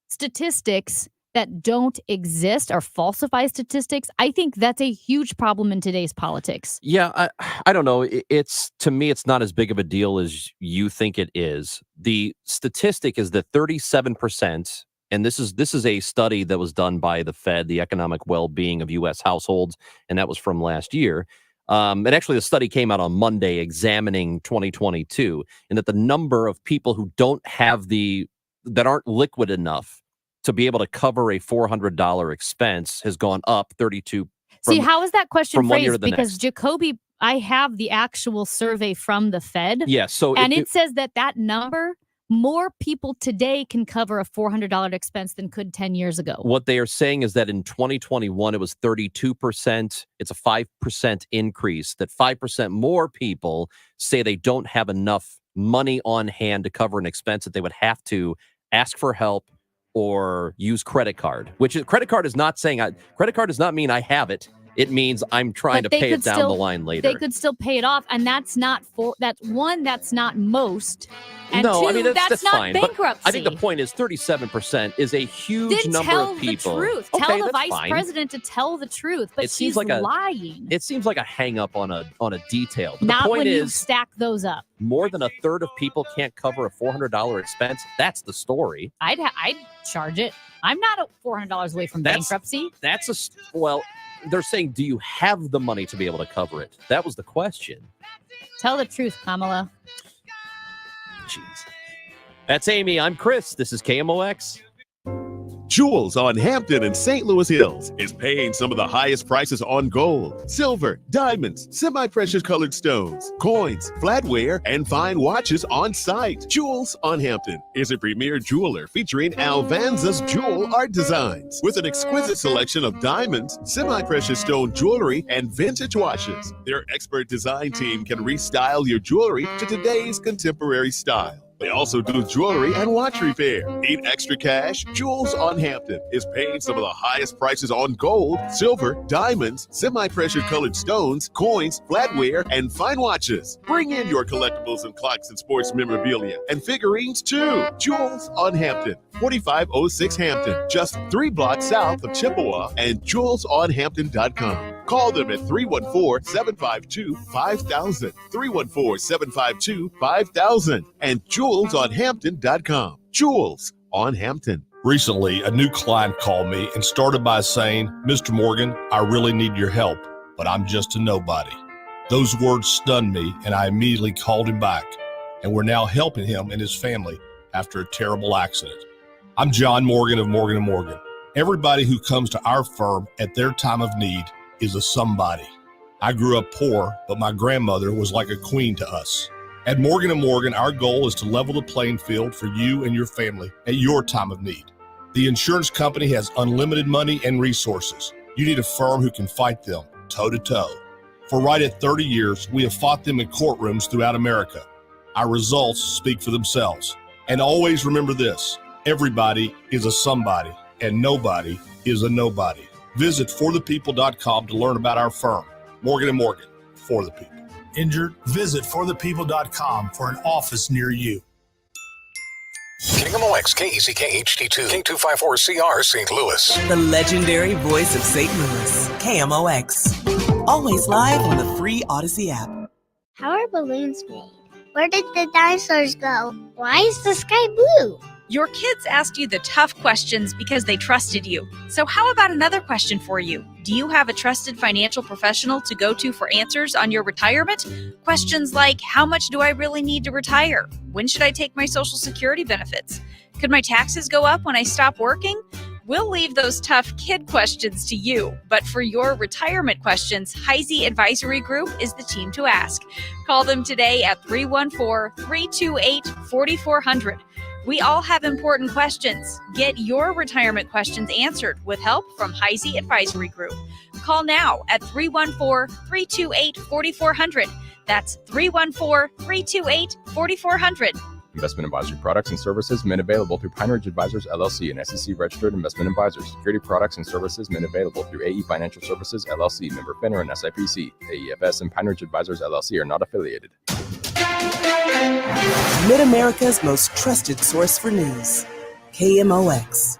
statistics that don't exist or falsify statistics. I think that's a huge problem in today's politics. Yeah, I don't know. To me, it's not as big of a deal as you think it is. The statistic is that 37%. And this is a study that was done by the Fed, the economic well-being of U.S. households, and that was from last year. And actually, the study came out on Monday examining 2022, and that the number of people who that aren't liquid enough to be able to cover a $400 expense has gone up 32%. See, how is that question phrased? Because next. Jacoby, I have the actual survey from the Fed. Yeah, so it says that number, more people today can cover a $400 expense than could 10 years ago. What they are saying is that in 2021, it was 32%. It's a 5% increase. That 5% more people say they don't have enough money on hand to cover an expense, that they would have to ask for help or use credit card. Credit card does not mean I have it. It means I'm trying to pay it down the line later. They could still pay it off, and that's not that's not most. And no, two, I mean that's not fine. bankruptcy. I think the point is 37% is a huge number of people. Tell the truth. Okay, tell the vice president to tell the truth, but she's lying. It seems like a hang up on a detail. But not the point when is, you stack those up. More than a third of people can't cover a $400 expense. That's the story. I'd charge it. I'm not $400 away from bankruptcy. They're saying, do you have the money to be able to cover it? That was the question. Tell the truth, Kamala. Jeez. That's Amy. I'm Chris. This is KMOX. Jewels on Hampton and St. Louis Hills is paying some of the highest prices on gold, silver, diamonds, semi-precious colored stones, coins, flatware, and fine watches on site. Jewels on Hampton is a premier jeweler featuring Alvanza's jewel art designs with an exquisite selection of diamonds, semi-precious stone jewelry, and vintage watches. Their expert design team can restyle your jewelry to today's contemporary style. They also do jewelry and watch repair. Need extra cash? Jewels on Hampton is paying some of the highest prices on gold, silver, diamonds, semi-precious colored stones, coins, flatware, and fine watches. Bring in your collectibles and clocks and sports memorabilia and figurines too. Jewels on Hampton, 4506 Hampton, just 3 blocks south of Chippewa, and jewelsonhampton.com. Call them at 314-752-5000, 314-752-5000, and jewelsonhampton.com. Jewels on Hampton. Recently, a new client called me and started by saying, "Mr. Morgan, I really need your help, but I'm just a nobody." Those words stunned me, and I immediately called him back, and we're now helping him and his family after a terrible accident. I'm John Morgan of Morgan & Morgan. Everybody who comes to our firm at their time of need is a somebody. I grew up poor, but my grandmother was like a queen to us. At Morgan & Morgan, our goal is to level the playing field for you and your family at your time of need. The insurance company has unlimited money and resources. You need a firm who can fight them toe-to-toe. For right at 30 years, we have fought them in courtrooms throughout America. Our results speak for themselves. And always remember this, everybody is a somebody, and nobody is a nobody. Visit forthepeople.com to learn about our firm, Morgan & Morgan, for the people. Injured? Visit forthepeople.com for an office near you. KMOX, KECK HD2, K254CR, St. Louis. The legendary voice of St. Louis, KMOX. Always live on the free Odyssey app. How are balloons made? Where did the dinosaurs go? Why is the sky blue? Your kids asked you the tough questions because they trusted you. So how about another question for you? Do you have a trusted financial professional to go to for answers on your retirement? Questions like, how much do I really need to retire? When should I take my Social Security benefits? Could my taxes go up when I stop working? We'll leave those tough kid questions to you, but for your retirement questions, Heisey Advisory Group is the team to ask. Call them today at 314-328-4400. We all have important questions. Get your retirement questions answered with help from Heisey Advisory Group. Call now at 314-328-4400. That's 314-328-4400. Investment advisory products and services made available through Pine Ridge Advisors, LLC, and SEC-registered investment advisors. Security products and services made available through AE Financial Services, LLC, member FINRA and SIPC. AEFS and Pine Ridge Advisors, LLC are not affiliated. Mid-America's most trusted source for news, KMOX.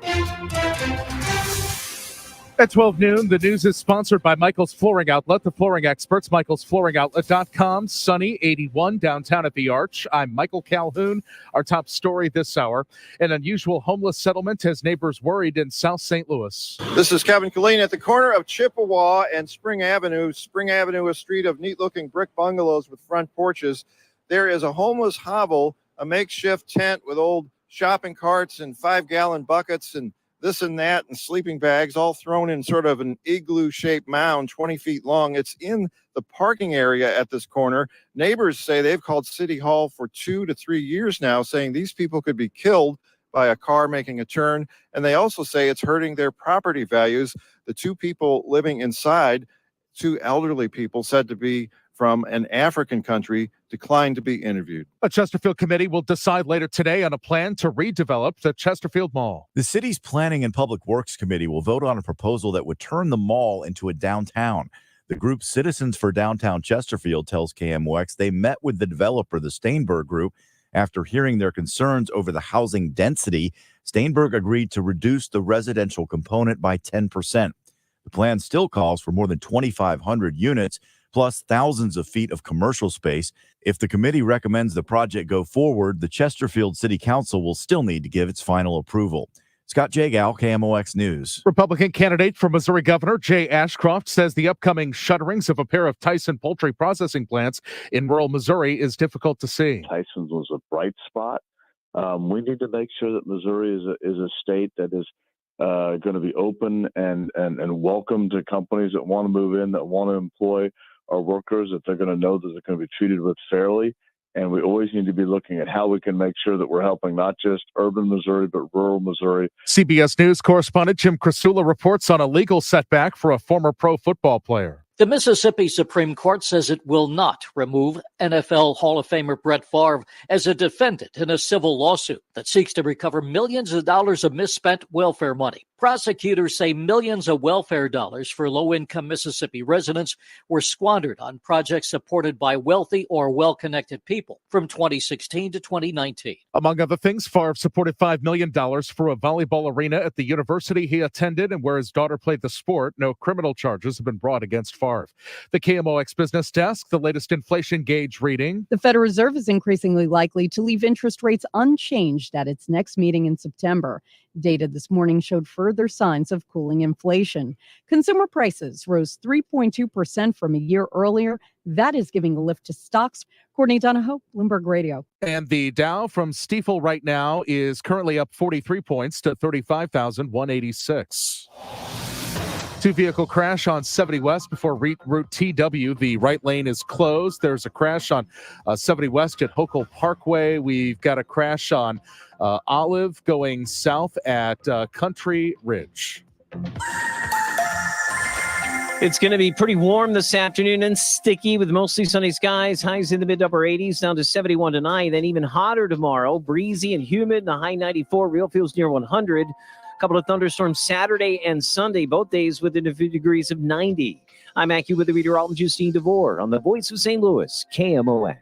At 12 noon, the news is sponsored by Michael's Flooring Outlet, the flooring experts, michaelsflooringoutlet.com. Sunny, 81, downtown at the Arch. I'm Michael Calhoun. Our top story this hour, an unusual homeless settlement has neighbors worried in South St. Louis. This is Kevin Killeen at the corner of Chippewa and Spring Avenue. Spring Avenue, a street of neat-looking brick bungalows with front porches. There is a homeless hovel, a makeshift tent with old shopping carts and 5-gallon buckets and this and that and sleeping bags all thrown in sort of an igloo-shaped mound 20 feet long. It's in the parking area at this corner. Neighbors say they've called City Hall for 2 to 3 years now, saying these people could be killed by a car making a turn. And they also say it's hurting their property values. The two people living inside, two elderly people said to be from an African country, declined to be interviewed. A Chesterfield committee will decide later today on a plan to redevelop the Chesterfield Mall. The city's Planning and Public Works Committee will vote on a proposal that would turn the mall into a downtown. The group Citizens for Downtown Chesterfield tells KMOX they met with the developer, the Steinberg Group, after hearing their concerns over the housing density. Steinberg agreed to reduce the residential component by 10%. The plan still calls for more than 2,500 units, plus thousands of feet of commercial space. If the committee recommends the project go forward, the Chesterfield City Council will still need to give its final approval. Scott Jagow, KMOX News. Republican candidate for Missouri Governor Jay Ashcroft says the upcoming shutterings of a pair of Tyson poultry processing plants in rural Missouri is difficult to see. Tyson's was a bright spot. We need to make sure that Missouri is a state that is going to be open and welcome to companies that want to move in, that want to employ our workers, that they're going to know that they're going to be treated with fairly. And we always need to be looking at how we can make sure that we're helping not just urban Missouri, but rural Missouri. CBS News correspondent Jim Krasula reports on a legal setback for a former pro football player. The Mississippi Supreme Court says it will not remove NFL Hall of Famer Brett Favre as a defendant in a civil lawsuit that seeks to recover millions of dollars of misspent welfare money. Prosecutors say millions of welfare dollars for low-income Mississippi residents were squandered on projects supported by wealthy or well-connected people from 2016 to 2019. Among other things, Favre supported $5 million for a volleyball arena at the university he attended and where his daughter played the sport. No criminal charges have been brought against Favre. The KMOX Business Desk, the latest inflation gauge reading. The Federal Reserve is increasingly likely to leave interest rates unchanged at its next meeting in September. Data this morning showed further signs of cooling inflation. Consumer prices rose 3.2% from a year earlier. That is giving a lift to stocks. Courtney Donahoe, Bloomberg Radio. And the Dow from Stifel right now is currently up 43 points to 35,186. Two-vehicle crash on 70 West before Route TW. The right lane is closed. There's a crash on 70 West at Hochul Parkway. We've got a crash on Olive going south at Country Ridge. It's going to be pretty warm this afternoon and sticky with mostly sunny skies. Highs in the mid-upper 80s down to 71 tonight. Then even hotter tomorrow. Breezy and humid in the high 94. Real feels near 100. Couple of thunderstorms Saturday and Sunday, both days within a few degrees of 90. I'm AccuWeather Reader Alton Justine DeVore on the Voice of St. Louis, KMOX.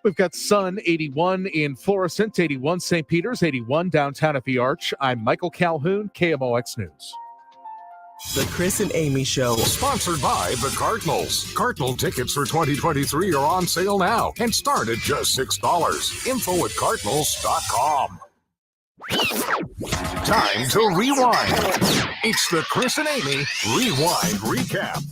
We've got sun 81 in Florissant, 81 St. Peters, 81 downtown at the Arch. I'm Michael Calhoun, KMOX News. The Chris and Amy Show. Sponsored by the Cardinals. Cardinal tickets for 2023 are on sale now and start at just $6. Info at cardinals.com. Time to rewind. It's the Chris and Amy Rewind Recap.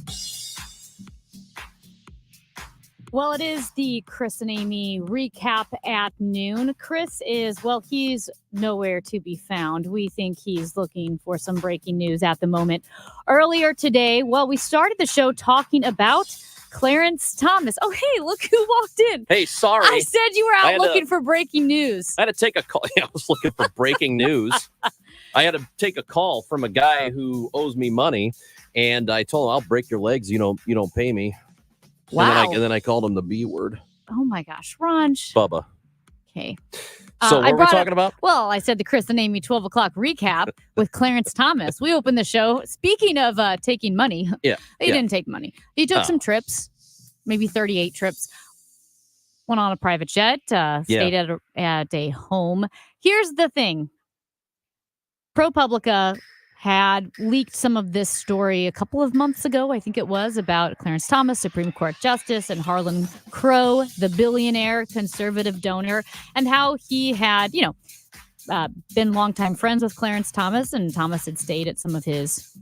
Well, it is the Chris and Amy recap at noon. Chris is, well, he's nowhere to be found. We think he's looking for some breaking news at the moment. Earlier today, well, we started the show talking about Clarence Thomas. Oh, hey, look who walked in. Hey, sorry. I said you were out looking for breaking news. I had to take a call. Yeah, I was looking for breaking news. I had to take a call from a guy who owes me money, and I told him, I'll break your legs. You don't pay me. Wow. And then I called him the B word. Oh, my gosh. Ranj. Bubba. Okay. So what are we talking about? Well, I said the Chris and Amy 12 o'clock recap with Clarence Thomas. We opened the show. Speaking of taking money, he didn't take money. He took some trips, maybe 38 trips. Went on a private jet, stayed at a home. Here's the thing. ProPublica had leaked some of this story a couple of months ago, I think it was, about Clarence Thomas, Supreme Court Justice, and Harlan Crow, the billionaire conservative donor, and how he had, been longtime friends with Clarence Thomas, and Thomas had stayed at some of his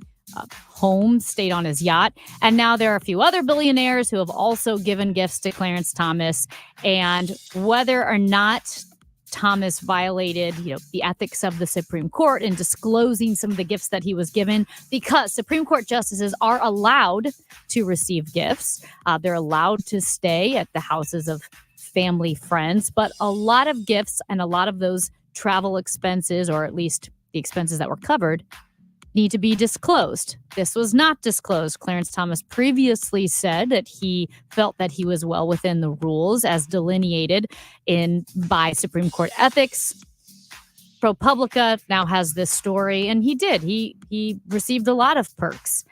homes, stayed on his yacht. And now there are a few other billionaires who have also given gifts to Clarence Thomas, and whether or not Thomas violated, the ethics of the Supreme Court in disclosing some of the gifts that he was given, because Supreme Court justices are allowed to receive gifts. They're allowed to stay at the houses of family friends, but a lot of gifts and a lot of those travel expenses, or at least the expenses that were covered, need to be disclosed. This was not disclosed. Clarence Thomas previously said that he felt that he was well within the rules as delineated by Supreme Court ethics. ProPublica now has this story, and he did. He received a lot of perks.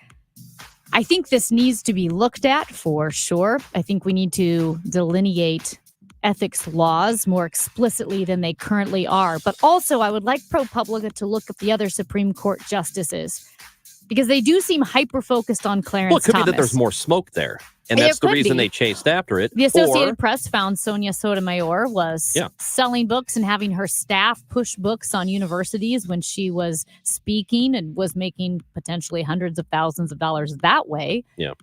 I think this needs to be looked at for sure. I think we need to delineate ethics laws more explicitly than they currently are. But also, I would like ProPublica to look at the other Supreme Court justices, because they do seem hyper-focused on Clarence Thomas. Well, it could be that there's more smoke there, and that's the reason they chased after it. The Associated Press found Sonia Sotomayor was selling books and having her staff push books on universities when she was speaking, and was making potentially hundreds of thousands of dollars that way. Yeah.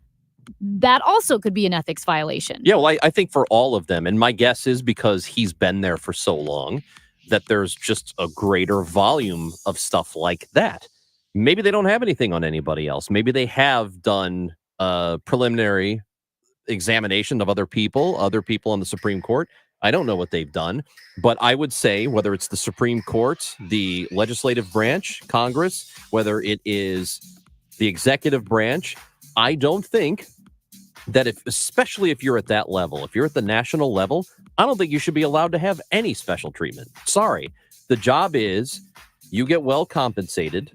That also could be an ethics violation. Yeah, well, I think for all of them, and my guess is because he's been there for so long, that there's just a greater volume of stuff like that. Maybe they don't have anything on anybody else. Maybe they have done a preliminary examination of other people on the Supreme Court. I don't know what they've done, but I would say whether it's the Supreme Court, the legislative branch, Congress, whether it is the executive branch, I don't think that especially if you're at that level, if you're at the national level, I don't think you should be allowed to have any special treatment. Sorry. The job is you get well compensated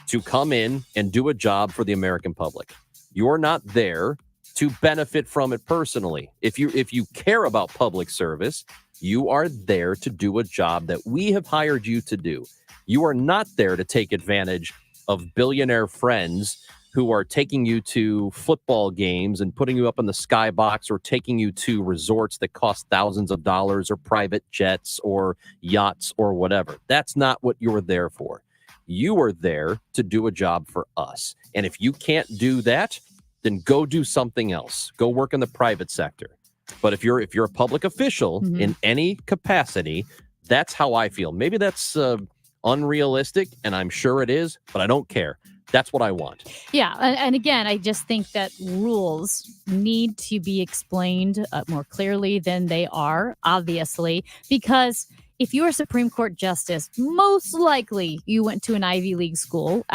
to come in and do a job for the American public. You're not there to benefit from it personally. If you care about public service, you are there to do a job that we have hired you to do. You are not there to take advantage of billionaire friends who are taking you to football games and putting you up in the skybox or taking you to resorts that cost thousands of dollars or private jets or yachts or whatever. That's not what you're there for. You are there to do a job for us. And if you can't do that, then go do something else. Go work in the private sector. But if you're a public official in any capacity, that's how I feel. Maybe that's unrealistic, and I'm sure it is, but I don't care. That's what I want. Yeah. And again, I just think that rules need to be explained more clearly than they are, obviously, because if you're a Supreme Court justice, most likely you went to an Ivy League school.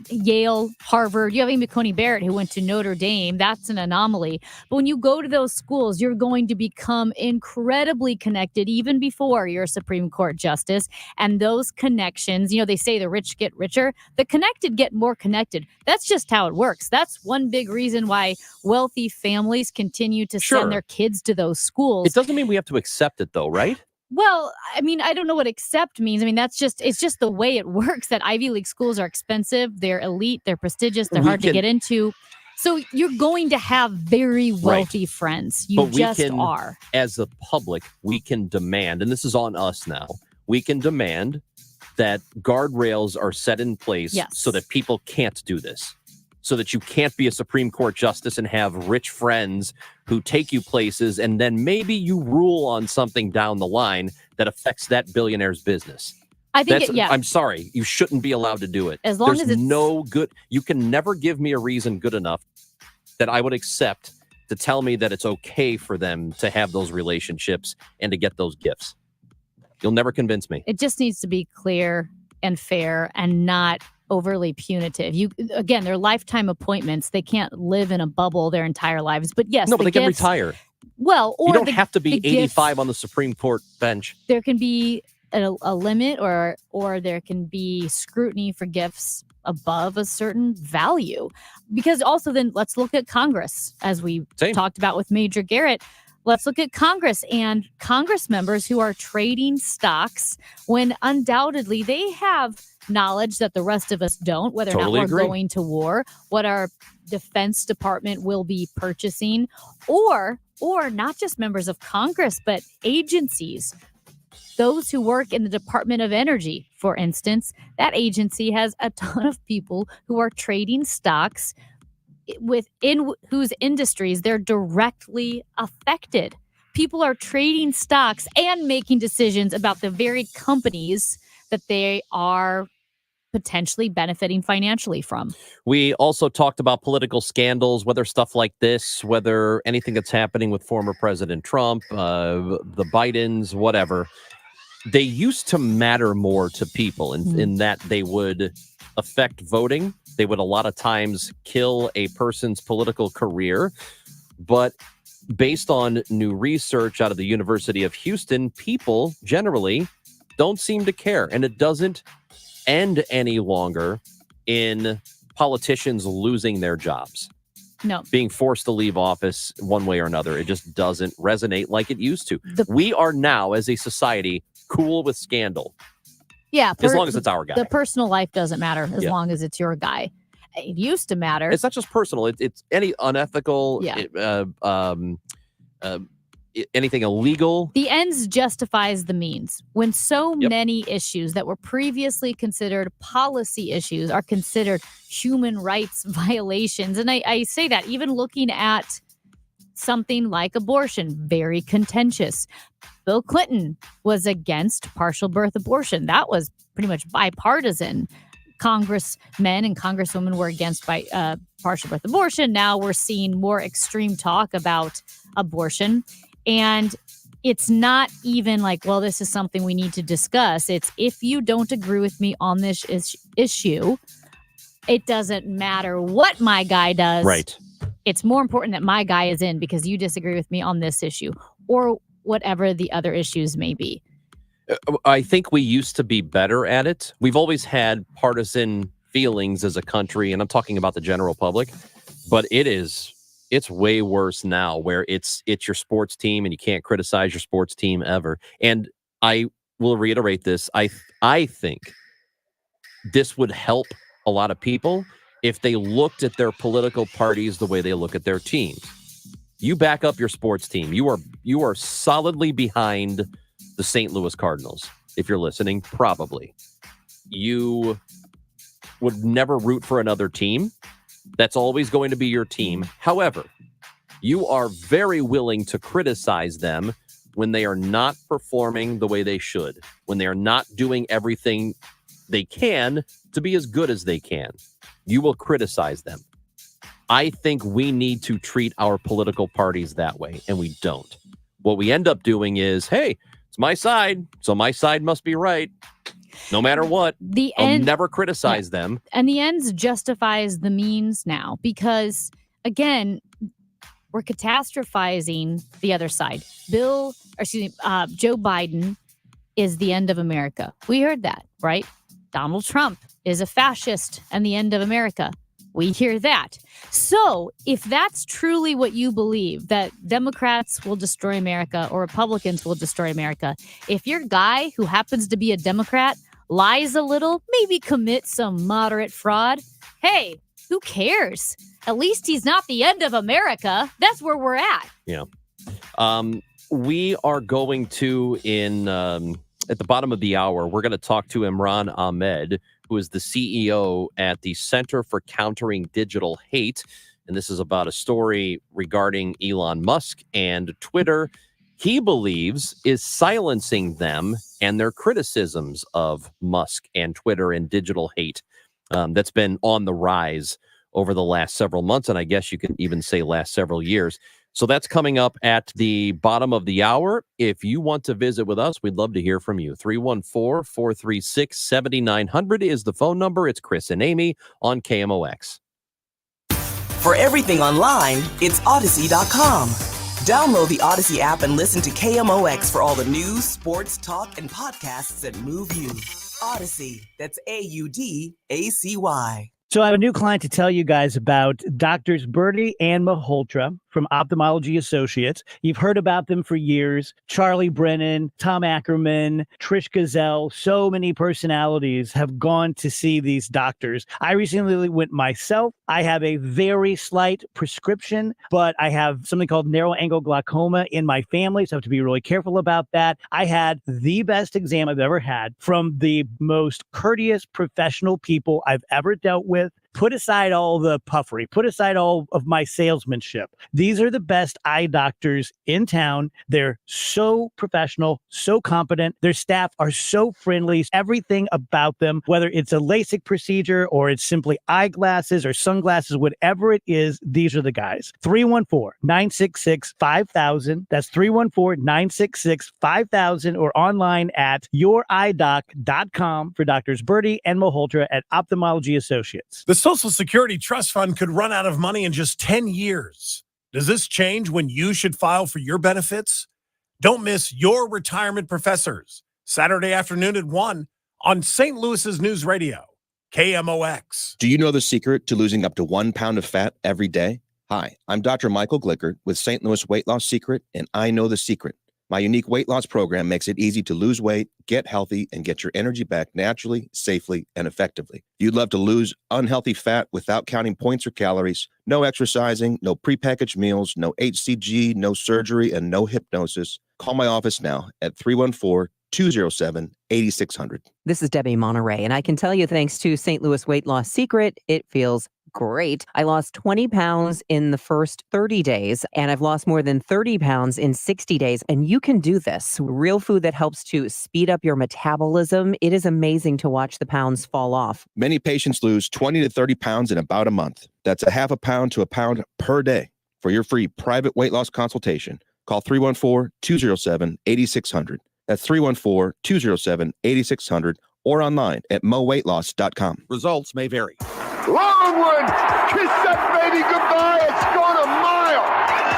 Yale, Harvard, you have Amy Coney Barrett who went to Notre Dame. That's an anomaly. But when you go to those schools, you're going to become incredibly connected even before you're a Supreme Court justice. And those connections, they say the rich get richer. The connected get more connected. That's just how it works. That's one big reason why wealthy families continue to send their kids to those schools. It doesn't mean we have to accept it, though, right? Well, I mean, I don't know what accept means. I mean, it's just the way it works that Ivy League schools are expensive. They're elite. They're prestigious. They're hard to get into. So you're going to have very wealthy friends. You just are. As a public, we can demand, and this is on us now, we can demand that guardrails are set in place so that people can't do this. So that you can't be a Supreme Court justice and have rich friends who take you places, and then maybe you rule on something down the line that affects that billionaire's business. I think, I'm sorry, you shouldn't be allowed to do it. As long as it's no good, you can never give me a reason good enough that I would accept to tell me that it's okay for them to have those relationships and to get those gifts. You'll never convince me. It just needs to be clear and fair and not overly punitive. They're lifetime appointments. They can't live in a bubble their entire lives. But yes, but they can retire. Well, or you don't have to be 85 on the Supreme Court bench. There can be a limit, or there can be scrutiny for gifts above a certain value. Because also, then let's look at Congress, as we talked about with Major Garrett. Let's look at Congress and Congress members who are trading stocks when undoubtedly they have knowledge that the rest of us don't, whether or not we're going to war, what our Defense Department will be purchasing, or not just members of Congress, but agencies. Those who work in the Department of Energy, for instance, that agency has a ton of people who are trading stocks within whose industries they're directly affected. People are trading stocks and making decisions about the very companies that they are potentially benefiting financially from. We also talked about political scandals, whether stuff like this, whether anything that's happening with former President Trump, the Bidens, whatever. They used to matter more to people in that they would affect voting. They would a lot of times kill a person's political career. But based on new research out of the University of Houston, people generally don't seem to care. And it doesn't end any longer in politicians losing their jobs. No. Being forced to leave office one way or another. It just doesn't resonate like it used to. We are now, as a society, cool with scandal. Yeah. As long as it's our guy. The personal life doesn't matter as long as it's your guy. It used to matter. It's not just personal. It's any unethical, anything illegal. The ends justifies the means. When so many issues that were previously considered policy issues are considered human rights violations. And I say that even looking at something like abortion, very contentious. Bill Clinton was against partial birth abortion. That was pretty much bipartisan. Congressmen and congresswomen were against partial birth abortion. Now we're seeing more extreme talk about abortion. And it's not even like, well, this is something we need to discuss. It's if you don't agree with me on this issue, it doesn't matter what my guy does. Right. it's more important that my guy is in because you disagree with me on this issue or whatever the other issues may be. I think we used to be better at it. We've always had partisan feelings as a country, and I'm talking about the general public, but it's way worse now where it's your sports team and you can't criticize your sports team ever. And I will reiterate this. I think this would help a lot of people if they looked at their political parties the way they look at their teams. You back up your sports team. You are solidly behind the St. Louis Cardinals. If you're listening, probably. You would never root for another team. That's always going to be your team. However, you are very willing to criticize them when they are not performing the way they should, when they are not doing everything they can to be as good as they can. You will criticize them. I think we need to treat our political parties that way, and we don't. What we end up doing is, hey, it's my side, so my side must be right. No matter what, I'll never criticize them. And the ends justifies the means now because, again, we're catastrophizing the other side. Joe Biden is the end of America. We heard that, right? Donald Trump is a fascist and the end of America. We hear that. So if that's truly what you believe, that Democrats will destroy America or Republicans will destroy America, if your guy who happens to be a Democrat lies a little, maybe commit some moderate fraud, hey, who cares? At least he's not the end of America. That's where we're at. Yeah. We are going to, at the bottom of the hour, we're going to talk to Imran Ahmed, who is the CEO at the Center for Countering Digital Hate. And this is about a story regarding Elon Musk and Twitter. He believes is silencing them and their criticisms of Musk and Twitter and digital hate that's been on the rise over the last several months. And I guess you can even say last several years. So that's coming up at the bottom of the hour. If you want to visit with us, we'd love to hear from you. 314-436-7900 is the phone number. It's Chris and Amy on KMOX. For everything online, it's Odyssey.com. Download the Odyssey app and listen to KMOX for all the news, sports, talk, and podcasts that move you. Odyssey, that's AUDACY. So I have a new client to tell you guys about, Doctors Bertie and Malhotra from Ophthalmology Associates. You've heard about them for years. Charlie Brennan, Tom Ackerman, Trish Gazelle, so many personalities have gone to see these doctors. I recently went myself. I have a very slight prescription, but I have something called narrow angle glaucoma in my family, so I have to be really careful about that. I had the best exam I've ever had from the most courteous professional people I've ever dealt with. Put aside all the puffery, put aside all of my salesmanship. These are the best eye doctors in town. They're so professional, so competent. Their staff are so friendly. Everything about them, whether it's a LASIK procedure or it's simply eyeglasses or sunglasses, whatever it is, these are the guys. 314-966-5000. That's 314-966-5000 or online at youridoc.com for Doctors Bertie and Malhotra at Ophthalmology Associates. The Social Security Trust Fund could run out of money in just 10 years. Does this change when you should file for your benefits? Don't miss Your Retirement Professors, Saturday afternoon at 1 on St. Louis's News Radio, KMOX. Do you know the secret to losing up to 1 pound of fat every day? Hi, I'm Dr. Michael Glickert with St. Louis Weight Loss Secret, and I know the secret. My unique weight loss program makes it easy to lose weight, get healthy, and get your energy back naturally, safely, and effectively. You'd love to lose unhealthy fat without counting points or calories, no exercising, no prepackaged meals, no HCG, no surgery, and no hypnosis. Call my office now at 314-207-8600. This is Debbie Monterey, and I can tell you, thanks to St. Louis Weight Loss Secret, it feels great. I lost 20 pounds in the first 30 days, and I've lost more than 30 pounds in 60 days. And you can do this. Real food that helps to speed up your metabolism. It is amazing to watch the pounds fall off. Many patients lose 20 to 30 pounds in about a month. That's a half a pound to a pound per day. For your free private weight loss consultation, call 314-207-8600. That's 314-207-8600 or online at moweightloss.com. Results may vary. Longwood, kiss that baby goodbye. It's gone a mile.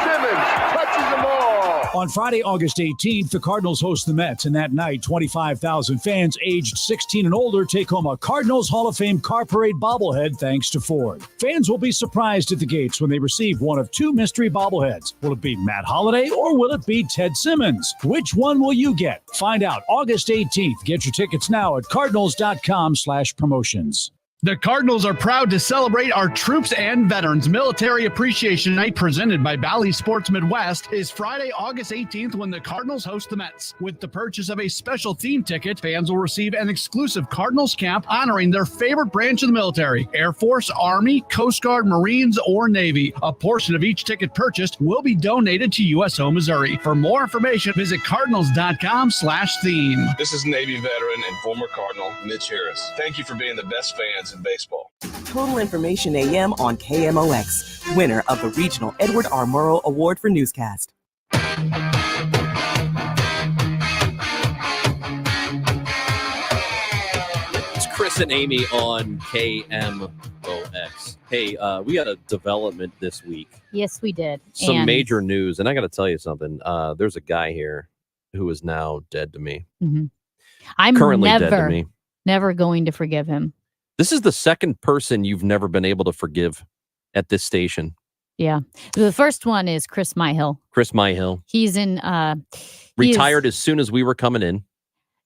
Simmons touches them all. On Friday, August 18th, the Cardinals host the Mets, and that night, 25,000 fans aged 16 and older take home a Cardinals Hall of Fame car parade bobblehead thanks to Ford. Fans will be surprised at the gates when they receive one of two mystery bobbleheads. Will it be Matt Holliday or will it be Ted Simmons? Which one will you get? Find out August 18th. Get your tickets now at cardinals.com/promotions. The Cardinals are proud to celebrate our troops and veterans. Military Appreciation Night presented by Bally Sports Midwest is Friday, August 18th when the Cardinals host the Mets. With the purchase of a special theme ticket, fans will receive an exclusive Cardinals cap honoring their favorite branch of the military, Air Force, Army, Coast Guard, Marines, or Navy. A portion of each ticket purchased will be donated to USO Missouri. For more information, visit cardinals.com/theme. This is Navy veteran and former Cardinal Mitch Harris. Thank you for being the best fans in baseball. Total Information AM on KMOX, winner of the Regional Edward R. Murrow Award for Newscast. It's Chris and Amy on KMOX. Hey, we had a development this week. Yes, we did. Some major news, and I got to tell you something. There's a guy here who is now dead to me. Mhm. I'm Currently dead to me. never going to forgive him. This is the second person you've never been able to forgive at this station. Yeah. The first one is Chris Myhill. Chris Myhill. He's in Retired as soon as we were coming in.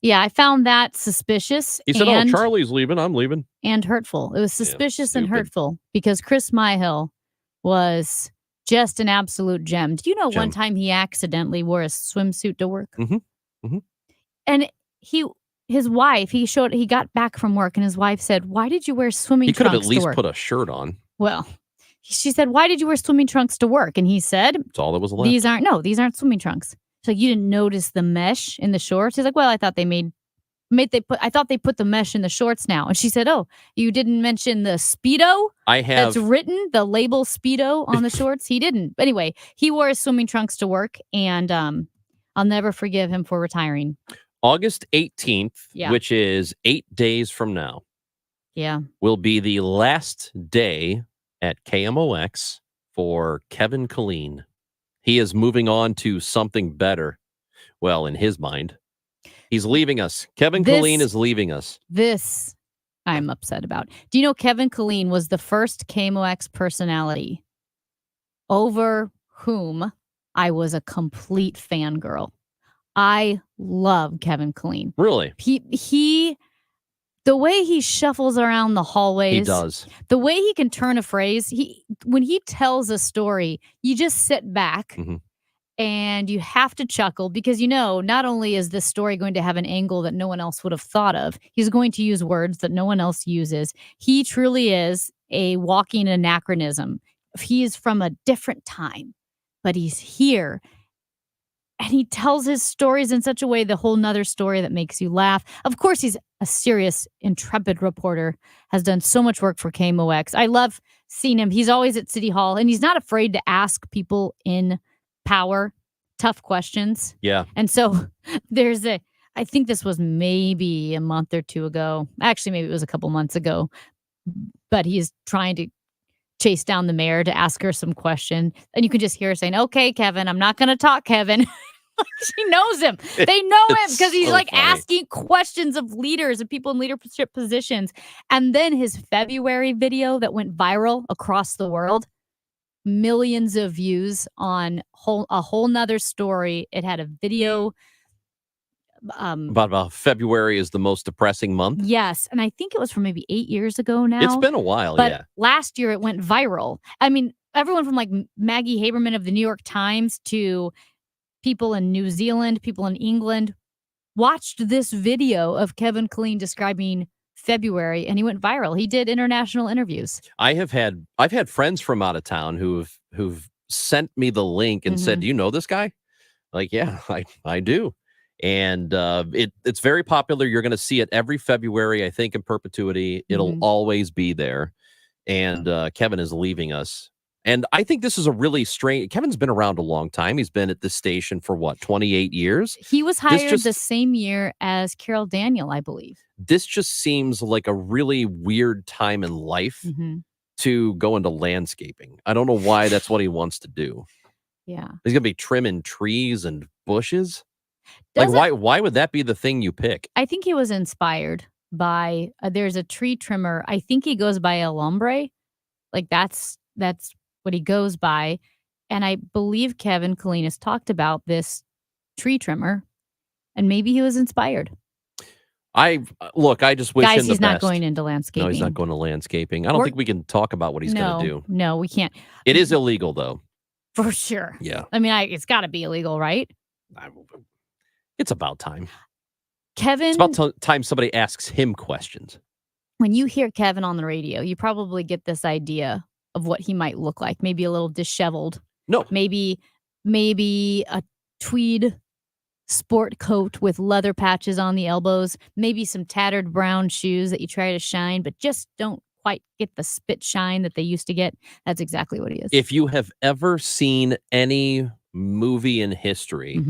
Yeah, I found that suspicious He said, and, "Oh, Charlie's leaving. I'm leaving." and hurtful. It was suspicious and stupid. hurtful because Chris Myhill was just an absolute gem. Do you know one Gem. time he accidentally wore a swimsuit to work? Mm-hmm. And his wife, he got back from work and his wife said, "Why did you wear swimming He could have trunks at least to work?" put a shirt on. Well, she said, "Why did you wear swimming trunks to work?" And he said, That's all that was left. these aren't swimming trunks. She's like, "You didn't notice the mesh in the shorts?" He's like, "Well, I thought I thought they put the mesh in the shorts now." And she said, "Oh, you didn't mention the Speedo I have that's written, the label Speedo on the shorts?" He didn't. But anyway, he wore his swimming trunks to work, and I'll never forgive him for retiring. August 18th, Yeah. which is 8 days from now, Yeah. will be the last day at KMOX for Kevin Killeen. He is moving on to something better. Well, in his mind, he's leaving us. Kevin Killeen is leaving us. This I'm upset about. Do you know Kevin Killeen was the first KMOX personality over whom I was a complete fangirl? I love Kevin Killeen. Really? He the way he shuffles around the hallways. He does. The way he can turn a phrase. When he tells a story, you just sit back and you have to chuckle because not only is this story going to have an angle that no one else would have thought of, he's going to use words that no one else uses. He truly is a walking anachronism. He is from a different time, but he's here. And he tells his stories in such a way, the whole nother story that makes you laugh. Of course, he's a serious, intrepid reporter, has done so much work for KMOX. I love seeing him. He's always at City Hall, and he's not afraid to ask people in power tough questions. Yeah. And so I think this was maybe a month or two ago. Actually, maybe it was a couple months ago. But he's trying to chase down the mayor to ask her some question. And you can just hear her saying, "Okay, Kevin, I'm not going to talk, Kevin." She knows him. They know him because he's so like funny. asking questions of leaders and people in leadership positions. And then his February video that went viral across the world, millions of views on a whole nother story. It had a video. About February is the most depressing month. Yes. And I think it was from maybe 8 years ago now. It's been a while, But yeah. last year it went viral. I mean, everyone from like Maggie Haberman of the New York Times to people in New Zealand, people in England watched this video of Kevin Killeen describing February, and he went viral. He did international interviews. I've had friends from out of town who've sent me the link and said, "Do you know this guy?" Like, yeah, I do. And it's very popular. You're going to see it every February, I think, in perpetuity. It'll always be there. And Kevin is leaving us. And I think this is a really strange. Kevin's been around a long time. He's been at this station for what, 28 years? He was hired the same year as Carol Daniel, I believe. This just seems like a really weird time in life to go into landscaping. I don't know why that's what he wants to do. Yeah. He's going to be trimming trees and bushes. Why would that be the thing you pick? I think he was inspired by, there's a tree trimmer. I think he goes by El Hombre. Like that's what he goes by. And I believe Kevin Killeen has talked about this tree trimmer, and maybe he was inspired. I just wish Guys, him the he's not best. going into landscaping. No, he's not going to landscaping. I don't think we can talk about what he's going to do. No, we can't. It is illegal, though. For sure. Yeah. I mean, it's got to be illegal, right? It's about time. Kevin. It's about time somebody asks him questions. When you hear Kevin on the radio, you probably get this idea of what he might look like. Maybe a little disheveled. No. Maybe a tweed sport coat with leather patches on the elbows. Maybe some tattered brown shoes that you try to shine, but just don't quite get the spit shine that they used to get. That's exactly what he is. If you have ever seen any movie in history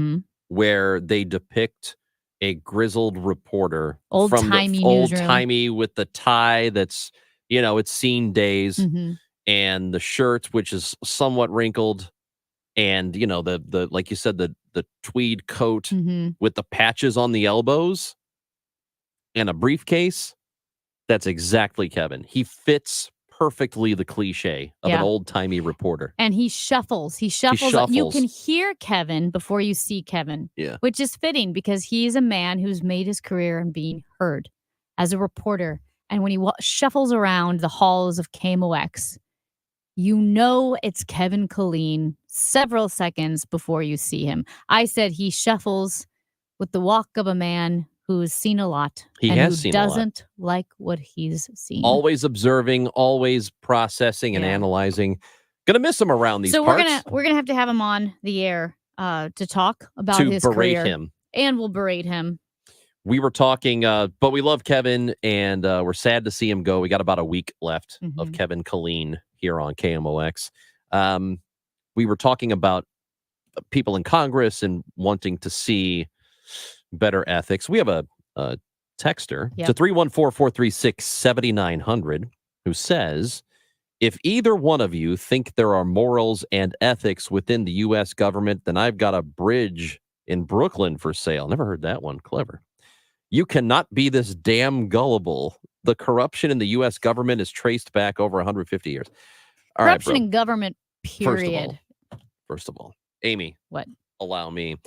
where they depict a grizzled reporter old-timey newsroom. old-timey with the tie that's, it's seen days, and the shirt, which is somewhat wrinkled, and, the like you said, the tweed coat with the patches on the elbows and a briefcase, that's exactly Kevin. He fits perfectly the cliche of an old-timey reporter. And he shuffles. You can hear Kevin before you see Kevin, which is fitting because he's a man who's made his career in being heard as a reporter. And when he shuffles around the halls of KMOX, it's Kevin Killeen several seconds before you see him. I said he shuffles with the walk of a man who's seen a lot. He has seen a lot. Doesn't like what he's seen. Always observing, always processing and analyzing. Gonna miss him around these parts. So we're gonna have to have him on the air to talk about his berate career. him. And we'll berate him. We were talking, but we love Kevin, and we're sad to see him go. We got about a week left of Kevin Killeen here on KMOX. We were talking about people in Congress and wanting to see better ethics. We have a texter to 314-436-7900 who says, if either one of you think there are morals and ethics within the U.S. government, then I've got a bridge in Brooklyn for sale. Never heard that one. Clever. You cannot be this damn gullible. The corruption in the U.S. government is traced back over 150 years. All corruption right, in government, period. First of all, Amy. What? Allow me.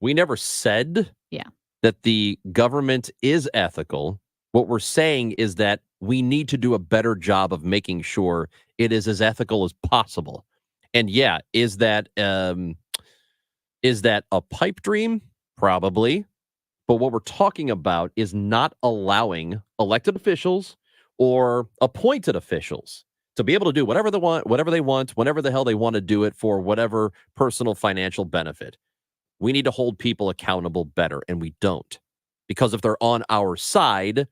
We never said Yeah. that the government is ethical. What we're saying is that we need to do a better job of making sure it is as ethical as possible. And yeah, is that a pipe dream? Probably. But what we're talking about is not allowing elected officials or appointed officials to be able to do whatever they want, whenever the hell they want to do it for whatever personal financial benefit. We need to hold people accountable better, and we don't. Because if they're on our side,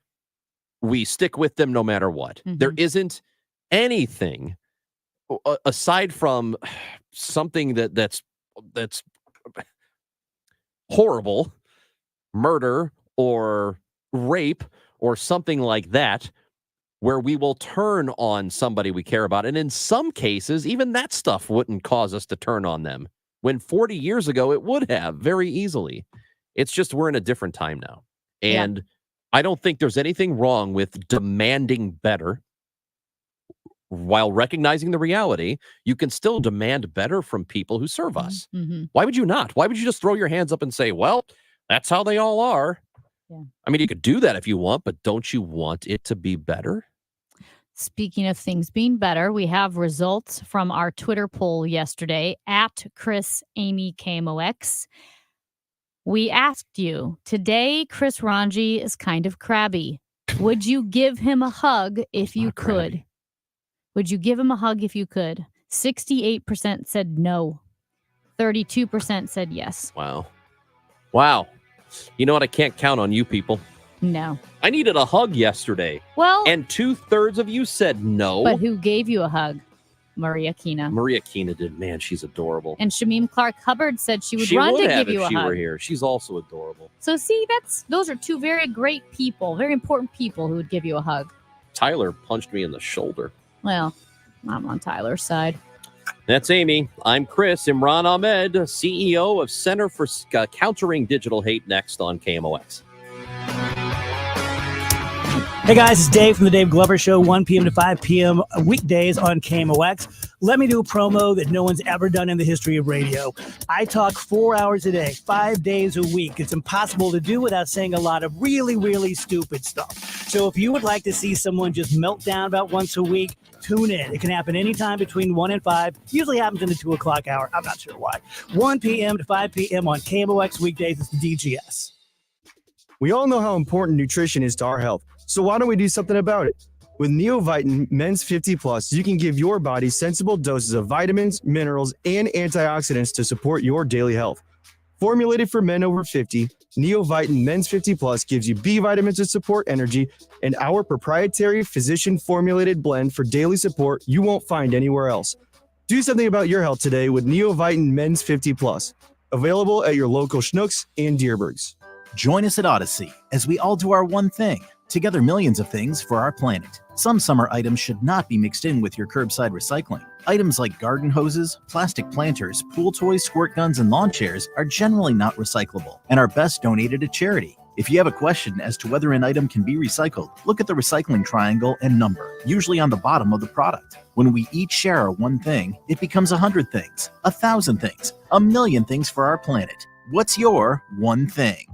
we stick with them no matter what. There isn't anything aside from something that's horrible, murder or rape or something like that, where we will turn on somebody we care about. And in some cases, even that stuff wouldn't cause us to turn on them, when 40 years ago it would have very easily. It's just we're in a different time now. And I don't think there's anything wrong with demanding better while recognizing the reality. You can still demand better from people who serve us. Why would you not? Why would you just throw your hands up and say, well, that's how they all are? I mean, you could do that if you want, but don't you want it to be better? Speaking of things being better, we have results from our Twitter poll yesterday at Chris Amy KMOX. We asked you, today Chris Ranji is kind of crabby. Would you give him a hug if you could? Crabby. Would you give him a hug if you could? 68% said no. 32% said yes. Wow. Wow. You know what? I can't count on you people. No. I needed a hug yesterday. Well, and 2/3 of you said no. But who gave you a hug? Maria Kina. Maria Kina did. Man, she's adorable. And Shamim Clark Hubbard said she would She run would to have give you if a she hug. were here. She's also adorable. So see, those are two very great people, very important people who would give you a hug. Tyler punched me in the shoulder. Well, I'm on Tyler's side. That's Amy. I'm Chris. Imran Ahmed, CEO of Center for Countering Digital Hate, next on KMOX. Hey guys, it's Dave from the Dave Glover Show, 1 p.m. to 5 p.m. weekdays on KMOX. Let me do a promo that no one's ever done in the history of radio. I talk 4 hours a day, 5 days a week. It's impossible to do without saying a lot of really, really stupid stuff. So if you would like to see someone just melt down about once a week, tune in. It can happen anytime between 1 and 5. Usually happens in the 2 o'clock hour. I'm not sure why. 1 p.m. to 5 p.m. on KMOX weekdays. It's the DGS. We all know how important nutrition is to our health. So why don't we do something about it? With Neovitin Men's 50 Plus, you can give your body sensible doses of vitamins, minerals, and antioxidants to support your daily health. Formulated for men over 50, Neovitin Men's 50 Plus gives you B vitamins to support energy and our proprietary physician-formulated blend for daily support you won't find anywhere else. Do something about your health today with Neovitin Men's 50 Plus. Available at your local Schnucks and Dierbergs. Join us at Odyssey as we all do our one thing. Together, millions of things for our planet. Some summer items should not be mixed in with your curbside recycling. Items like garden hoses, plastic planters, pool toys, squirt guns, and lawn chairs are generally not recyclable and are best donated to charity. If you have a question as to whether an item can be recycled, look at the recycling triangle and number, usually on the bottom of the product. When we each share our one thing, it becomes 100 things, 1,000 things, 1,000,000 things for our planet. What's your one thing?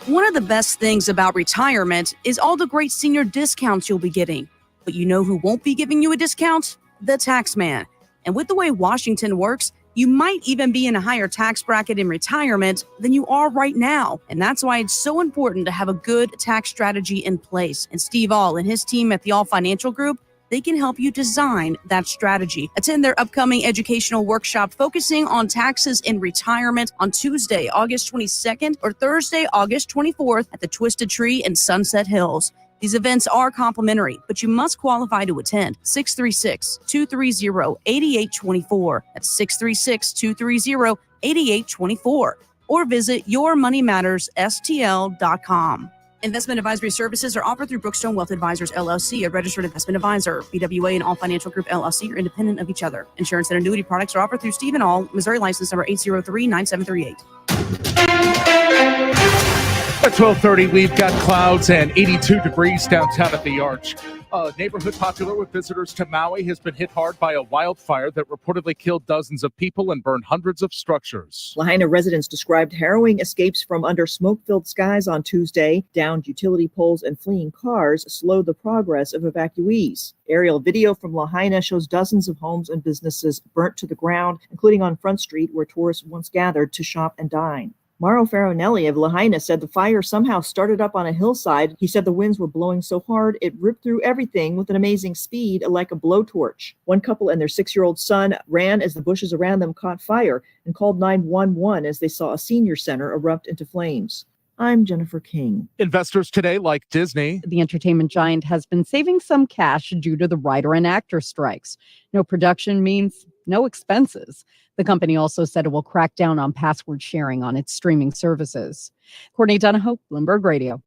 One of the best things about retirement is all the great senior discounts you'll be getting. But you know who won't be giving you a discount? The tax man. And with the way Washington works, you might even be in a higher tax bracket in retirement than you are right now. And that's why it's so important to have a good tax strategy in place. And Steve All and his team at the All Financial Group, they can help you design that strategy. Attend their upcoming educational workshop focusing on taxes in retirement on Tuesday, August 22nd or Thursday, August 24th at the Twisted Tree in Sunset Hills. These events are complimentary, but you must qualify to attend. 636-230-8824. That's 636-230-8824. Or visit yourmoneymattersstl.com. Investment advisory services are offered through Brookstone Wealth Advisors, LLC, a registered investment advisor. BWA and All Financial Group, LLC, are independent of each other. Insurance and annuity products are offered through Stephen All, Missouri license number 803-9738. At 12:30, we've got clouds and 82 degrees downtown at the Arch. A neighborhood popular with visitors to Maui has been hit hard by a wildfire that reportedly killed dozens of people and burned hundreds of structures. Lahaina residents described harrowing escapes from under smoke-filled skies on Tuesday. Downed utility poles and fleeing cars slowed the progress of evacuees. Aerial video from Lahaina shows dozens of homes and businesses burnt to the ground, including on Front Street, where tourists once gathered to shop and dine. Mauro Faronelli of Lahaina said the fire somehow started up on a hillside. He said the winds were blowing so hard it ripped through everything with an amazing speed, like a blowtorch. One couple and their 6-year-old son ran as the bushes around them caught fire and called 911 as they saw a senior center erupt into flames. I'm Jennifer King. Investors today like Disney. The entertainment giant has been saving some cash due to the writer and actor strikes. No production means no expenses. The company also said it will crack down on password sharing on its streaming services. Courtney Donahoe, Bloomberg Radio.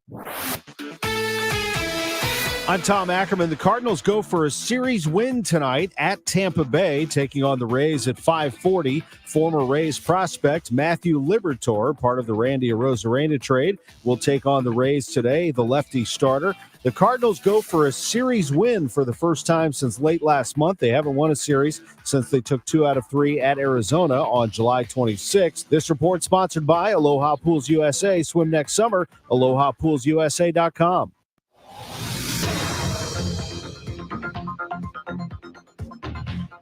I'm Tom Ackerman. The Cardinals go for a series win tonight at Tampa Bay, taking on the Rays at 5:40. Former Rays prospect Matthew Liberatore, part of the Randy Arozarena trade, will take on the Rays today, the lefty starter. The Cardinals go for a series win for the first time since late last month. They haven't won a series since they took 2 out of 3 at Arizona on July 26th. This report sponsored by Aloha Pools USA. Swim next summer, AlohaPoolsUSA.com.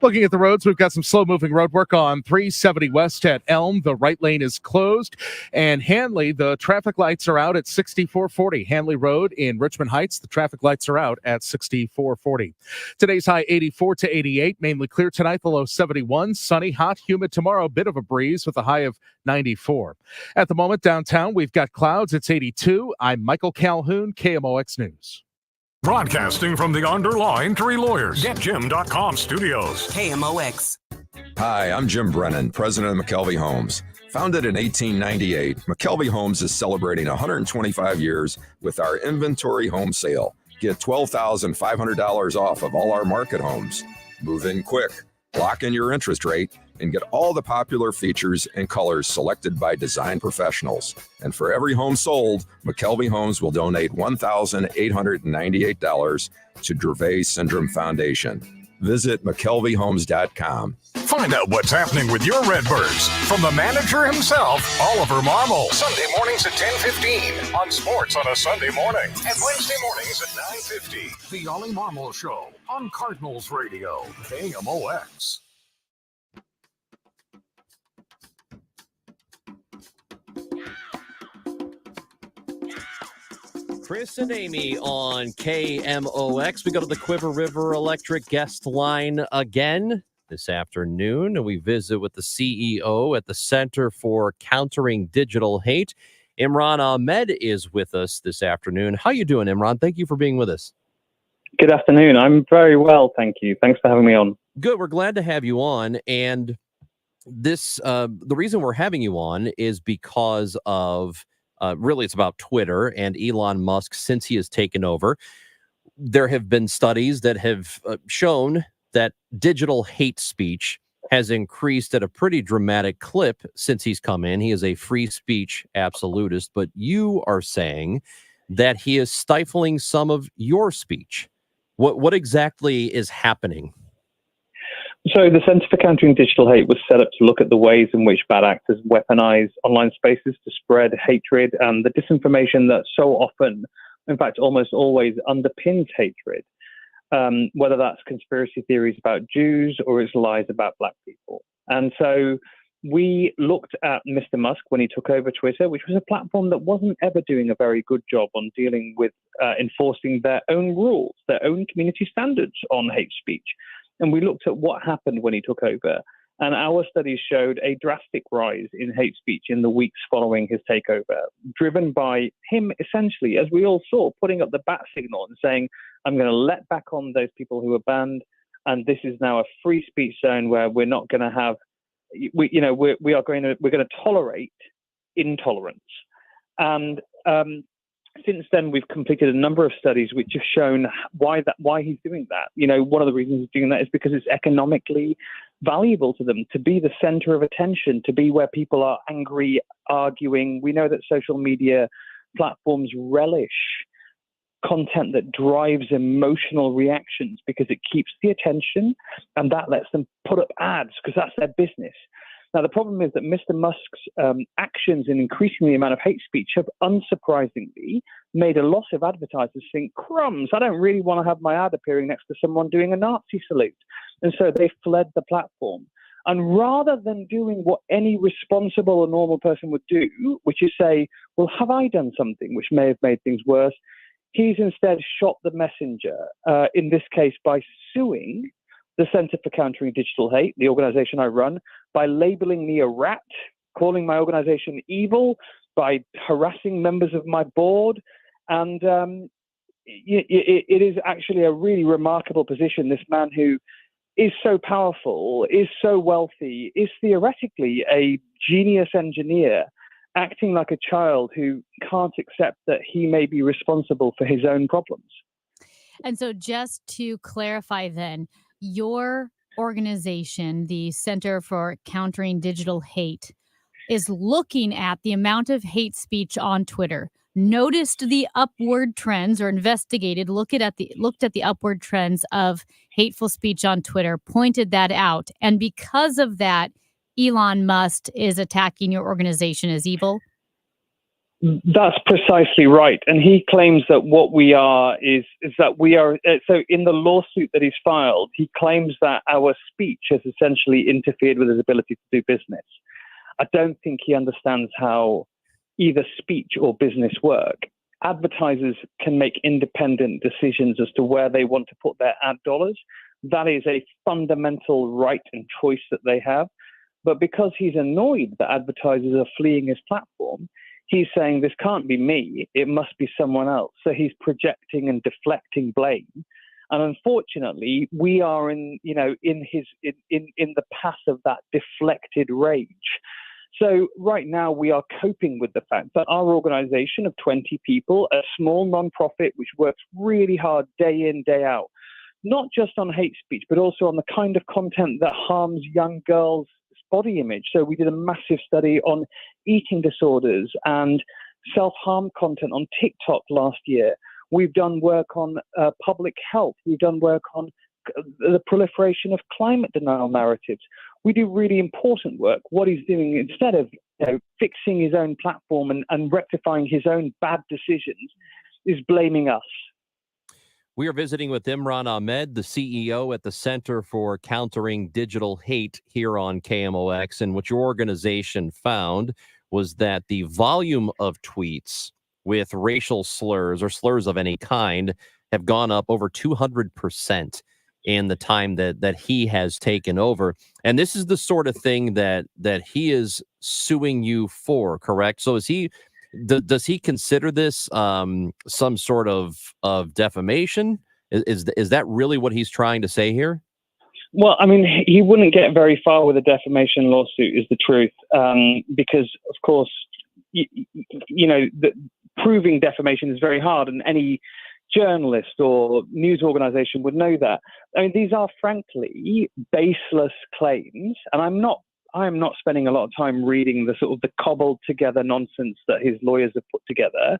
Looking at the roads, we've got some slow-moving road work on 370 West at Elm. The right lane is closed. And Hanley, the traffic lights are out at 6440. Hanley Road in Richmond Heights, the traffic lights are out at 6440. Today's high 84 to 88, mainly clear tonight, the low 71. Sunny, hot, humid tomorrow, bit of a breeze with a high of 94. At the moment, downtown, we've got clouds. It's 82. I'm Michael Calhoun, KMOX News. Broadcasting from the Underline Three Lawyers. GetJim.com studios. KMOX. Hi, I'm Jim Brennan, president of McKelvey Homes. Founded in 1898, McKelvey Homes is celebrating 125 years with our inventory home sale. Get $12,500 off of all our market homes. Move in quick, lock in your interest rate, and get all the popular features and colors selected by design professionals. And for every home sold, McKelvey Homes will donate $1,898 to Dravet Syndrome Foundation. Visit McKelveyHomes.com. Find out what's happening with your Redbirds from the manager himself, Oliver Marmol. Sunday mornings at 10:15 on Sports on a Sunday morning, and Wednesday mornings at 9:50. The Ollie Marmol Show on Cardinals Radio, KMOX. Chris and Amy on KMOX. We go to the Quiver River Electric guest line again this afternoon, and we visit with the CEO at the Center for Countering Digital Hate. Imran Ahmed is with us this afternoon. How you doing, Imran? Thank you for being with us. Good afternoon. I'm very well, thank you. Thanks for having me on. Good. We're glad to have you on. And this, the reason we're having you on is because of really, it's about Twitter and Elon Musk since he has taken over. There have been studies that have shown that digital hate speech has increased at a pretty dramatic clip since he's come in. He is a free speech absolutist, but you are saying that he is stifling some of your speech. What exactly is happening? So the Center for Countering Digital Hate was set up to look at the ways in which bad actors weaponize online spaces to spread hatred and the disinformation that so often, in fact, almost always underpins hatred, whether that's conspiracy theories about Jews or it's lies about black people. And so we looked at Mr. Musk when he took over Twitter, which was a platform that wasn't ever doing a very good job on dealing with enforcing their own rules, their own community standards on hate speech. And we looked at what happened when he took over. And our studies showed a drastic rise in hate speech in the weeks following his takeover, driven by him essentially, as we all saw, putting up the bat signal and saying, I'm going to let back on those people who are banned. And this is now a free speech zone where we're not going to have, we're going to tolerate intolerance. And since then, we've completed a number of studies which have shown why he's doing that. One of the reasons he's doing that is because it's economically valuable to them to be the center of attention, to be where people are angry, arguing. We know that social media platforms relish content that drives emotional reactions because it keeps the attention, and that lets them put up ads because that's their business. Now, the problem is that Mr. Musk's actions in increasing the amount of hate speech have unsurprisingly made a lot of advertisers think, crumbs, I don't really want to have my ad appearing next to someone doing a Nazi salute. And so they fled the platform. And rather than doing what any responsible or normal person would do, which is say, well, have I done something which may have made things worse? He's instead shot the messenger, in this case by suing the Center for Countering Digital Hate, the organization I run, by labeling me a rat, calling my organization evil, by harassing members of my board. And it is actually a really remarkable position. This man who is so powerful, is so wealthy, is theoretically a genius engineer, acting like a child who can't accept that he may be responsible for his own problems. And so just to clarify then, your organization, the Center for Countering Digital Hate, is looking at the amount of hate speech on Twitter, noticed the upward trends or looked at the upward trends of hateful speech on Twitter, pointed that out. And because of that, Elon Musk is attacking your organization as evil? That's precisely right. And he claims that what we are is that we are, so in the lawsuit that he's filed, he claims that our speech has essentially interfered with his ability to do business. I don't think he understands how either speech or business work. Advertisers can make independent decisions as to where they want to put their ad dollars. That is a fundamental right and choice that they have. But because he's annoyed that advertisers are fleeing his platform, he's saying this can't be me, it must be someone else. So he's projecting and deflecting blame. And unfortunately, we are in the path of that deflected rage. So right now we are coping with the fact that our organization of 20 people, a small nonprofit which works really hard day in, day out, not just on hate speech, but also on the kind of content that harms young girls' body image. So we did a massive study on eating disorders and self-harm content on TikTok last year. We've done work on public health. We've done work on the proliferation of climate denial narratives. We do really important work. What he's doing, instead of fixing his own platform and rectifying his own bad decisions, is blaming us. We are visiting with Imran Ahmed, the CEO at the Center for Countering Digital Hate here on KMOX. And what your organization found was that the volume of tweets with racial slurs or slurs of any kind have gone up over 200% in the time that he has taken over. And this is the sort of thing that he is suing you for, correct? So does he consider this some sort of defamation? Is that really what he's trying to say here? Well, I mean, he wouldn't get very far with a defamation lawsuit, is the truth, because, of course, proving defamation is very hard, and any journalist or news organization would know that. I mean, these are frankly baseless claims, and I'm not spending a lot of time reading the sort of the cobbled together nonsense that his lawyers have put together.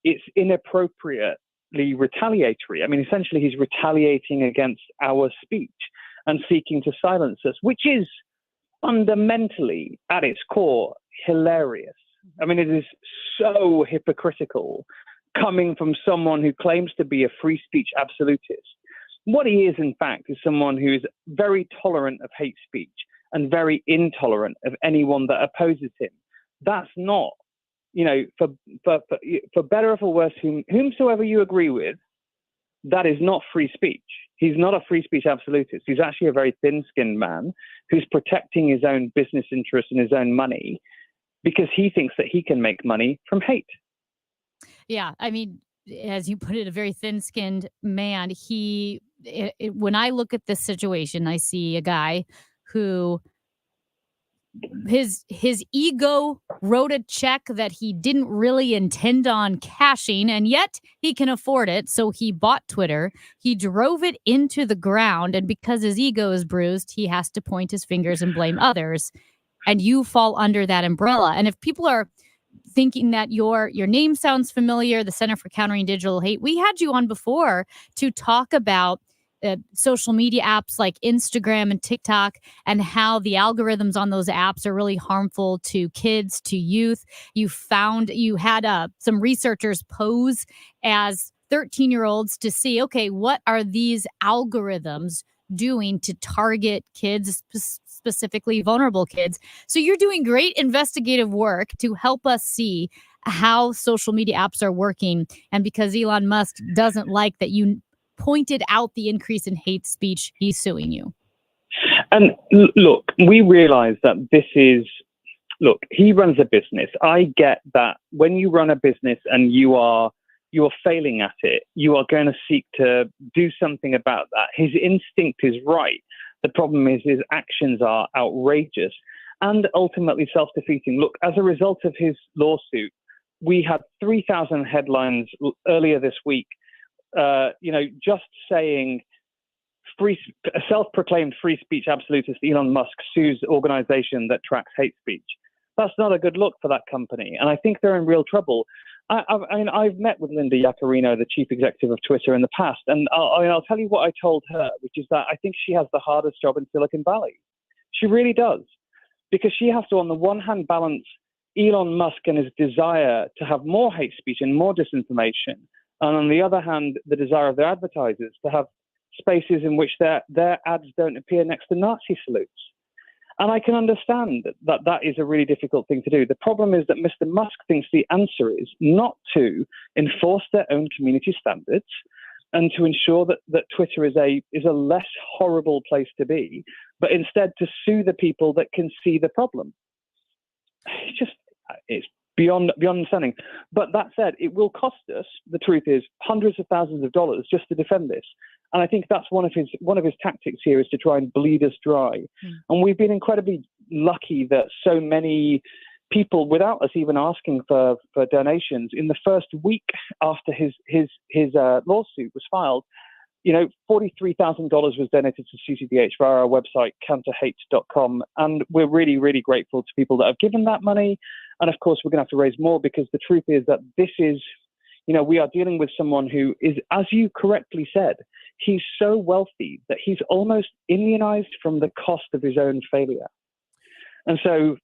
It's inappropriately retaliatory. I mean, essentially, he's retaliating against our speech and seeking to silence us, which is fundamentally, at its core, hilarious. I mean, it is so hypocritical coming from someone who claims to be a free speech absolutist. What he is, in fact, is someone who is very tolerant of hate speech and very intolerant of anyone that opposes him. That's not, for better or for worse, whomsoever you agree with, that is not free speech. He's not a free speech absolutist. He's actually a very thin-skinned man who's protecting his own business interests and his own money because he thinks that he can make money from hate. Yeah, I mean, as you put it, a very thin-skinned man. When I look at this situation, I see a guy who his ego wrote a check that he didn't really intend on cashing, and yet he can afford it. So he bought Twitter. He drove it into the ground, and because his ego is bruised, he has to point his fingers and blame others. And you fall under that umbrella. And if people are thinking that your name sounds familiar, the Center for Countering Digital Hate, we had you on before to talk about social media apps like Instagram and TikTok and how the algorithms on those apps are really harmful to kids, to youth. You had some researchers pose as 13-year-olds to see, okay, what are these algorithms doing to target kids, specifically vulnerable kids? So you're doing great investigative work to help us see how social media apps are working. And because Elon Musk doesn't like that you pointed out the increase in hate speech, he's suing you. And look, we realize that he runs a business. I get that when you run a business and you are failing at it, you are going to seek to do something about that. His instinct is right. The problem is his actions are outrageous and ultimately self-defeating. Look, as a result of his lawsuit, we had 3,000 headlines earlier this week, just saying a self-proclaimed free speech absolutist Elon Musk sues organization that tracks hate speech. That's not a good look for that company. And I think they're in real trouble. I've met with Linda Yaccarino, the chief executive of Twitter, in the past, and I'll tell you what I told her, which is that I think she has the hardest job in Silicon Valley. She really does, because she has to, on the one hand, balance Elon Musk and his desire to have more hate speech and more disinformation, and on the other hand, the desire of their advertisers to have spaces in which their ads don't appear next to Nazi salutes. And I can understand that is a really difficult thing to do. The problem is that Mr. Musk thinks the answer is not to enforce their own community standards and to ensure that Twitter is a less horrible place to be, but instead to sue the people that can see the problem. It's beyond understanding. But that said, it will cost us, the truth is, hundreds of thousands of dollars just to defend this. And I think that's one of his tactics here, is to try and bleed us dry. And we've been incredibly lucky that so many people, without us even asking for donations, in the first week after his lawsuit was filed, $43,000 was donated to CCDH via our website, counterhate.com. And we're really, really grateful to people that have given that money. And of course, we're going to have to raise more, because the truth is that this is, we are dealing with someone who is, as you correctly said, he's so wealthy that he's almost immunized from the cost of his own failure. And so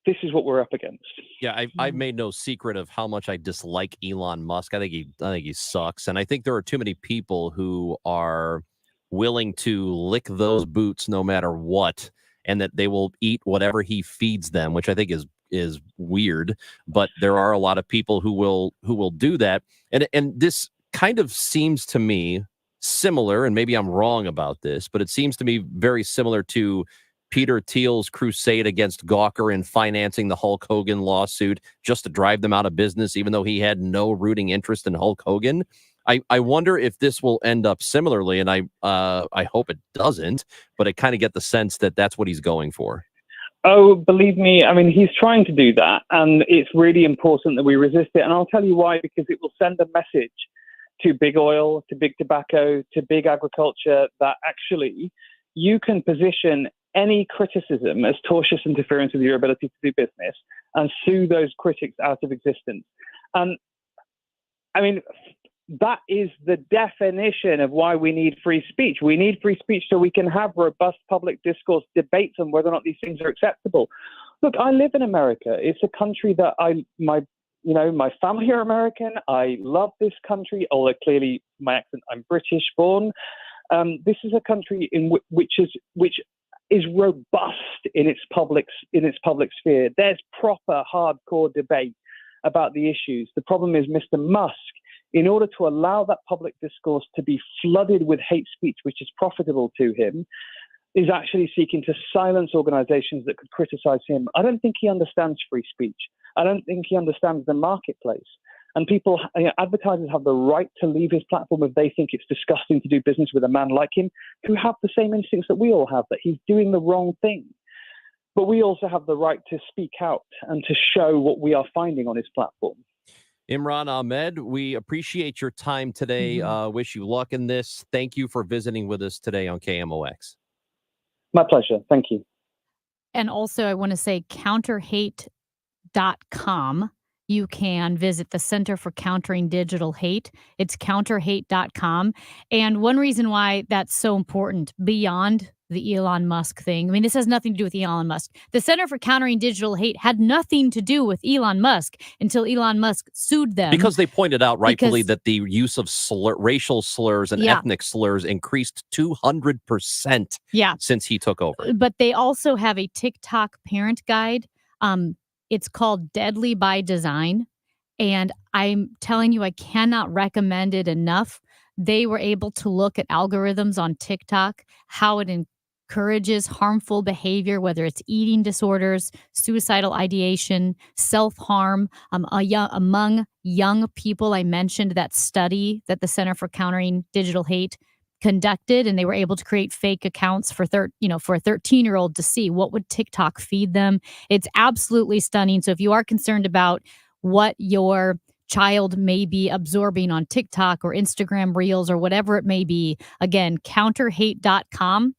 this is what we're up against. Yeah, I've made no secret of how much I dislike Elon Musk. I think he sucks, and I think there are too many people who are willing to lick those boots no matter what, and that they will eat whatever he feeds them, which I think is weird. But there are a lot of people who will do that, and this kind of seems to me similar, and maybe I'm wrong about this, but it seems to me very similar to Peter Thiel's crusade against Gawker in financing the Hulk Hogan lawsuit just to drive them out of business, even though he had no rooting interest in Hulk Hogan. I wonder if this will end up similarly, and I hope it doesn't, but I kind of get the sense that that's what he's going for. Oh, believe me, I mean, he's trying to do that, and it's really important that we resist it. And I'll tell you why, because it will send a message to big oil, to big tobacco, to big agriculture, that actually you can position any criticism as tortious interference with your ability to do business and sue those critics out of existence. And I mean, that is the definition of why we need free speech. We need free speech so we can have robust public discourse debates on whether or not these things are acceptable. Look, I live in America. It's a country that my family are American. I love this country, although clearly my accent, I'm British born. This is a country which is robust in its public sphere. There's proper hardcore debate about the issues. The problem is Mr. Musk, in order to allow that public discourse to be flooded with hate speech, which is profitable to him, is actually seeking to silence organizations that could criticize him. I don't think he understands free speech. I don't think he understands the marketplace. And people, advertisers have the right to leave his platform if they think it's disgusting to do business with a man like him, who have the same instincts that we all have, that he's doing the wrong thing. But we also have the right to speak out and to show what we are finding on his platform. Imran Ahmed, we appreciate your time today. Wish you luck in this. Thank you for visiting with us today on KMOX. My pleasure. Thank you. And also, I want to say counterhate.com. You can visit the Center for Countering Digital Hate. It's counterhate.com. And one reason why that's so important beyond the Elon Musk thing, I mean, this has nothing to do with Elon Musk. The Center for Countering Digital Hate had nothing to do with Elon Musk until Elon Musk sued them. Because they pointed out rightfully that the use of racial slurs and ethnic slurs increased 200% since he took over. But they also have a TikTok parent guide. It's called Deadly by Design. And I'm telling you, I cannot recommend it enough. They were able to look at algorithms on TikTok, how it encourages harmful behavior, whether it's eating disorders, suicidal ideation, self-harm among young people. I mentioned that study that the Center for Countering Digital Hate conducted, and they were able to create fake accounts for a 13-year-old to see what would TikTok feed them. It's absolutely stunning. So if you are concerned about what your child may be absorbing on TikTok or Instagram Reels or whatever it may be, again, counterhate.com.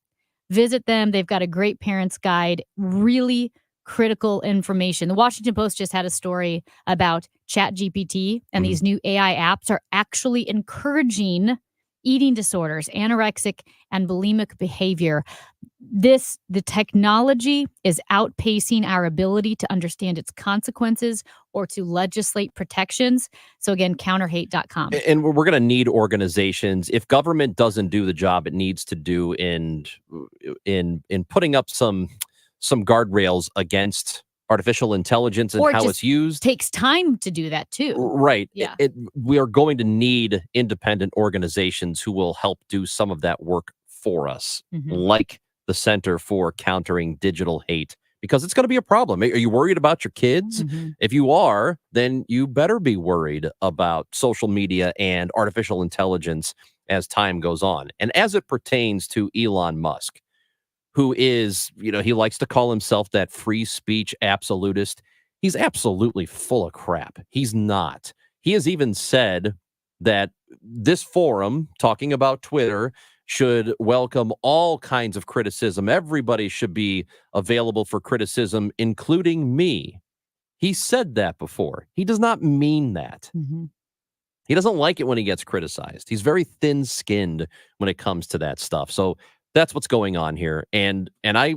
Visit them. They've got a great parents guide, really critical information. The Washington Post just had a story about ChatGPT, and these new AI apps are actually encouraging eating disorders, anorexic and bulimic behavior. The technology is outpacing our ability to understand its consequences or to legislate protections. So again, counterhate.com. And we're going to need organizations. If government doesn't do the job it needs to do in putting up some guardrails against artificial intelligence and how it's used. Takes time to do that too. Right. Yeah. We are going to need independent organizations who will help do some of that work for us, like the Center for Countering Digital Hate. because it's going to be a problem. Are you worried about your kids? Mm-hmm. If you are, then you better be worried about social media and artificial intelligence as time goes on. And as it pertains to Elon Musk, who is, he likes to call himself that free speech absolutist. He's absolutely full of crap. He's not. He has even said that this forum, talking about Twitter, should welcome all kinds of criticism. Everybody should be available for criticism, including me. He said that before. He does not mean that. Mm-hmm. He doesn't like it when he gets criticized. He's very thin-skinned when it comes to that stuff. So that's what's going on here. And I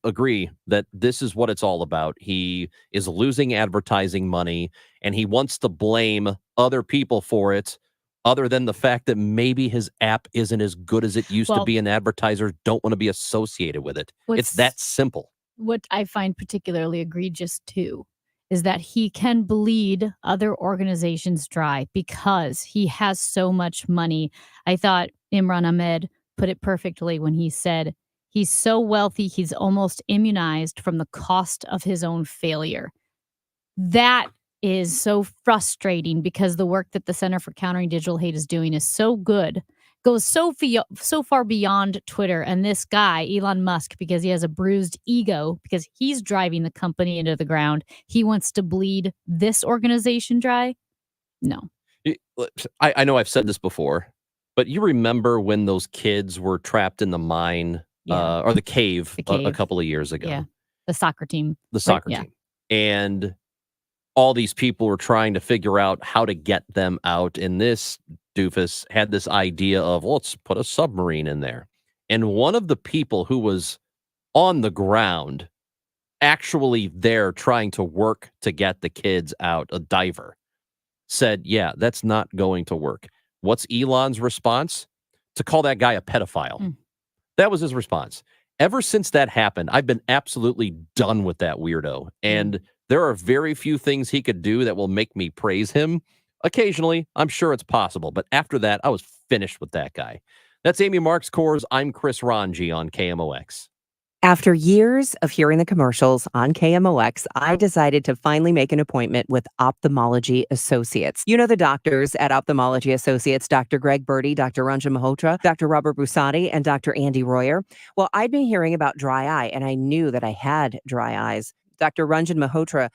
agree that this is what it's all about. He is losing advertising money, and he wants to blame other people for it, other than the fact that maybe his app isn't as good as it used to be, and advertisers don't want to be associated with it. It's that simple. What I find particularly egregious, too, is that he can bleed other organizations dry because he has so much money. I thought Imran Ahmed put it perfectly when he said he's so wealthy he's almost immunized from the cost of his own failure. That is so frustrating because the work that the Center for Countering Digital Hate is doing is so good, goes so far beyond Twitter. And this guy, Elon Musk, because he has a bruised ego, because he's driving the company into the ground, he wants to bleed this organization dry? No. I know I've said this before, but you remember when those kids were trapped in the mine or the cave, a couple of years ago? Yeah, the soccer team. The soccer team. And all these people were trying to figure out how to get them out. And this doofus had this idea of, let's put a submarine in there. And one of the people who was on the ground, actually there trying to work to get the kids out, a diver, said, yeah, that's not going to work. What's Elon's response? To call that guy a pedophile. That was his response. Ever since that happened, I've been absolutely done with that weirdo. And there are very few things he could do that will make me praise him. Occasionally, I'm sure it's possible. But after that, I was finished with that guy. That's Amy Marks Kors. I'm Chris Ranji on KMOX. After years of hearing the commercials on KMOX, I decided to finally make an appointment with Ophthalmology Associates. You know the doctors at Ophthalmology Associates, Dr. Greg Birdie, Dr. Ranjan Malhotra, Dr. Robert Busati, and Dr. Andy Royer. Well, I'd been hearing about dry eye, and I knew that I had dry eyes. Dr. Ranjan Malhotra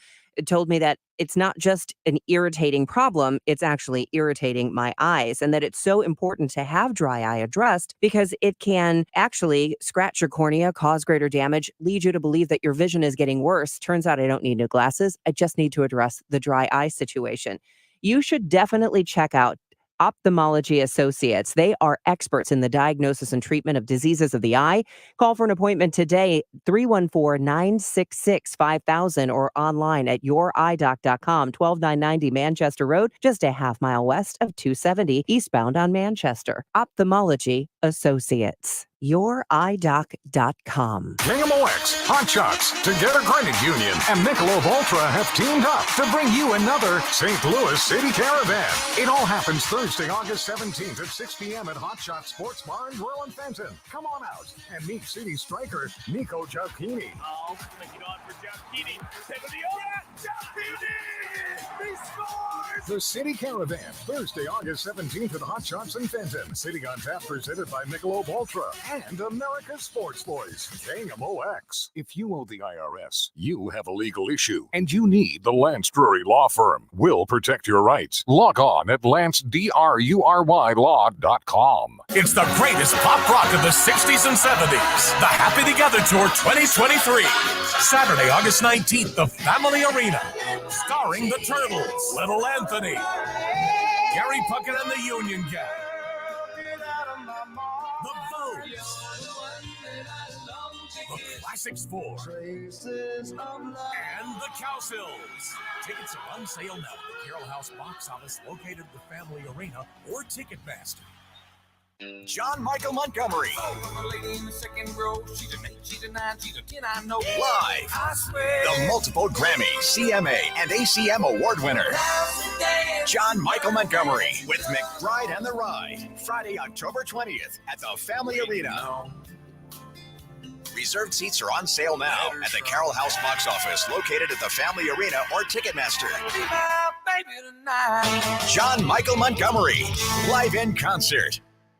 told me that it's not just an irritating problem, it's actually irritating my eyes, and that it's so important to have dry eye addressed because it can actually scratch your cornea, cause greater damage, lead you to believe that your vision is getting worse. Turns out I don't need new glasses. I just need to address the dry eye situation. You should definitely check out Ophthalmology Associates. They are experts in the diagnosis and treatment of diseases of the eye. Call for an appointment today, 314-966-5000 or online at youridoc.com, 12990 Manchester Road, just a half mile west of 270 eastbound on Manchester. Ophthalmology Associates. youridoc.com. KMOX, Hot Shots, Together Credit Union, and Michelob Ultra have teamed up to bring you another St. Louis City Caravan. It all happens Thursday, August 17th at 6 p.m. at Hot Shot Sports Bar and Grill in Fenton. Come on out and meet City striker Nico Giacchini. Oh, making on for Giacchini. Giacchini! He scores! The City Caravan, Thursday, August 17th at Hot Shots in Fenton. Sitting on tap presented by Michelob Ultra and America's Sports Voice, KMOX. If you owe the IRS, you have a legal issue, and you need the Lance Drury Law Firm. We'll protect your rights. Log on at LanceDruryLaw.com. It's the greatest pop rock of the 60s and 70s. The Happy Together Tour 2023. Saturday, August 19th, the Family Arena. Starring the Turtles, Little Anthony, Gary Puckett and the Union Gang, the Vogues, the Classics 4, and the Cowsills. Tickets are on sale now at the Carroll House box office located at the Family Arena or Ticketmaster. John Michael Montgomery. Live. The multiple Grammy, CMA, and ACM award winner. John Michael Montgomery with McBride and the Ride. Friday, October 20th at the Family Arena. Reserved seats are on sale now at the Carroll House box office, located at the Family Arena or Ticketmaster. John Michael Montgomery, live in concert.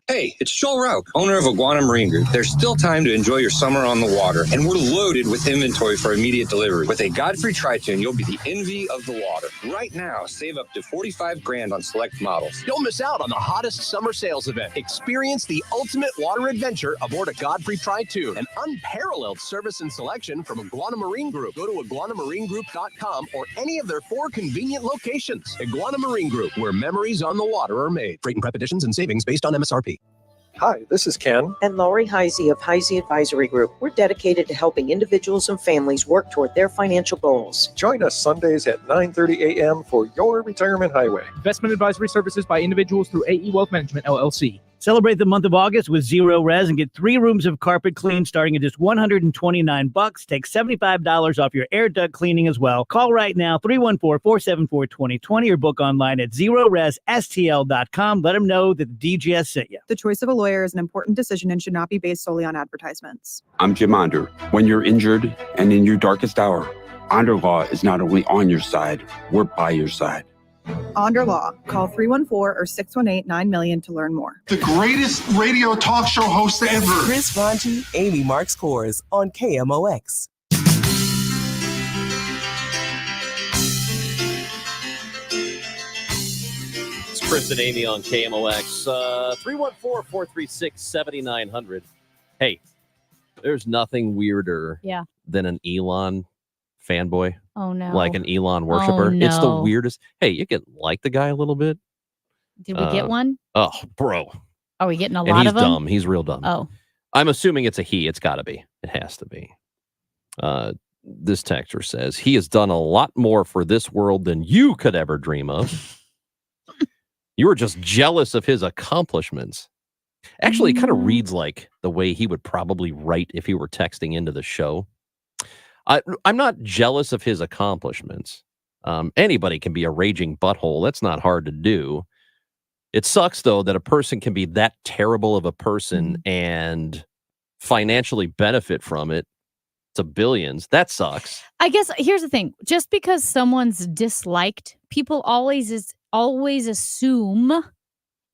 Hey, it's Joel Rauch, owner of Iguana Marine Group. There's still time to enjoy your summer on the water, and we're loaded with inventory for immediate delivery. With a Godfrey Tri-Tune, you'll be the envy of the water. Right now, save up to $45,000 on select models. Don't miss out on the hottest summer sales event. Experience the ultimate water adventure aboard a Godfrey Tri-Tune. An unparalleled service and selection from Iguana Marine Group. Go to iguanamarinegroup.com or any of their 4 convenient locations. Iguana Marine Group, where memories on the water are made. Freight and prep additions and savings based on MSRP. Hi, this is Ken. And Laurie Heisey of Heisey Advisory Group. We're dedicated to helping individuals and families work toward their financial goals. Join us Sundays at 9:30 a.m. for Your Retirement Highway. Investment advisory services by individuals through AE Wealth Management, LLC. Celebrate the month of August with Zero Res and get 3 rooms of carpet clean starting at just $129. Take $75 off your air duct cleaning as well. Call right now, 314-474-2020 or book online at ZeroResSTL.com. Let them know that the DGS sent you. The choice of a lawyer is an important decision and should not be based solely on advertisements. I'm Jim Onder. When you're injured and in your darkest hour, Onder Law is not only on your side, we're by your side. Onder Law. Call 314 or 618-900,000 to learn more. The greatest radio talk show host ever. Chris Vonji, Amy Marks Kors on KMOX. It's Chris and Amy on KMOX. 314-436-7900. Hey, there's nothing weirder than an Elon fanboy. Oh, no. Like an Elon worshiper. Oh, no. It's the weirdest. Hey, you can like the guy a little bit. Did we get one? Oh, bro. Are we getting a And lot he's of them? dumb. He's real dumb. Oh. I'm assuming it's a he. It's got to be. It has to be. This texter says, he has done a lot more for this world than you could ever dream of. You were just jealous of his accomplishments. Actually, it kind of reads like the way he would probably write if he were texting into the show. I'm not jealous of his accomplishments. Anybody can be a raging butthole. That's not hard to do. It sucks, though, that a person can be that terrible of a person and financially benefit from it to billions. That sucks. I guess here's the thing. Just because someone's disliked, people always assume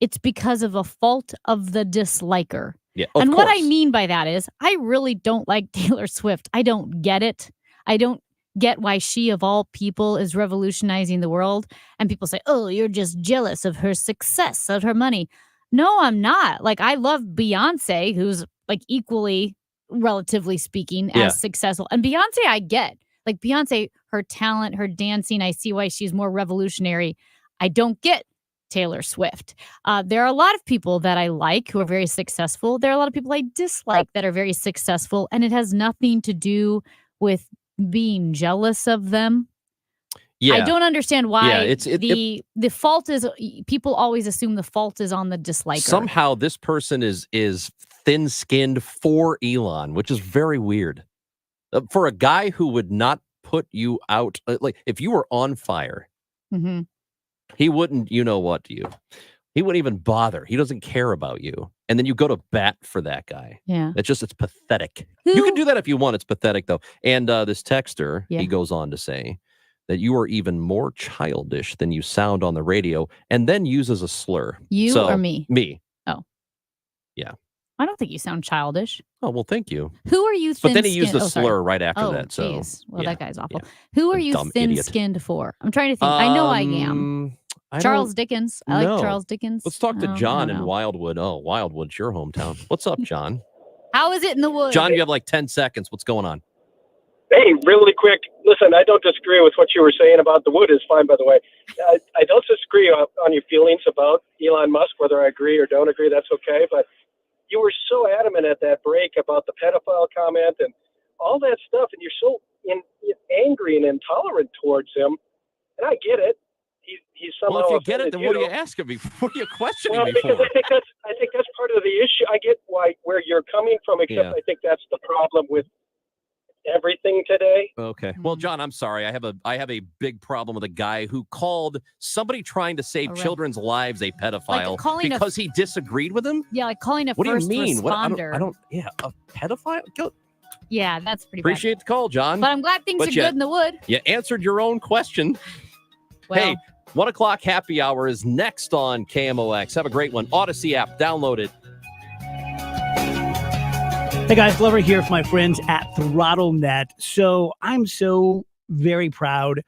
it's because of a fault of the disliker. Yeah, and what I mean by that is I really don't like Taylor Swift. I don't get it. I don't get why she, of all people, is revolutionizing the world. And people say, oh, you're just jealous of her success, of her money. No, I'm not. Like, I love Beyonce, who's like equally, relatively speaking, as successful. And Beyonce, I get. Like, Beyonce, her talent, her dancing, I see why she's more revolutionary. I don't get Taylor Swift. There are a lot of people that I like who are very successful. There are a lot of people I dislike that are very successful, and it has nothing to do with being jealous of them. Yeah. I don't understand why the fault is, people always assume the fault is on the disliker. Somehow this person is thin-skinned for Elon, which is very weird. For a guy who would not put you out, like if you were on fire, Mm-hmm. he wouldn't, you know what, to you. He wouldn't even bother. He doesn't care about you. And then you go to bat for that guy. Yeah. It's pathetic. You can do that if you want. It's pathetic, though. And this texter, he goes on to say that you are even more childish than you sound on the radio, and then uses a slur. You So, or me? Me. Oh. Yeah. I don't think you sound childish. Oh, well, thank you. Who are you But then he thin-skinned- used a oh, sorry. slur right after Oh, that. So, geez. Well, yeah, that guy's awful. Who are you dumb idiot. thin-skinned for? I'm trying to think. I know I am. Charles Dickens. I like Charles Dickens. Let's talk to I John don't in know. Wildwood. Oh, Wildwood's your hometown. What's up, John? How is it in the woods? John, you have like 10 seconds. What's going on? Hey, really quick. Listen, I don't disagree with what you were saying about the wood is fine, by the way. I don't disagree on your feelings about Elon Musk, whether I agree or don't agree, that's okay. But you were so adamant at that break about the pedophile comment and all that stuff, and you're so angry and intolerant towards him. And I get it. He's somehow. Well, if you get it, offended then what are you. you asking me? What are you questioning Well, me because for? I think that's part of the issue. I get where you're coming from, except Yeah. I think that's the problem with everything today. Okay. Well, John, I'm sorry. I have a big problem with a guy who called somebody trying to save children's lives a pedophile calling a- because he disagreed with him. Yeah, like calling a What do you first mean? responder. I don't. Yeah, a pedophile. Yeah, that's pretty Appreciate the call, John. bad. But I'm glad things But are you- good in the wood. You answered your own question. Well, Hey, 1 o'clock happy hour is next on KMOX. Have a great one. Odyssey app, download it. Hey guys, Glover here for my friends at ThrottleNet. So I'm so very proud